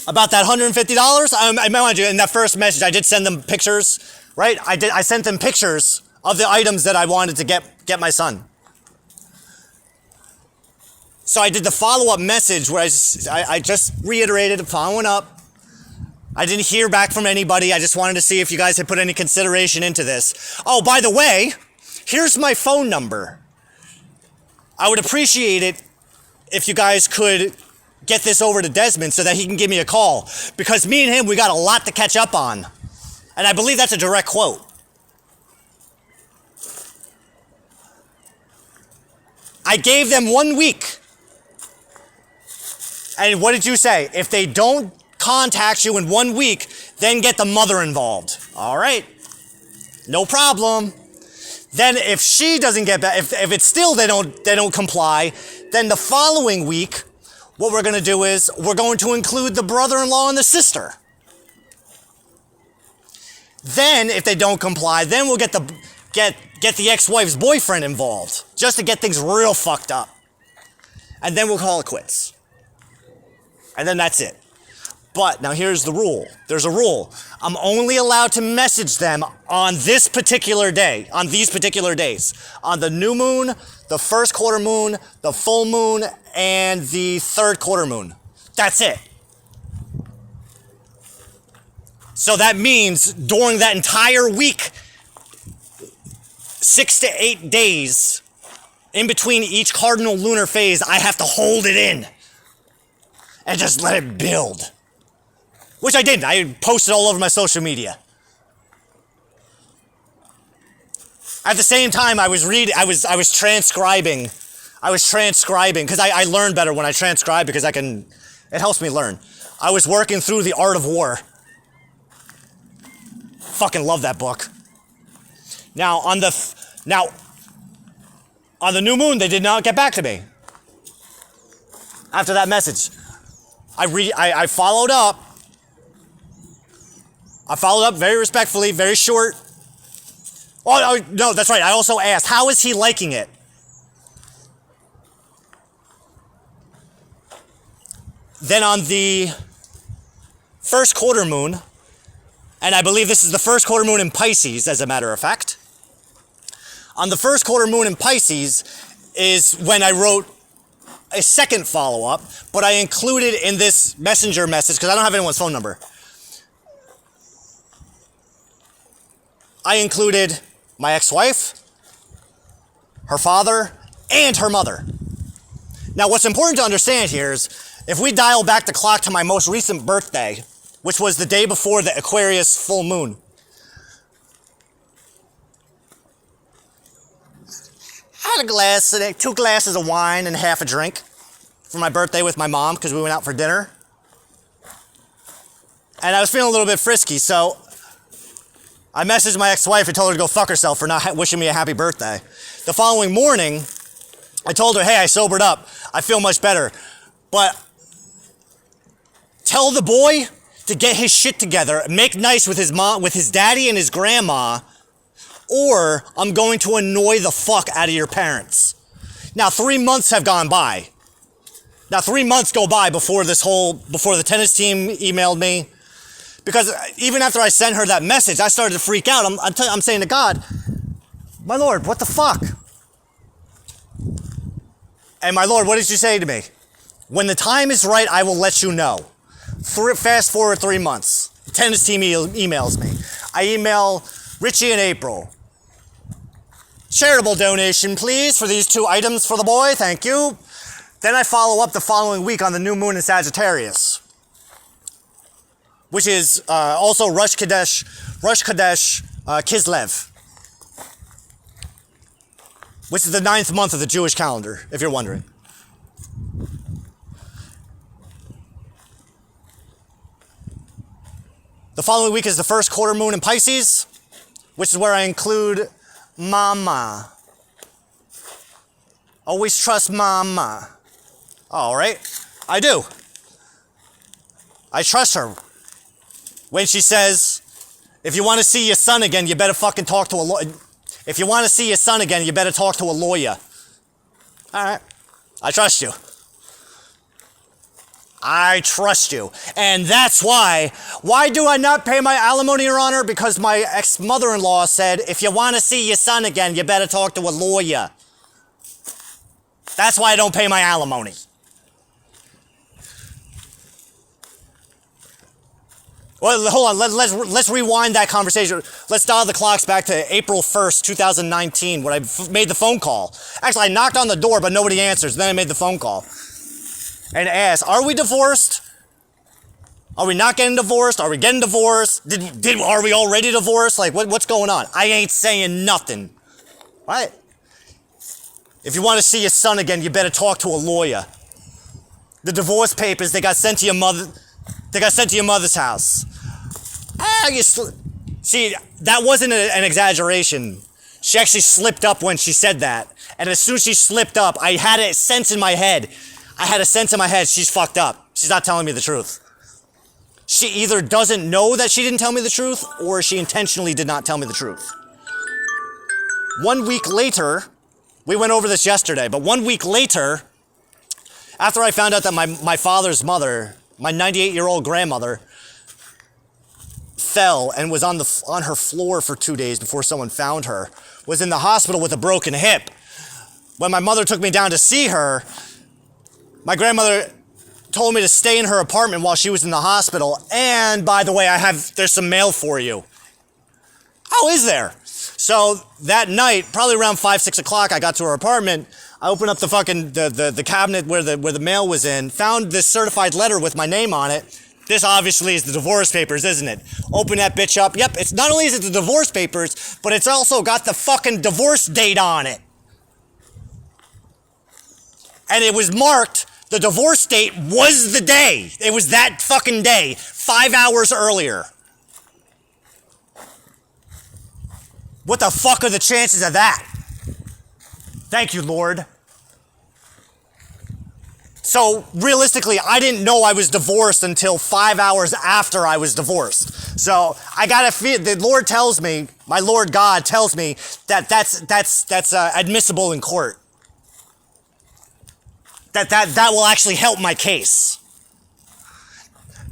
about that $150. I mind you, in that first message, I did send them pictures, right? I sent them pictures of the items that I wanted to get my son. So I did the follow-up message where I just reiterated following up. I didn't hear back from anybody. I just wanted to see if you guys had put any consideration into this. Oh, by the way, here's my phone number. I would appreciate it if you guys could get this over to Desmond so that he can give me a call. Because me and him, we got a lot to catch up on. And I believe that's a direct quote. I gave them 1 week. And what did you say? If they don't contact you in 1 week, then get the mother involved. All right. No problem. Then if she doesn't get back, if it's still they don't comply, then the following week, what we're going to do is we're going to include the brother-in-law and the sister. Then if they don't comply, then we'll get the ex-wife's boyfriend involved, just to get things real fucked up. And then we'll call it quits. And then that's it. But now here's the rule. There's a rule. I'm only allowed to message them on this particular day, on these particular days. On the new moon, the first quarter moon, the full moon, and the third quarter moon. That's it. So that means during that entire week, 6 to 8 days, in between each cardinal lunar phase, I have to hold it in and just let it build. Which I didn't. I posted all over my social media. At the same time, I was transcribing. Because I learn better when I transcribe because it helps me learn. I was working through The Art of War. Fucking love that book. Now on the new moon, they did not get back to me. After that message, I followed up. I followed up very respectfully, very short. Oh, no, that's right. I also asked, how is he liking it? Then on the first quarter moon, and I believe this is the first quarter moon in Pisces, as a matter of fact. On the first quarter moon in Pisces is when I wrote a second follow-up, but I included in this messenger message, because I don't have anyone's phone number, I included my ex-wife, her father, and her mother. Now, what's important to understand here is, if we dial back the clock to my most recent birthday, which was the day before the Aquarius full moon, I had a glass, 2 glasses of wine and half a drink for my birthday with my mom because we went out for dinner. And I was feeling a little bit frisky, so I messaged my ex-wife and told her to go fuck herself for not wishing me a happy birthday. The following morning, I told her, hey, I sobered up. I feel much better. But tell the boy to get his shit together, make nice with his mom, with his daddy and his grandma, or I'm going to annoy the fuck out of your parents. Now, 3 months have gone by. Now, 3 months go by before the tennis team emailed me. Because even after I sent her that message, I started to freak out. I'm saying to God, my Lord, what the fuck? And my Lord, what did you say to me? When the time is right, I will let you know. Fast forward 3 months. The tennis team emails me. I email Richie and April. Charitable donation, please, for these 2 items for the boy. Thank you. Then I follow up the following week on the new moon in Sagittarius, which is also Rosh Chodesh Kislev, which is the 9th month of the Jewish calendar, if you're wondering. The following week is the first quarter moon in Pisces, which is where I include Mama. Always trust Mama. All right, I do. I trust her. When she says, if you want to see your son again, you better fucking talk to a lawyer. If you want to see your son again, you better talk to a lawyer. All right, I trust you. I trust you. And that's why do I not pay my alimony, Your Honor? Because my ex-mother-in-law said, if you want to see your son again, you better talk to a lawyer. That's why I don't pay my alimony. Well, hold on, let's rewind that conversation. Let's dial the clocks back to April 1st, 2019, when I made the phone call. Actually, I knocked on the door, but nobody answers. Then I made the phone call and asked, are we divorced? Are we not getting divorced? Are we getting divorced? Are we already divorced? Like, what's going on? I ain't saying nothing. Right? If you want to see your son again, you better talk to a lawyer. The divorce papers, they got sent to your mother. They got sent to your mother's house. See, that wasn't an exaggeration. She actually slipped up when she said that. And as soon as she slipped up, I had a sense in my head. She's fucked up. She's not telling me the truth. She either doesn't know that she didn't tell me the truth, or she intentionally did not tell me the truth. 1 week later, we went over this yesterday, but 1 week later, after I found out that my father's mother, my 98-year-old grandmother, fell and was on her floor for 2 days before someone found her, was in the hospital with a broken hip. When my mother took me down to see her, my grandmother told me to stay in her apartment while she was in the hospital. And by the way, there's some mail for you. Oh, is there? So that night, probably around 5, 6 o'clock, I got to her apartment. I opened up the fucking the cabinet where the mail was in, found this certified letter with my name on it. This obviously is the divorce papers, isn't it? Open that bitch up. Yep, it's not only is it the divorce papers, but it's also got the fucking divorce date on it. And it was marked, the divorce date was the day. It was that fucking day, 5 hours earlier. What the fuck are the chances of that? Thank you, Lord. So realistically, I didn't know I was divorced until 5 hours after I was divorced. So I gotta feel, the Lord tells me, my Lord God tells me that that's admissible in court. That will actually help my case.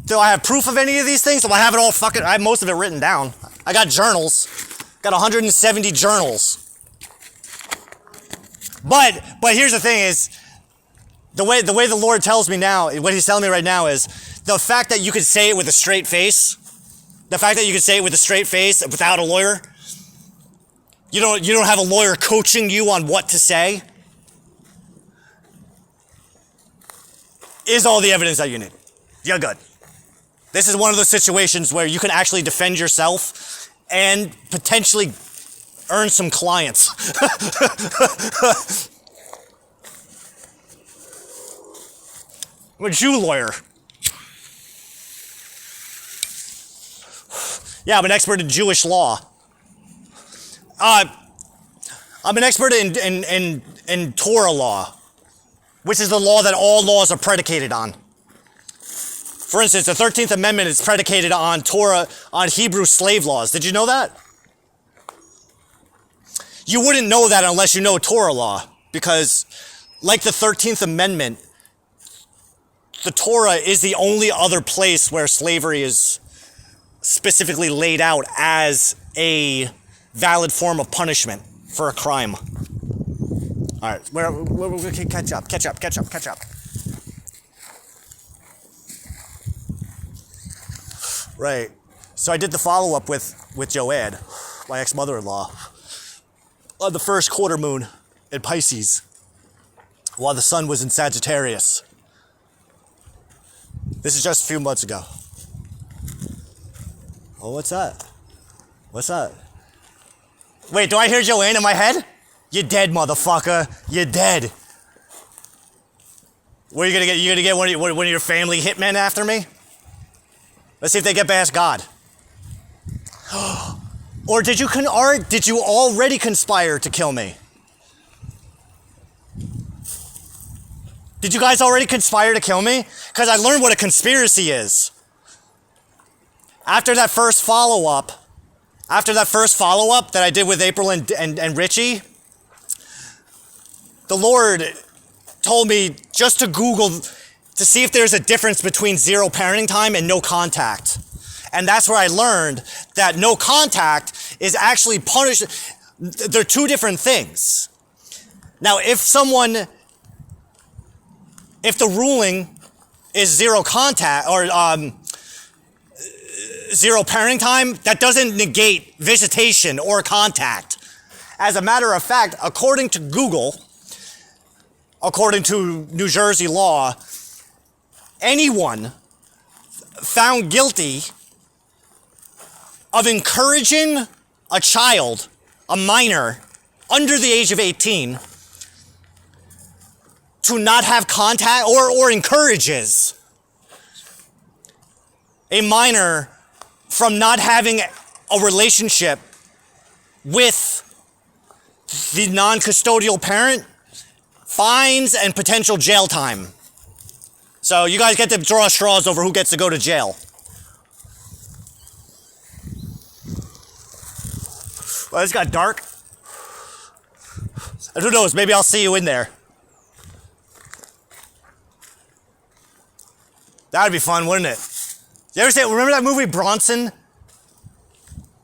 Do I have proof of any of these things? Do I have it all I have most of it written down. I got journals. Got 170 journals. But here's the thing is, the way the Lord tells me now, what he's telling me right now is, the fact that you could say it with a straight face, without a lawyer, you don't have a lawyer coaching you on what to say, is all the evidence that you need. You're good. This is one of those situations where you can actually defend yourself and potentially earn some clients. I'm a Jew lawyer. Yeah, I'm an expert in Jewish law. I'm an expert in Torah law, which is the law that all laws are predicated on. For instance, the 13th Amendment is predicated on Torah, on Hebrew slave laws. Did you know that? You wouldn't know that unless you know Torah law, because like the 13th Amendment, the Torah is the only other place where slavery is specifically laid out as a valid form of punishment for a crime. All right, we're catch up. Right. So I did the follow-up with Joanne, my ex-mother-in-law, on the first quarter moon in Pisces, while the sun was in Sagittarius. This is just a few months ago. Oh, what's that? What's that? Wait, do I hear Joanne in my head? You're dead, motherfucker. You're dead. What are you gonna get? You gonna get one of your family hitmen after me? Let's see if they get past God. Or did you already conspire to kill me? Did you guys already conspire to kill me? Because I learned what a conspiracy is. After that first follow-up that I did with April and Richie, the Lord told me just to Google to see if there's a difference between zero parenting time and no contact. And that's where I learned that no contact is actually punished. They're two different things. Now, if the ruling is zero contact or zero parenting time, that doesn't negate visitation or contact. As a matter of fact, according to Google, according to New Jersey law, anyone found guilty of encouraging a child, a minor, under the age of 18, to not have contact or encourages a minor from not having a relationship with the non-custodial parent, fines and potential jail time. So you guys get to draw straws over who gets to go to jail. Well, it's got dark. And who knows, maybe I'll see you in there. That would be fun, wouldn't it? You ever remember that movie Bronson?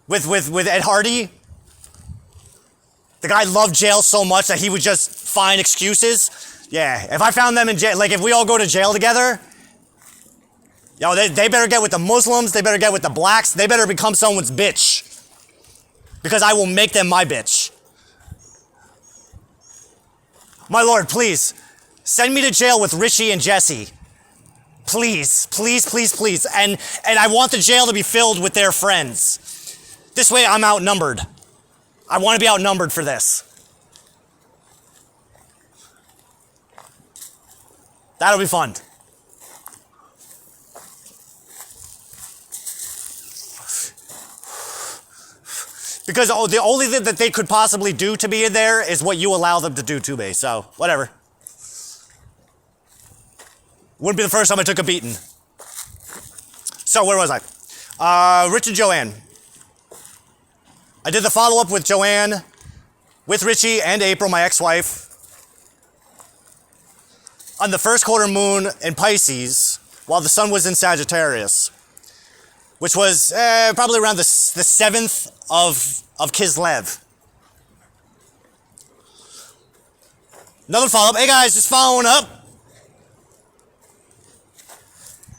With Ed Hardy? The guy loved jail so much that he would just find excuses. Yeah, if I found them in jail, like if we all go to jail together, they better get with the Muslims, they better get with the blacks, they better become someone's bitch. Because I will make them my bitch. My Lord, please, send me to jail with Richie and Jesse. Please, please, please, please. And I want the jail to be filled with their friends. This way I'm outnumbered. I want to be outnumbered for this. That'll be fun. Because the only thing that they could possibly do to me in there is what you allow them to do to me. So, whatever. Wouldn't be the first time I took a beating. So where was I? Rich and Joanne. I did the follow-up with Joanne, with Richie and April, my ex-wife, on the first quarter moon in Pisces, while the sun was in Sagittarius, which was probably around the 7th of Kislev. Another follow-up. Hey guys, just following up.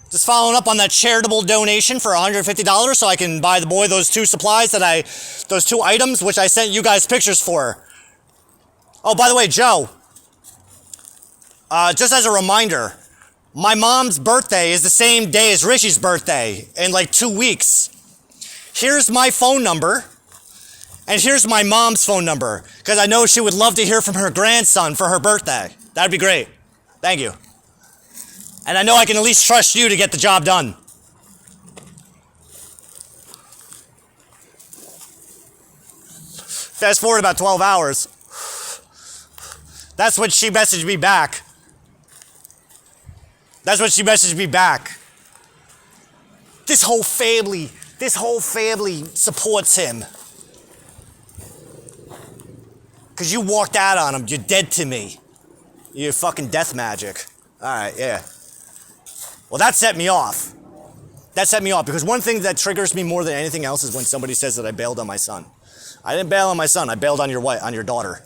Just following up on that charitable donation for $150 so I can buy the boy those two items which I sent you guys pictures for. Oh, by the way, Joe, just as a reminder, my mom's birthday is the same day as Richie's birthday in like 2 weeks. Here's my phone number, and here's my mom's phone number, because I know she would love to hear from her grandson for her birthday. That'd be great. Thank you. And I know I can at least trust you to get the job done. Fast forward about 12 hours. That's when she messaged me back. This whole family supports him. Because you walked out on him, you're dead to me. You're fucking death magic. All right, yeah. Well, that set me off. Because one thing that triggers me more than anything else is when somebody says that I bailed on my son. I didn't bail on my son. I bailed on your wife, on your daughter.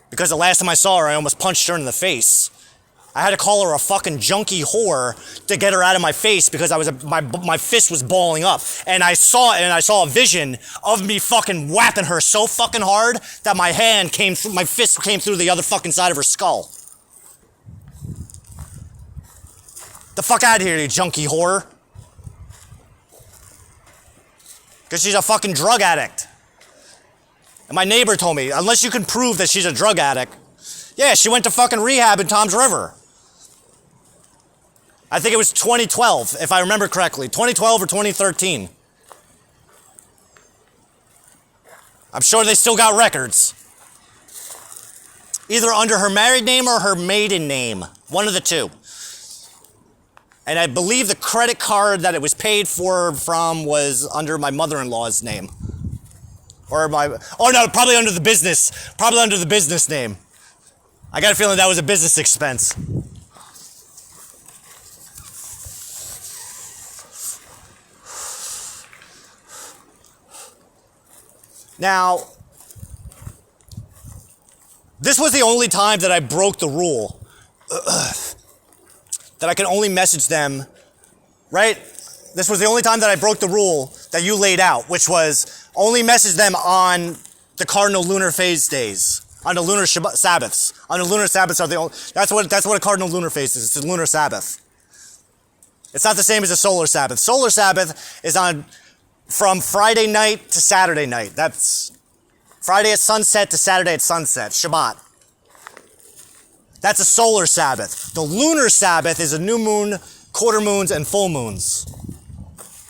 Because the last time I saw her, I almost punched her in the face. I had to call her a fucking junkie whore to get her out of my face because my fist was balling up. And I saw a vision of me fucking whapping her so fucking hard that my fist came through the other fucking side of her skull. The fuck out of here, you junkie whore. Because she's a fucking drug addict. And my neighbor told me, unless you can prove that she's a drug addict, yeah, she went to fucking rehab in Tom's River. I think it was 2012, if I remember correctly. 2012 or 2013. I'm sure they still got records. Either under her married name or her maiden name. One of the two. And I believe the credit card that it was paid from was under my mother-in-law's name. Probably under the business name. I got a feeling that was a business expense. Now, this was the only time that I broke the rule. That I could only message them, right? This was the only time that I broke the rule that you laid out, which was only message them on the cardinal lunar phase days, on the lunar Sabbaths. On the lunar Sabbaths are the only, that's what a cardinal lunar phase is. It's a lunar Sabbath. It's not the same as a solar Sabbath. Solar Sabbath is from Friday night to Saturday night. That's Friday at sunset to Saturday at sunset, Shabbat. That's a solar Sabbath. The lunar Sabbath is a new moon, quarter moons, and full moons.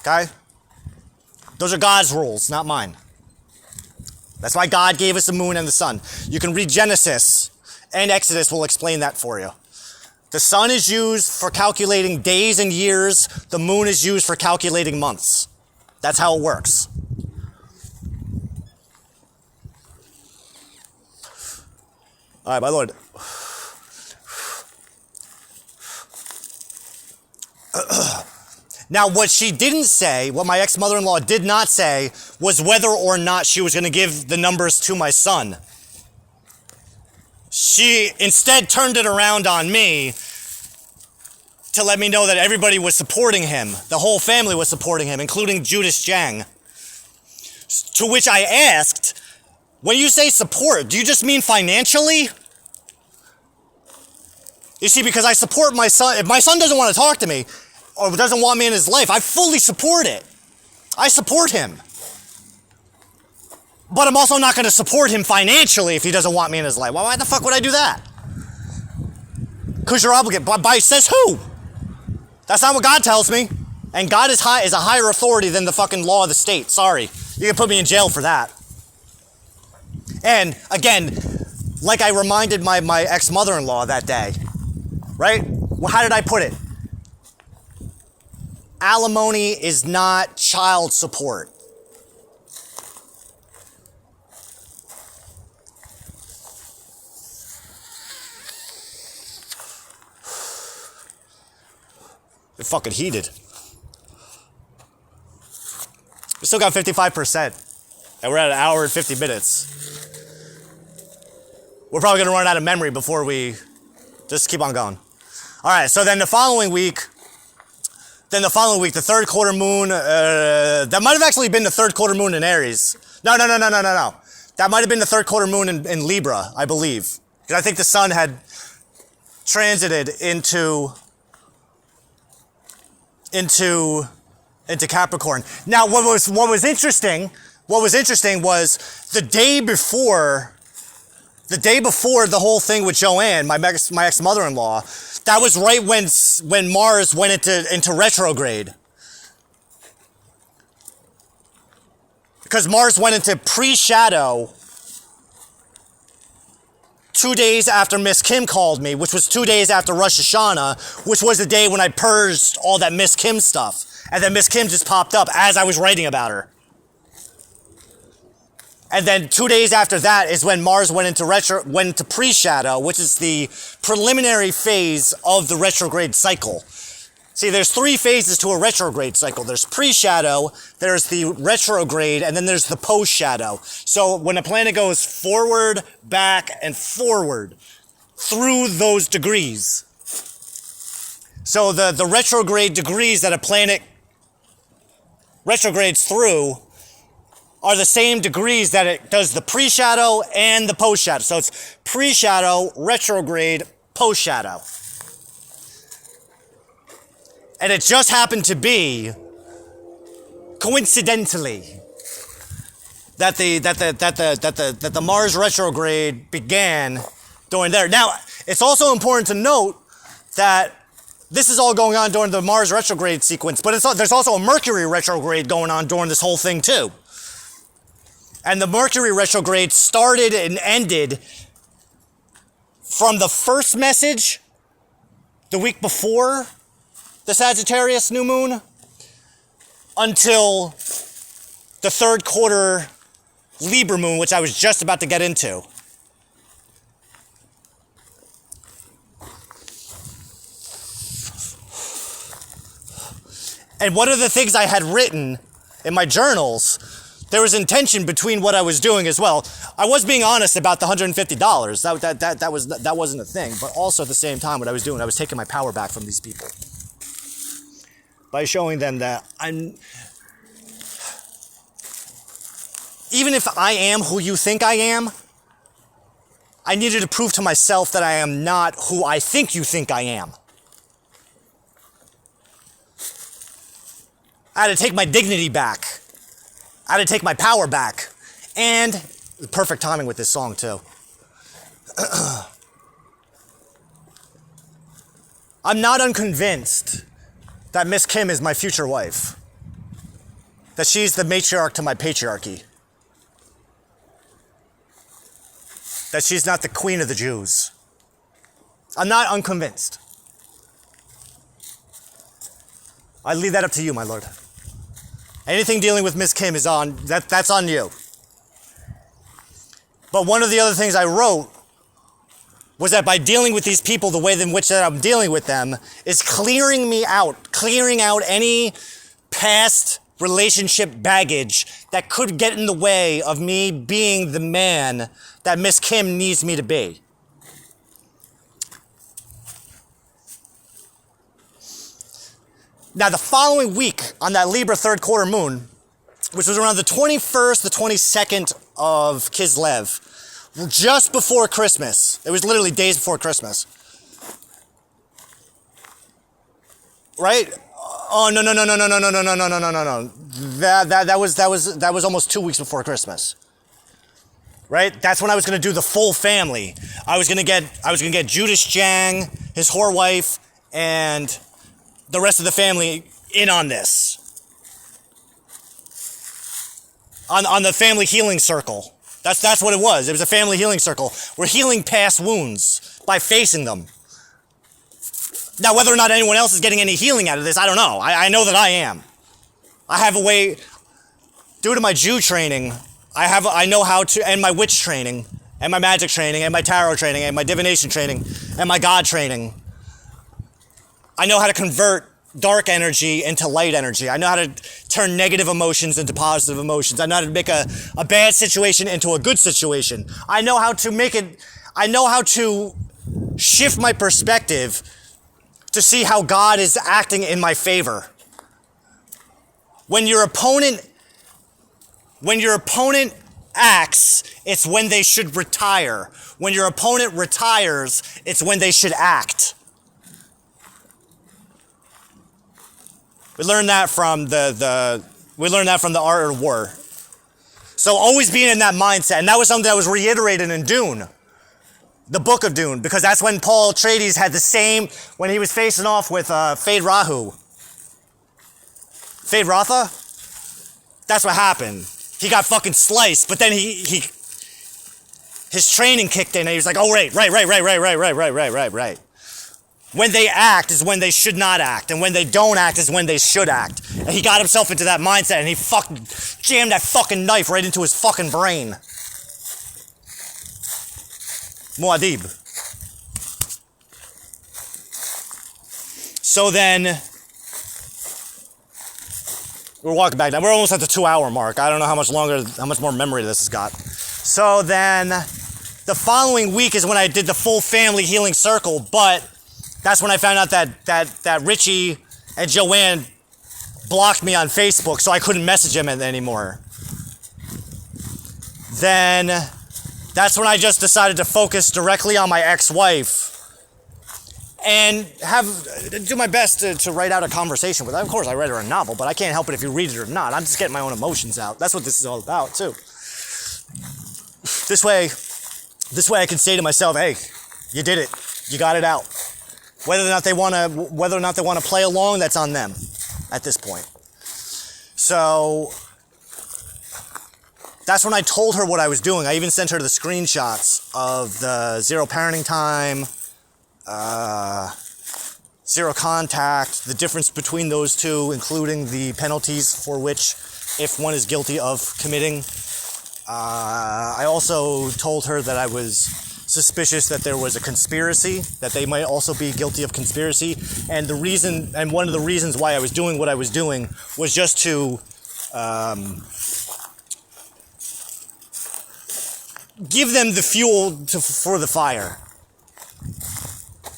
Okay? Those are God's rules, not mine. That's why God gave us the moon and the sun. You can read Genesis, and Exodus will explain that for you. The sun is used for calculating days and years. The moon is used for calculating months. That's how it works. All right, my Lord. Now, what she didn't say, what my ex-mother-in-law did not say, was whether or not she was going to give the numbers to my son. She instead turned it around on me to let me know that everybody was supporting him. The whole family was supporting him, including Judas Jang. To which I asked, when you say support, do you just mean financially? You see, because I support my son. If my son doesn't want to talk to me, or doesn't want me in his life, I fully support it. I support him. But I'm also not going to support him financially if he doesn't want me in his life. Why the fuck would I do that? Because you're obligated. By says who? That's not what God tells me. And God is a higher authority than the fucking law of the state. Sorry. You can put me in jail for that. And again, like I reminded my ex-mother-in-law that day, right? Well, how did I put it? Alimony is not child support. It's fucking heated. We still got 55%. And we're at an hour and 50 minutes. We're probably going to run out of memory before we just keep on going. All right, so then the following week, the third quarter moon, that might have actually been the third quarter moon in Aries. No. That might have been the third quarter moon in Libra, I believe. Because I think the sun had transited into Capricorn. Now, what was interesting was the day before the whole thing with Joanne, my ex-mother-in-law, that was right when Mars went into retrograde. Because Mars went into pre-shadow 2 days after Miss Kim called me, which was 2 days after Rosh Hashanah, which was the day when I purged all that Miss Kim stuff. And then Miss Kim just popped up as I was writing about her. And then 2 days after that is when Mars went into pre-shadow, which is the preliminary phase of the retrograde cycle. See, there's 3 phases to a retrograde cycle. There's pre-shadow, there's the retrograde, and then there's the post-shadow. So when a planet goes forward, back, and forward through those degrees. So the retrograde degrees that a planet retrogrades through are the same degrees that it does the pre-shadow and the post-shadow. So it's pre-shadow, retrograde, post-shadow. And it just happened to be, coincidentally, that the Mars retrograde began during there. Now, it's also important to note that this is all going on during the Mars retrograde sequence, but there's also a Mercury retrograde going on during this whole thing too. And the Mercury retrograde started and ended from the first message the week before the Sagittarius new moon until the third quarter Libra moon, which I was just about to get into. And one of the things I had written in my journals, there was intention between what I was doing as well. I was being honest about the $150. That wasn't a thing. But also at the same time, what I was doing, I was taking my power back from these people by showing them that even if I am who you think I am, I needed to prove to myself that I am not who I think you think I am. I had to take my dignity back. I had to take my power back. And perfect timing with this song too. I'm not unconvinced that Miss Kim is my future wife. That she's the matriarch to my patriarchy. That she's not the queen of the Jews. I'm not unconvinced. I leave that up to you, my lord. Anything dealing with Miss Kim is that's on you. But one of the other things I wrote was that by dealing with these people the way in which that I'm dealing with them is clearing out any past relationship baggage that could get in the way of me being the man that Miss Kim needs me to be. Now, the following week on that Libra third quarter moon, which was around the 21st, the 22nd of Kislev, just before Christmas. It was literally days before Christmas. Right? Oh, no. That was almost 2 weeks before Christmas. Right? That's when I was going to do the full family. I was going to get Judas Jang, his whore wife, and the rest of the family in on this. On the family healing circle That's what it was. It was a family healing circle. We're healing past wounds by facing them. Now, whether or not anyone else is getting any healing out of this, I don't know. I know that I am. I have a way, due to my Jew training, I know how to, and my witch training, and my magic training, and my tarot training, and my divination training, and my God training. I know how to convert dark energy into light energy. I know how to turn negative emotions into positive emotions. I know how to make a bad situation into a good situation. I know how to shift my perspective to see how God is acting in my favor. When your opponent acts, it's when they should retire. When your opponent retires, it's when they should act. We learned that from the art of war. So always being in that mindset, and that was something that was reiterated in Dune, the book of Dune, because that's when Paul Atreides had the same, when he was facing off with Fade Rotha. That's what happened. He got fucking sliced, but then his training kicked in, and he was like, oh, right. When they act is when they should not act, and when they don't act is when they should act. And he got himself into that mindset, and he fucking jammed that fucking knife right into his fucking brain. Muad'Dib. So then, we're walking back down. We're almost at the 2-hour mark. I don't know how much more memory this has got. So then, the following week is when I did the full family healing circle, but that's when I found out that Richie and Joanne blocked me on Facebook, so I couldn't message him anymore. Then that's when I just decided to focus directly on my ex-wife and do my best to write out a conversation with her. Of course, I read her a novel, but I can't help it if you read it or not. I'm just getting my own emotions out. That's what this is all about, too. This way I can say to myself, hey, you did it. You got it out. Whether or not they want to play along, that's on them at this point. So that's when I told her what I was doing. I even sent her the screenshots of the zero parenting time, zero contact, the difference between those two, including the penalties for which, if one is guilty of committing. I also told her that I was suspicious that there was a conspiracy, that they might also be guilty of conspiracy, and one of the reasons why I was doing what I was doing was just to give them the fuel for the fire.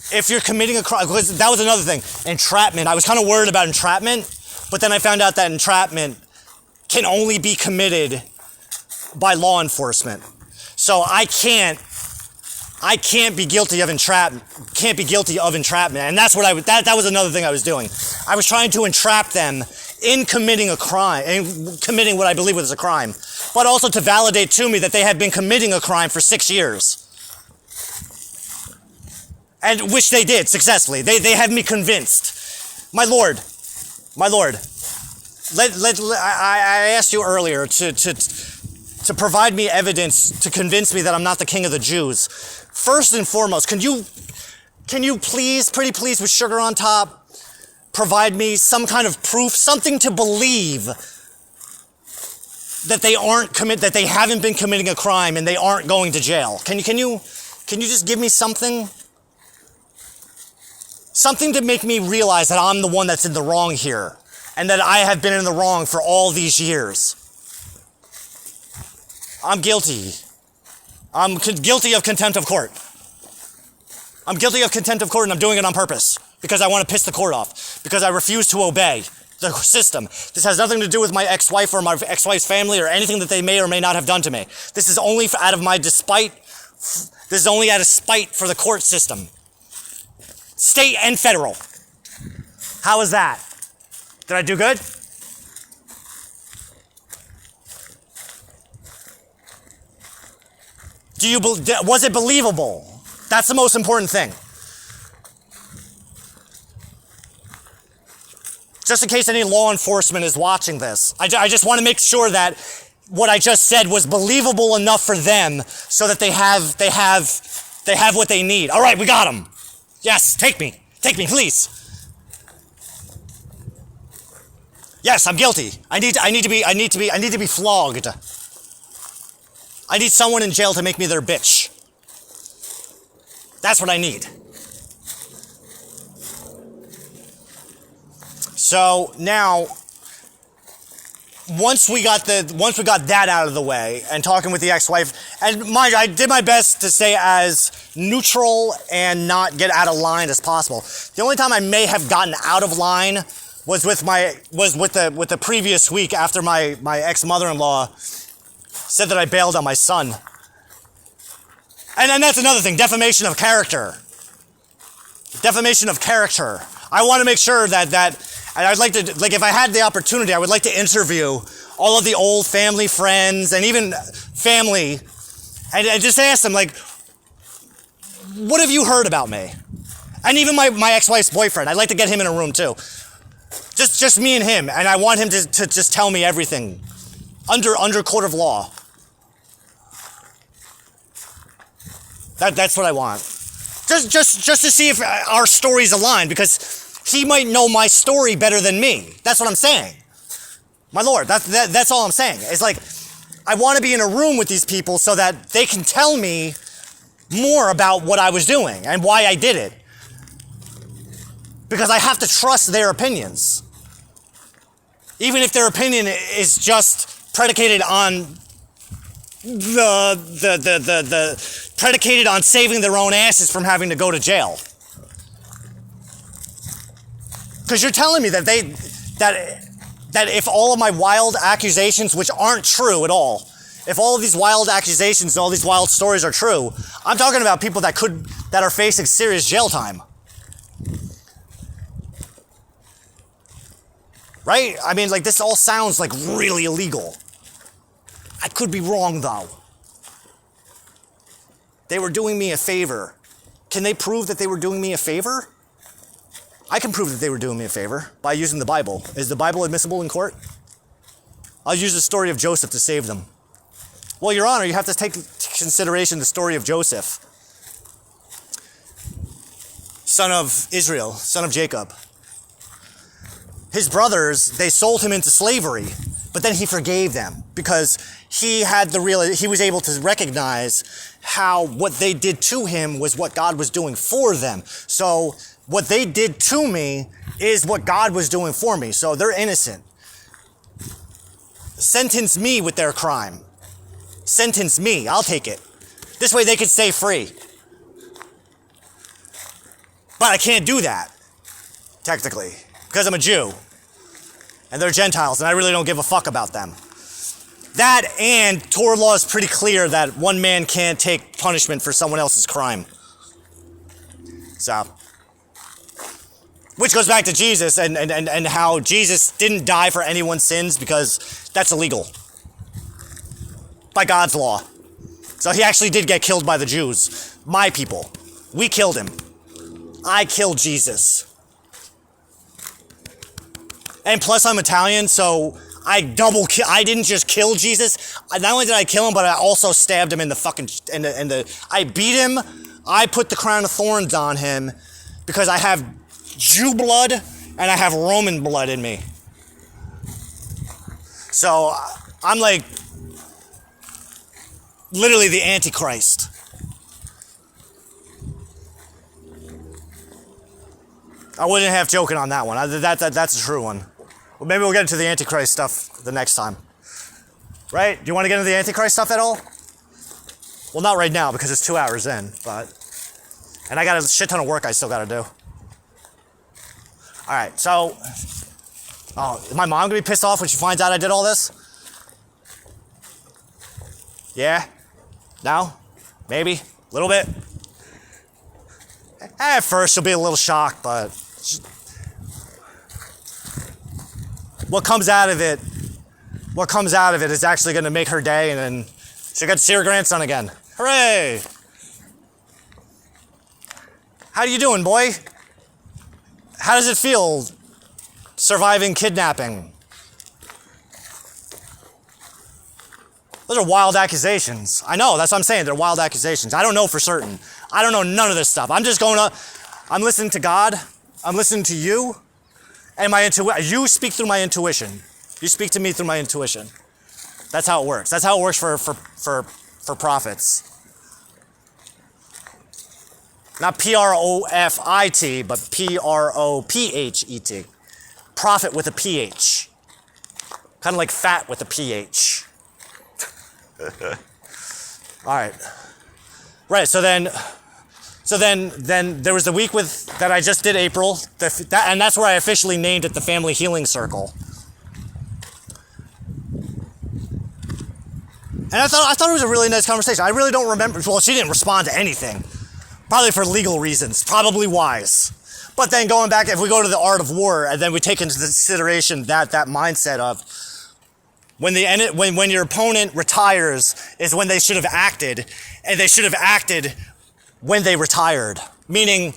If you're committing a crime, because that was another thing, entrapment. I was kind of worried about entrapment, but then I found out that entrapment can only be committed by law enforcement. So I can't be guilty of entrapment. And that's what that was another thing I was doing. I was trying to entrap them in committing a crime, in committing what I believe was a crime, but also to validate to me that they had been committing a crime for 6 years. And which they did successfully. They had me convinced. My Lord, I asked you earlier to provide me evidence to convince me that I'm not the king of the Jews. First and foremost, can you please, pretty please, with sugar on top, provide me some kind of proof, something to believe that that they haven't been committing a crime and they aren't going to jail? Can you just give me something? Something to make me realize that I'm the one that's in the wrong here and that I have been in the wrong for all these years. I'm guilty. I'm guilty of contempt of court. I'm guilty of contempt of court, and I'm doing it on purpose because I want to piss the court off, because I refuse to obey the system. This has nothing to do with my ex-wife or my ex-wife's family or anything that they may or may not have done to me. This is only out of my despite. This is only out of spite for the court system. State and federal. How is that? Did I do good? Was it believable? That's the most important thing. Just in case any law enforcement is watching this, I just want to make sure that what I just said was believable enough for them so that they have what they need. All right, we got him. Yes, take me, please. Yes, I'm guilty. I need to be flogged. I need someone in jail to make me their bitch. That's what I need. So now, once we got that out of the way, and talking with the ex-wife, and mind you, I did my best to stay as neutral and not get out of line as possible. The only time I may have gotten out of line was with the previous week after my ex-mother-in-law said that I bailed on my son. And that's another thing, defamation of character. Defamation of character. I want to make sure that and I'd like to, like, if I had the opportunity, I would like to interview all of the old family friends and even family and just ask them, like, what have you heard about me? And even my ex-wife's boyfriend, I'd like to get him in a room too. Just me and him, and I want him to just tell me everything under court of law. That's what I want. Just to see if our stories align, because he might know my story better than me. That's what I'm saying. My Lord, that's all I'm saying. It's like, I want to be in a room with these people so that they can tell me more about what I was doing and why I did it. Because I have to trust their opinions. Even if their opinion is just predicated on predicated on saving their own asses from having to go to jail. Because you're telling me that if all of my wild accusations, which aren't true at all, if all of these wild accusations and all these wild stories are true, I'm talking about people that are facing serious jail time. Right? I mean, like, this all sounds like really illegal. I could be wrong, though. They were doing me a favor. Can they prove that they were doing me a favor? I can prove that they were doing me a favor by using the Bible. Is the Bible admissible in court? I'll use the story of Joseph to save them. Well, Your Honor, you have to take into consideration the story of Joseph, son of Israel, son of Jacob. His brothers, they sold him into slavery, but then he forgave them because he was able to recognize how what they did to him was what God was doing for them. So what they did to me is what God was doing for me. So they're innocent. Sentence me with their crime. Sentence me. I'll take it. This way they can stay free. But I can't do that, technically, because I'm a Jew. And they're Gentiles, and I really don't give a fuck about them. That and Torah law is pretty clear that one man can't take punishment for someone else's crime. So, which goes back to Jesus and how Jesus didn't die for anyone's sins because that's illegal by God's law. So he actually did get killed by the Jews, my people. We killed him. I killed Jesus. And plus I'm Italian, so I didn't just kill Jesus. Not only did I kill him, but I also stabbed him in the fucking, I beat him. I put the crown of thorns on him because I have Jew blood and I have Roman blood in me. So I'm like literally the Antichrist. I wasn't half joking on that one. That's a true one. Well, maybe we'll get into the Antichrist stuff the next time. Right? Do you want to get into the Antichrist stuff at all? Well, not right now because it's 2 hours in, but... And I got a shit ton of work I still got to do. Alright, so... Oh, is my mom going to be pissed off when she finds out I did all this? Yeah? No? Maybe? A little bit? At first, she'll be a little shocked, but... What comes out of it is actually going to make her day, and then she'll get to see her grandson again. Hooray! How you doing, boy? How does it feel surviving kidnapping? Those are wild accusations. I know, that's what I'm saying. They're wild accusations. I don't know for certain. I don't know none of this stuff. I'm listening to God. I'm listening to you. And you speak through my intuition. You speak to me through my intuition. That's how it works. That's how it works for prophets. Not Profit, but Prophet. Prophet with a PH. Kind of like fat with a PH. All right. Right, so then there was the week that I just did April, and that's where I officially named it the Family Healing Circle. And I thought it was a really nice conversation. I really don't remember. Well, she didn't respond to anything. Probably for legal reasons. Probably wise. But then going back, if we go to the art of war, and then we take into consideration that mindset of when your opponent retires is when they should have acted, and they should have acted when they retired. Meaning,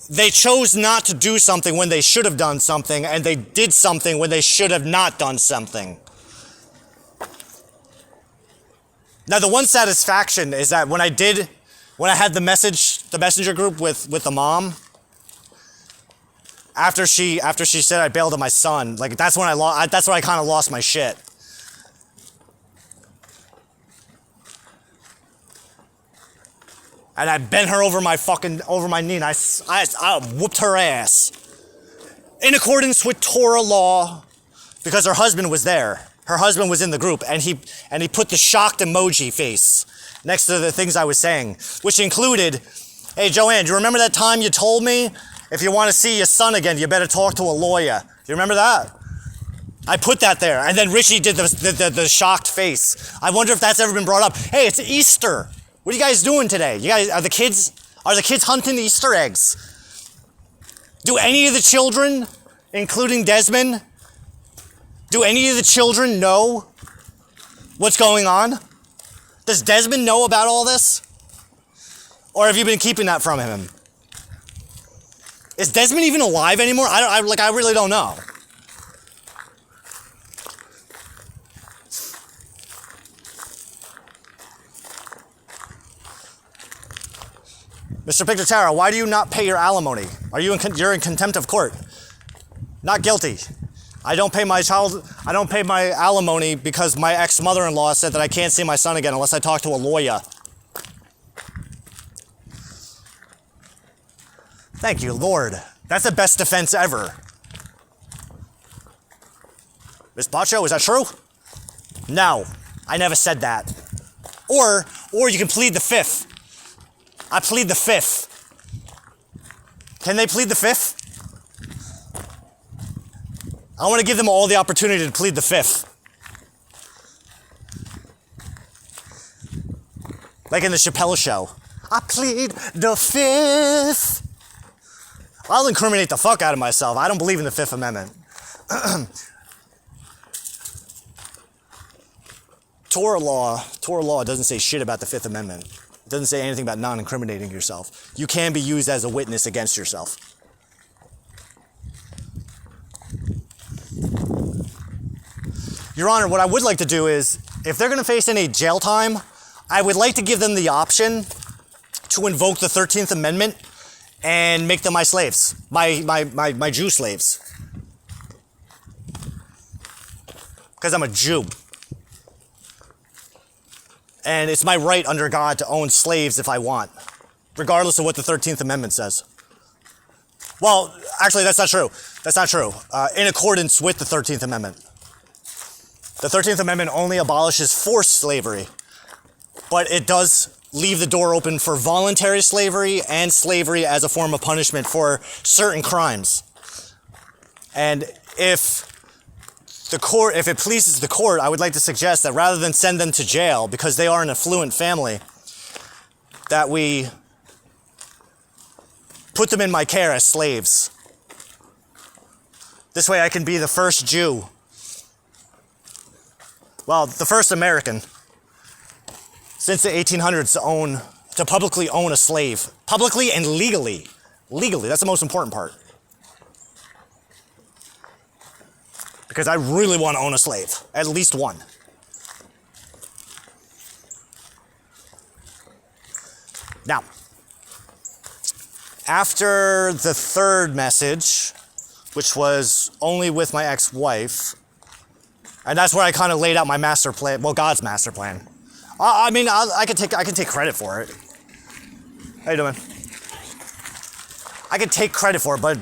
they chose not to do something when they should have done something, and they did something when they should have not done something. Now, the one satisfaction is that when I had the messenger group with the mom, after she said I bailed on my son, like that's when I kind of lost my shit. And I bent her over my knee, and I whooped her ass in accordance with Torah law, because her husband was there. Her husband was in the group, and he put the shocked emoji face next to the things I was saying, which included, "Hey Joanne, do you remember that time you told me if you want to see your son again, you better talk to a lawyer? Do you remember that?" I put that there, and then Richie did the shocked face. I wonder if that's ever been brought up. Hey, it's Easter. What are you guys doing today? Are the kids hunting Easter eggs? Do any of the children, including Desmond, do any of the children know what's going on? Does Desmond know about all this? Or have you been keeping that from him? Is Desmond even alive anymore? I really don't know. Mr. Pictatara, why do you not pay your alimony? You're in contempt of court? Not guilty. I don't pay my alimony because my ex-mother-in-law said that I can't see my son again unless I talk to a lawyer. Thank you, Lord. That's the best defense ever. Miss Bacho, is that true? No, I never said that. Or you can plead the fifth. I plead the fifth. Can they plead the fifth? I want to give them all the opportunity to plead the fifth. Like in the Chappelle Show. I plead the fifth. I'll incriminate the fuck out of myself. I don't believe in the Fifth Amendment. Torah law doesn't say shit about the Fifth Amendment. It doesn't say anything about non-incriminating yourself. You can be used as a witness against yourself. Your Honor, what I would like to do is, if they're going to face any jail time, I would like to give them the option to invoke the 13th Amendment and make them my slaves, my Jew slaves. Because I'm a Jew. And it's my right under God to own slaves if I want, regardless of what the 13th Amendment says. Well, actually, that's not true. That's not true. In accordance with the 13th Amendment. The 13th Amendment only abolishes forced slavery, but it does leave the door open for voluntary slavery and slavery as a form of punishment for certain crimes. And if it pleases the court, I would like to suggest that rather than send them to jail because they are an affluent family, that we put them in my care as slaves. This way I can be the first Jew. Well, the first American since the 1800s to publicly own a slave. Publicly and legally. Legally, that's the most important part. because I really want to own a slave. At least one. Now, after the third message, which was only with my ex-wife, and that's where I kind of laid out my master plan, well, God's master plan. I mean, I can take credit for it. How you doing? I can take credit for it, but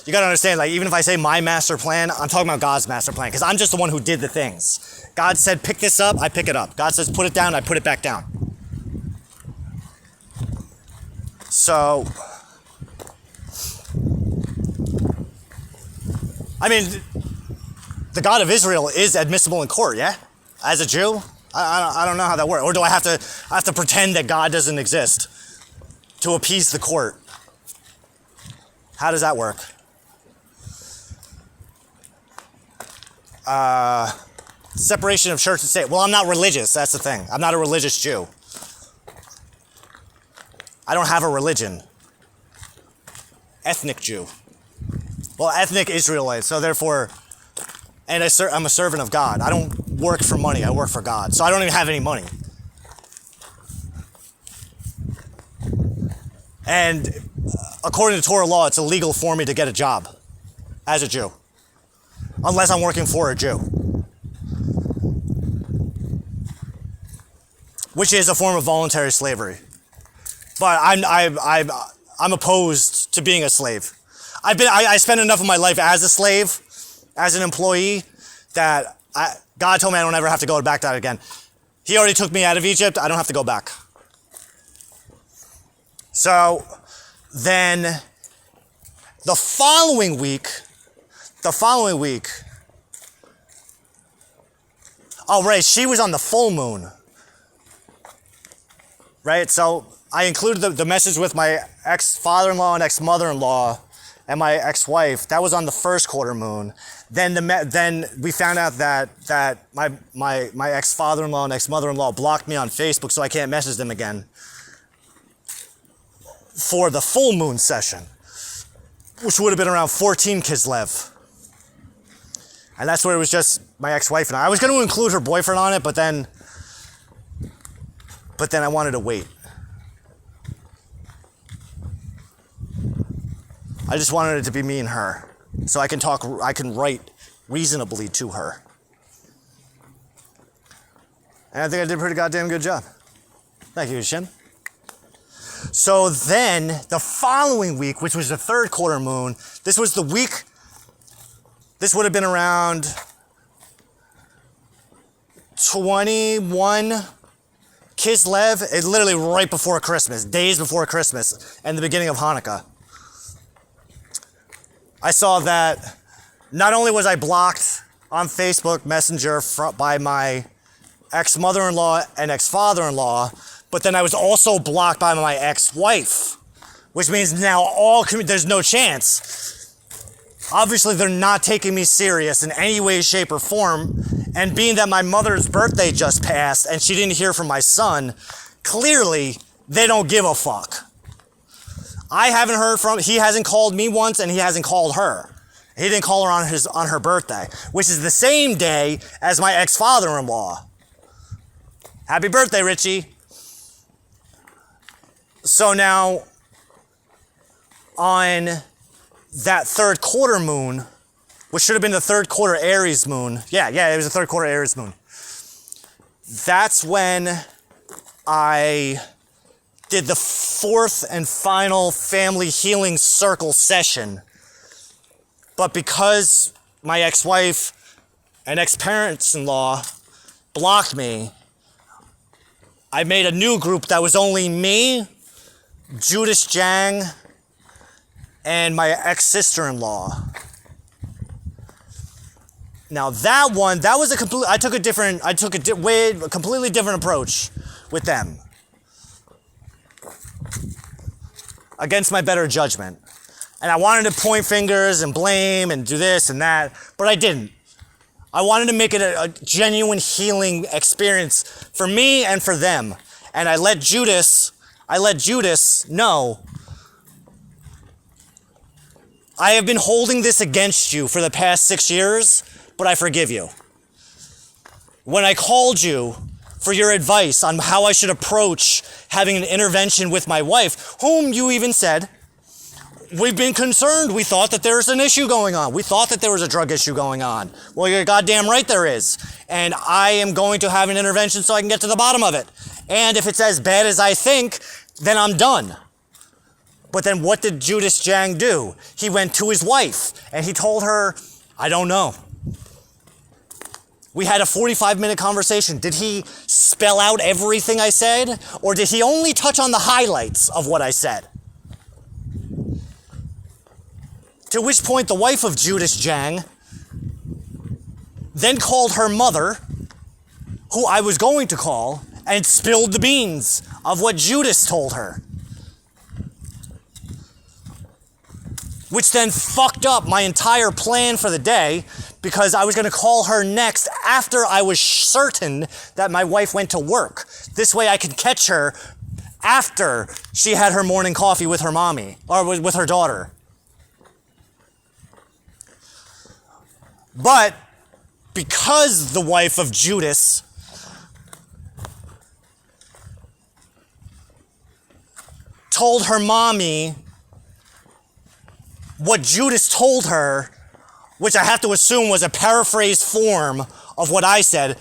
you gotta understand, like, even if I say my master plan, I'm talking about God's master plan, because I'm just the one who did the things. God said, pick this up, I pick it up. God says, put it down, I put it back down. So, I mean, the God of Israel is admissible in court, yeah? As a Jew? I don't know how that works. Or do I have to pretend that God doesn't exist to appease the court? How does that work? Separation of church and state. Well, I'm not religious. That's the thing. I'm not a religious Jew. I don't have a religion. Ethnic Jew. Well, ethnic Israelite. So therefore, and I'm a servant of God. I don't work for money. I work for God. So I don't even have any money. And according to Torah law, it's illegal for me to get a job as a Jew, unless I'm working for a Jew, which is a form of voluntary slavery. But I'm opposed to being a slave. I spent enough of my life as a slave, as an employee, that God told me I don't ever have to go back to that again. He already took me out of Egypt. I don't have to go back. So then the following week, oh, right, she was on the full moon, right? So I included the message with my ex-father-in-law and ex-mother-in-law and my ex-wife. That was on the first quarter moon. Then we found out that my ex-father-in-law and ex-mother-in-law blocked me on Facebook, so I can't message them again for the full moon session, which would have been around 14 Kislev. And that's where it was just my ex-wife and I. I was going to include her boyfriend on it, but then I wanted to wait. I just wanted it to be me and her, so I can write reasonably to her. And I think I did a pretty goddamn good job. Thank you, Shin. So then, the following week, which was the third quarter moon, this was the week, this would have been around 21 Kislev, it's literally right before Christmas, days before Christmas, and the beginning of Hanukkah. I saw that not only was I blocked on Facebook Messenger by my ex-mother-in-law and ex-father-in-law, but then I was also blocked by my ex-wife, which means now there's no chance. Obviously, they're not taking me serious in any way, shape, or form, and being that my mother's birthday just passed and she didn't hear from my son, clearly, they don't give a fuck. I haven't heard from, he hasn't called me once and he hasn't called her. He didn't call her on her birthday, which is the same day as my ex-father-in-law. Happy birthday, Richie. So now, on that third quarter moon, which should have been the third quarter Aries moon. Yeah, it was the third quarter Aries moon. That's when I did the fourth and final family healing circle session. But because my ex-wife and ex-parents-in-law blocked me, I made a new group that was only me, Judas Jang, and my ex-sister-in-law. Now that was I took a completely different approach with them. Against my better judgment. And I wanted to point fingers and blame and do this and that, but I didn't. I wanted to make it a genuine healing experience for me and for them. And I let Judas know, I have been holding this against you for the past 6 years, but I forgive you. When I called you for your advice on how I should approach having an intervention with my wife, whom you even said, we've been concerned. We thought that there was an issue going on. We thought that there was a drug issue going on. Well, you're goddamn right there is. And I am going to have an intervention so I can get to the bottom of it. And if it's as bad as I think, then I'm done. But then what did Judas Jang do? He went to his wife and he told her, I don't know. We had a 45-minute conversation. Did he spell out everything I said? Or did he only touch on the highlights of what I said? To which point the wife of Judas Jang then called her mother, who I was going to call, and spilled the beans of what Judas told her. Which then fucked up my entire plan for the day, because I was going to call her next after I was certain that my wife went to work. This way I could catch her after she had her morning coffee with her mommy, or with her daughter. But because the wife of Judas told her mommy what Judas told her, which I have to assume was a paraphrased form of what I said,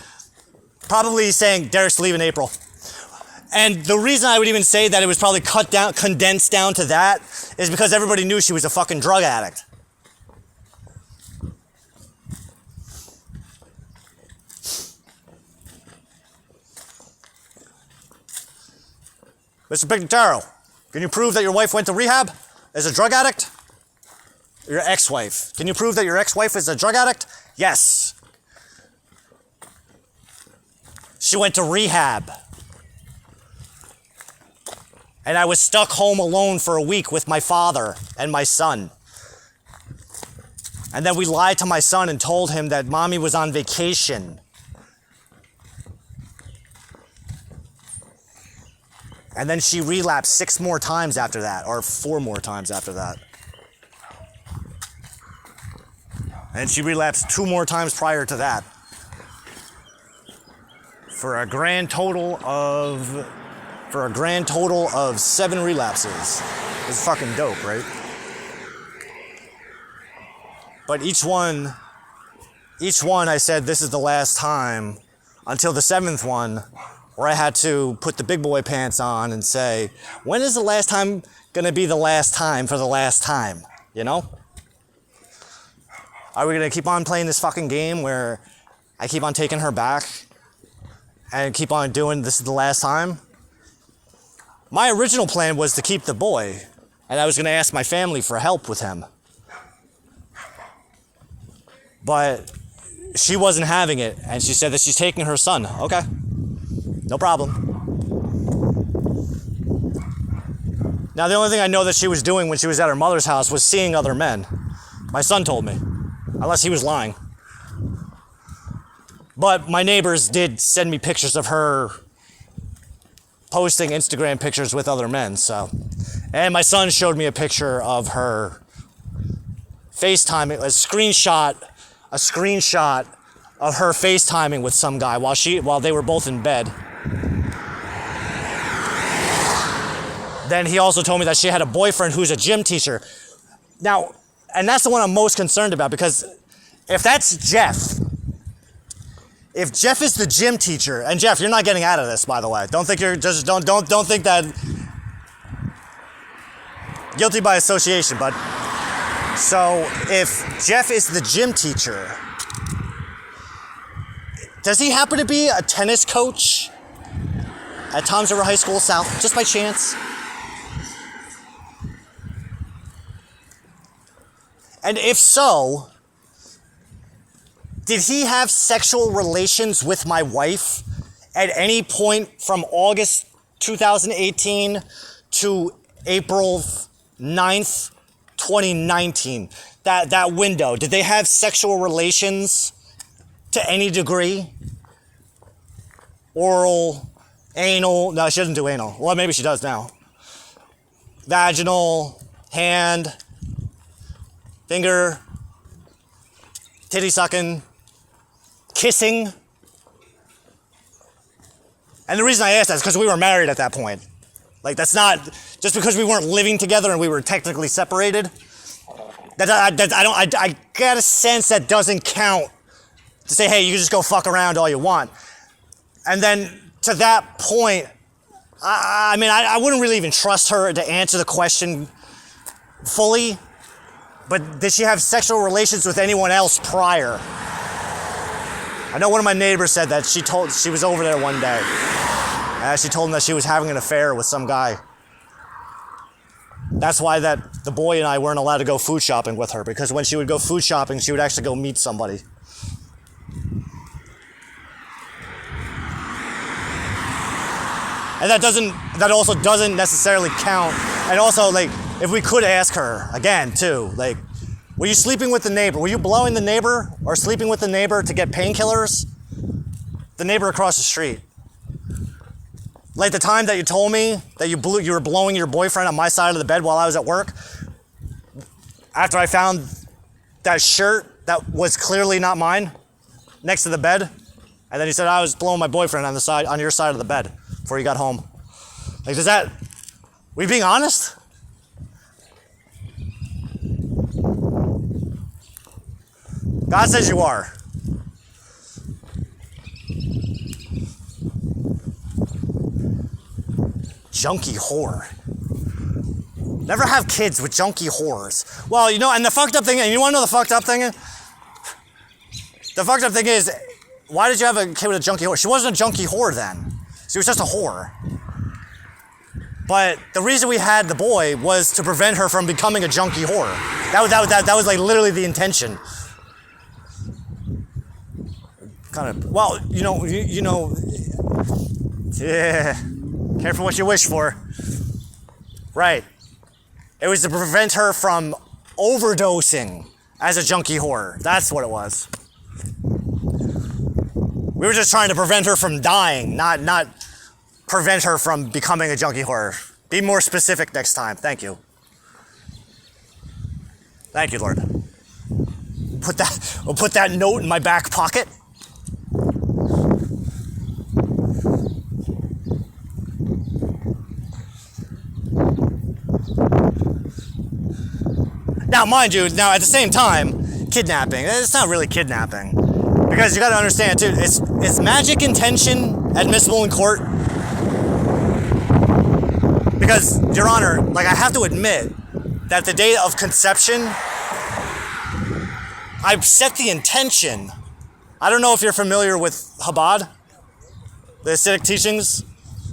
probably saying Derek's leaving April. And the reason I would even say that it was probably condensed down to that is because everybody knew she was a fucking drug addict. Mr. Pignataro, can you prove that your wife went to rehab as a drug addict? Your ex-wife. Can you prove that your ex-wife is a drug addict? Yes. She went to rehab. And I was stuck home alone for a week with my father and my son. And then we lied to my son and told him that mommy was on vacation. And then she relapsed 6 more times after that, or 4 more times after that. And she relapsed 2 more times prior to that. For a grand total of 7 relapses. It's fucking dope, right? But each one I said this is the last time, until the 7th one, where I had to put the big boy pants on and say, when is the last time gonna be the last time for the last time? You know? Are we gonna keep on playing this fucking game where I keep on taking her back and keep on doing this is the last time? My original plan was to keep the boy, and I was gonna ask my family for help with him. But she wasn't having it, and she said that she's taking her son. Okay. No problem. Now, the only thing I know that she was doing when she was at her mother's house was seeing other men. My son told me, unless he was lying. But my neighbors did send me pictures of her posting Instagram pictures with other men, so. And my son showed me a picture of her FaceTiming, a screenshot of her FaceTiming with some guy while they were both in bed. Then he also told me that she had a boyfriend who's a gym teacher. Now, and that's the one I'm most concerned about, because if that's Jeff, if Jeff is the gym teacher, and Jeff, you're not getting out of this, by the way. Don't think you're just don't think that guilty by association, bud. So if Jeff is the gym teacher, does he happen to be a tennis coach at Toms River High School South, just by chance? And if so, did he have sexual relations with my wife at any point from August 2018 to April 9th, 2019? That window, did they have sexual relations to any degree? Oral, anal, no, she doesn't do anal. Well, maybe she does now. Vaginal, hand, finger, titty sucking, kissing. And the reason I asked that is because we were married at that point. Like, that's not, just because we weren't living together and we were technically separated, I get a sense that doesn't count to say, hey, you can just go fuck around all you want. And then to that point, I mean, I wouldn't really even trust her to answer the question fully, but did she have sexual relations with anyone else prior? I know one of my neighbors said that she was over there one day. She told him that she was having an affair with some guy. That's why the boy and I weren't allowed to go food shopping with her, because when she would go food shopping, she would actually go meet somebody. And that also doesn't necessarily count. And also, like, if we could ask her, again, too, like, were you sleeping with the neighbor? Were you blowing the neighbor or sleeping with the neighbor to get painkillers? The neighbor across the street. Like the time that you told me that you were blowing your boyfriend on my side of the bed while I was at work, after I found that shirt that was clearly not mine next to the bed, and then he said I was blowing my boyfriend on your side of the bed before you got home. Like, were you being honest? God says you are. Junkie whore. Never have kids with junkie whores. Well, you know, and the fucked up thing, and you wanna know the fucked up thing? The fucked up thing is, why did you have a kid with a junkie whore? She wasn't a junkie whore then. She was just a whore. But the reason we had the boy was to prevent her from becoming a junkie whore. That was like literally the intention. Kind of, well, you know, yeah, careful what you wish for. Right. It was to prevent her from overdosing as a junkie whore. That's what it was. We were just trying to prevent her from dying, not prevent her from becoming a junkie whore. Be more specific next time. Thank you. Thank you, Lord. We'll put that note in my back pocket. Now, mind you, at the same time, kidnapping, it's not really kidnapping. Because you gotta understand, too, is magic intention admissible in court? Because, Your Honor, like, I have to admit that the day of conception, I've set the intention. I don't know if you're familiar with Chabad, the Hasidic teachings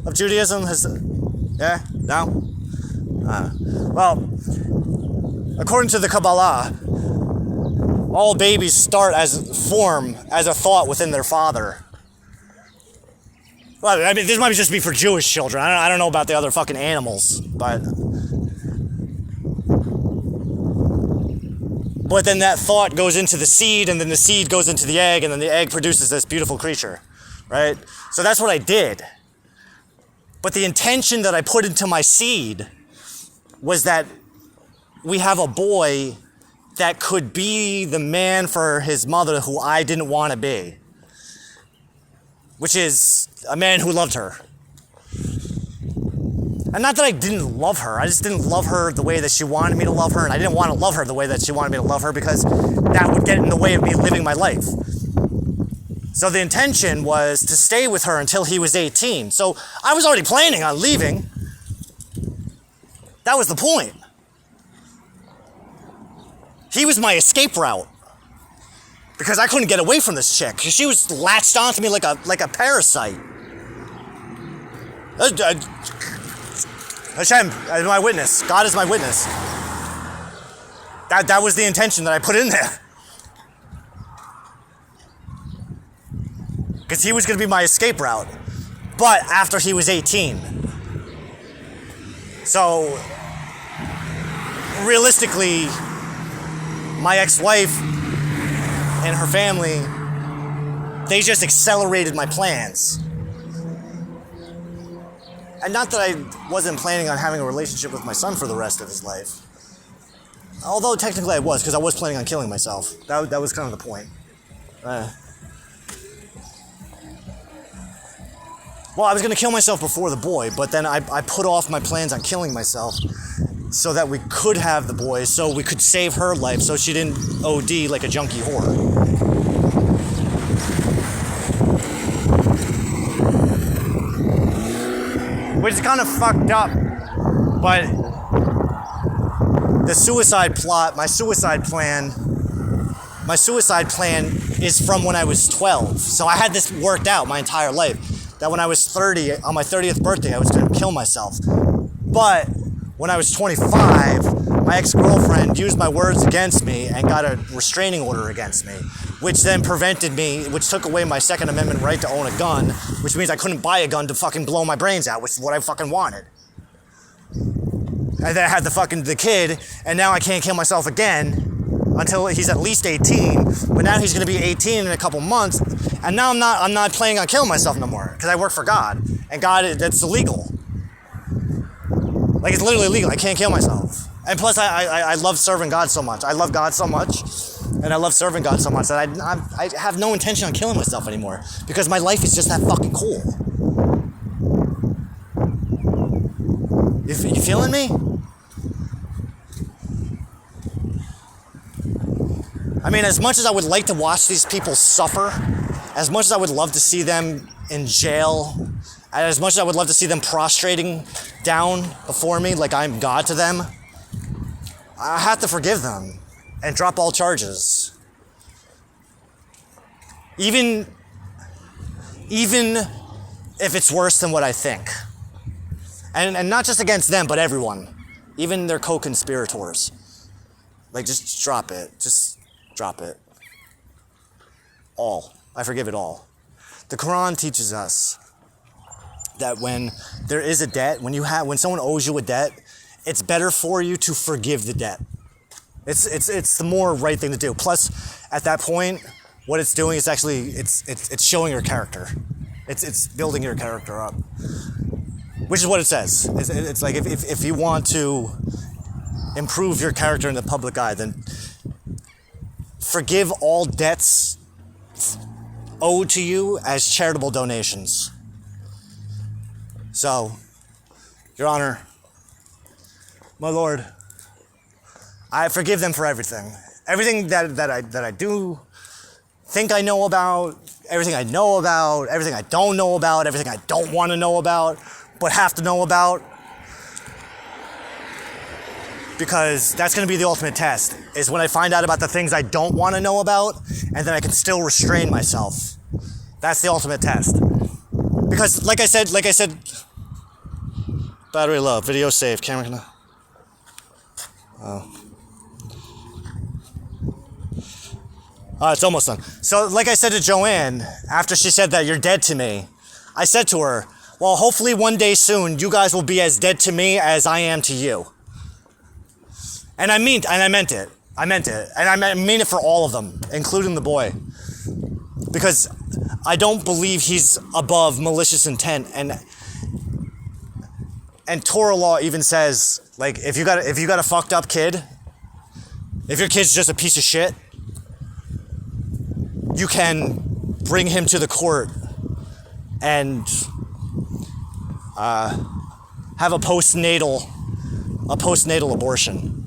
of Judaism. Yeah? No? Well, according to the Kabbalah, all babies form as a thought within their father. Well, I mean, this might just be for Jewish children. I don't know about the other fucking animals, but then that thought goes into the seed, and then the seed goes into the egg, and then the egg produces this beautiful creature, right? So that's what I did. But the intention that I put into my seed was that we have a boy that could be the man for his mother who I didn't want to be, which is a man who loved her. And not that I didn't love her, I just didn't love her the way that she wanted me to love her, and I didn't want to love her the way that she wanted me to love her because that would get in the way of me living my life. So the intention was to stay with her until he was 18. So I was already planning on leaving. That was the point. He was my escape route. Because I couldn't get away from this chick. She was latched onto me like a parasite. Hashem is my witness. God is my witness. That was the intention that I put in there. Because he was going to be my escape route. But after he was 18. So, realistically, my ex-wife and her family, they just accelerated my plans. And not that I wasn't planning on having a relationship with my son for the rest of his life. Although technically I was, because I was planning on killing myself. That was kind of the point. Well, I was going to kill myself before the boy, but then I put off my plans on killing myself so that we could have the boy, so we could save her life, so she didn't OD like a junkie whore. Which is kind of fucked up, but the suicide plot, my suicide plan is from when I was 12. So I had this worked out my entire life, that when I was 30, on my 30th birthday, I was going to kill myself. But when I was 25, my ex-girlfriend used my words against me and got a restraining order against me, which then prevented me, which took away my Second Amendment right to own a gun, which means I couldn't buy a gun to fucking blow my brains out, which is what I fucking wanted. And then I had the kid, and now I can't kill myself again until he's at least 18. But now he's going to be 18 in a couple months, and now I'm not planning on killing myself no more because I work for God, and God, that's illegal. Like, it's literally illegal. I can't kill myself. And plus, I love serving God so much. I love God so much, and I love serving God so much that I have no intention on killing myself anymore because my life is just that fucking cool. You feeling me? I mean, as much as I would like to watch these people suffer, as much as I would love to see them in jail, and as much as I would love to see them prostrating down before me like I'm God to them, I have to forgive them and drop all charges. Even if it's worse than what I think. And not just against them, but everyone. Even their co-conspirators. Like, just drop it. Just drop it. All. I forgive it all. The Quran teaches us that when there is a debt, when someone owes you a debt, it's better for you to forgive the debt. It's the more right thing to do. Plus, at that point, what it's doing is actually it's showing your character. It's building your character up, which is what it says. It's like if you want to improve your character in the public eye, then forgive all debts owed to you as charitable donations. So, Your Honor, my Lord, I forgive them for everything. Everything that I do, think I know about, everything I know about, everything I don't know about, everything I don't want to know about, but have to know about. Because that's going to be the ultimate test, is when I find out about the things I don't want to know about, and then I can still restrain myself. That's the ultimate test. Because, like I said, battery low, video safe, camera can... Oh. It's almost done. So, like I said to Joanne, after she said that you're dead to me, I said to her, well, hopefully one day soon, you guys will be as dead to me as I am to you. And I meant it. And I mean it for all of them, including the boy. Because I don't believe he's above malicious intent. And Torah law even says, like, if you got a fucked up kid, if your kid's just a piece of shit, you can bring him to the court and have a postnatal abortion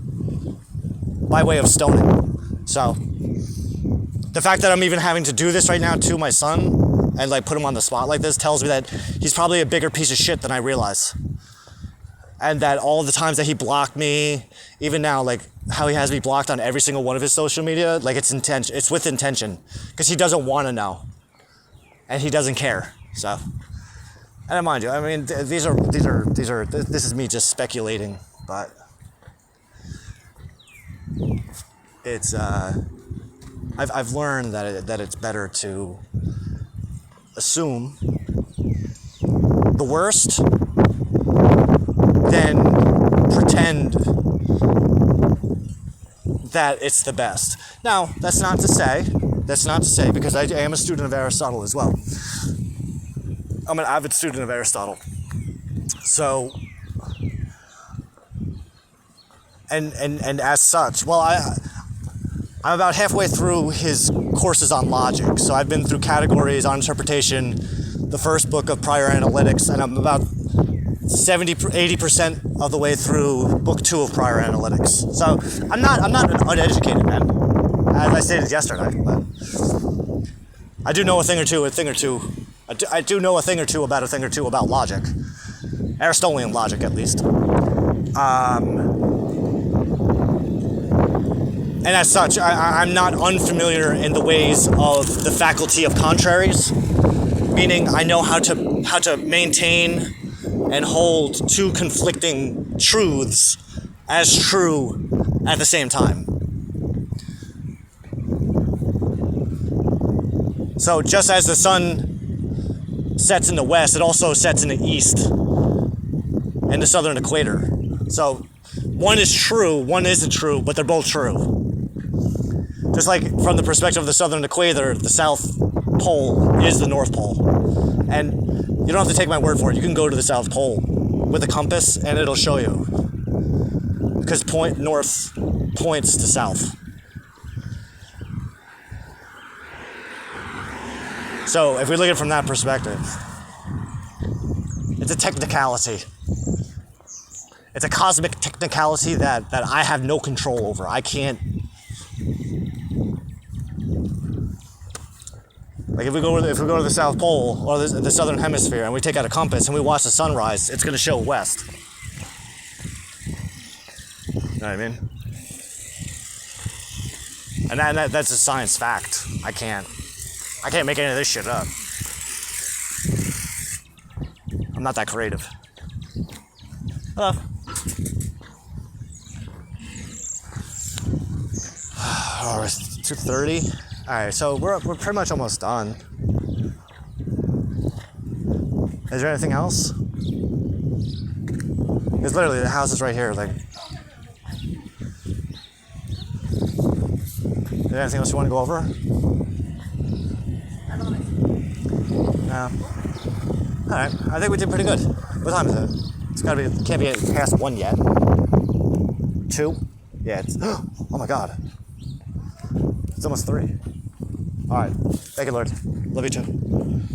by way of stoning. So the fact that I'm even having to do this right now to my son and like put him on the spot like this tells me that he's probably a bigger piece of shit than I realize. And that all the times that he blocked me, even now, like how he has me blocked on every single one of his social media, like it's with intention, because he doesn't want to know, and he doesn't care. So, and mind you, I mean, this is me just speculating, but it's I've learned that it's better to assume the worst than pretend that it's the best. Now, that's not to say, because I am a student of Aristotle as well. I'm an avid student of Aristotle. So, and as such, well, I'm about halfway through his courses on logic. So I've been through categories on interpretation, the first book of prior analytics, and I'm about 80% of the way through book 2 of prior analytics. So I'm not an uneducated man, as I stated yesterday, but I do know a thing or two. I do know a thing or two about logic, Aristotelian logic at least. And as such, I'm not unfamiliar in the ways of the faculty of contraries, meaning I know how to maintain and hold two conflicting truths as true at the same time. So just as the sun sets in the west, it also sets in the east and the southern equator. So one is true, one isn't true, but they're both true. Just like from the perspective of the southern equator, the South Pole is the North Pole. And you don't have to take my word for it. You can go to the South Pole with a compass and it'll show you. Because north points to south. So if we look at it from that perspective, it's a technicality. It's a cosmic technicality that I have no control over. I can't. Like if we go to the South Pole or the Southern Hemisphere and we take out a compass and we watch the sunrise, it's going to show west. You know what I mean? And that's a science fact. I can't make any of this shit up. I'm not that creative. Hello. Oh, it's 2:30. All right, so we're pretty much almost done. Is there anything else? Because literally the house is right here. Like, is there anything else you want to go over? No. All right, I think we did pretty good. What time is it? Can't be past 1 yet. 2? Yeah, it's, oh my God. It's almost 3. All right. Thank you, Lord. Love you too.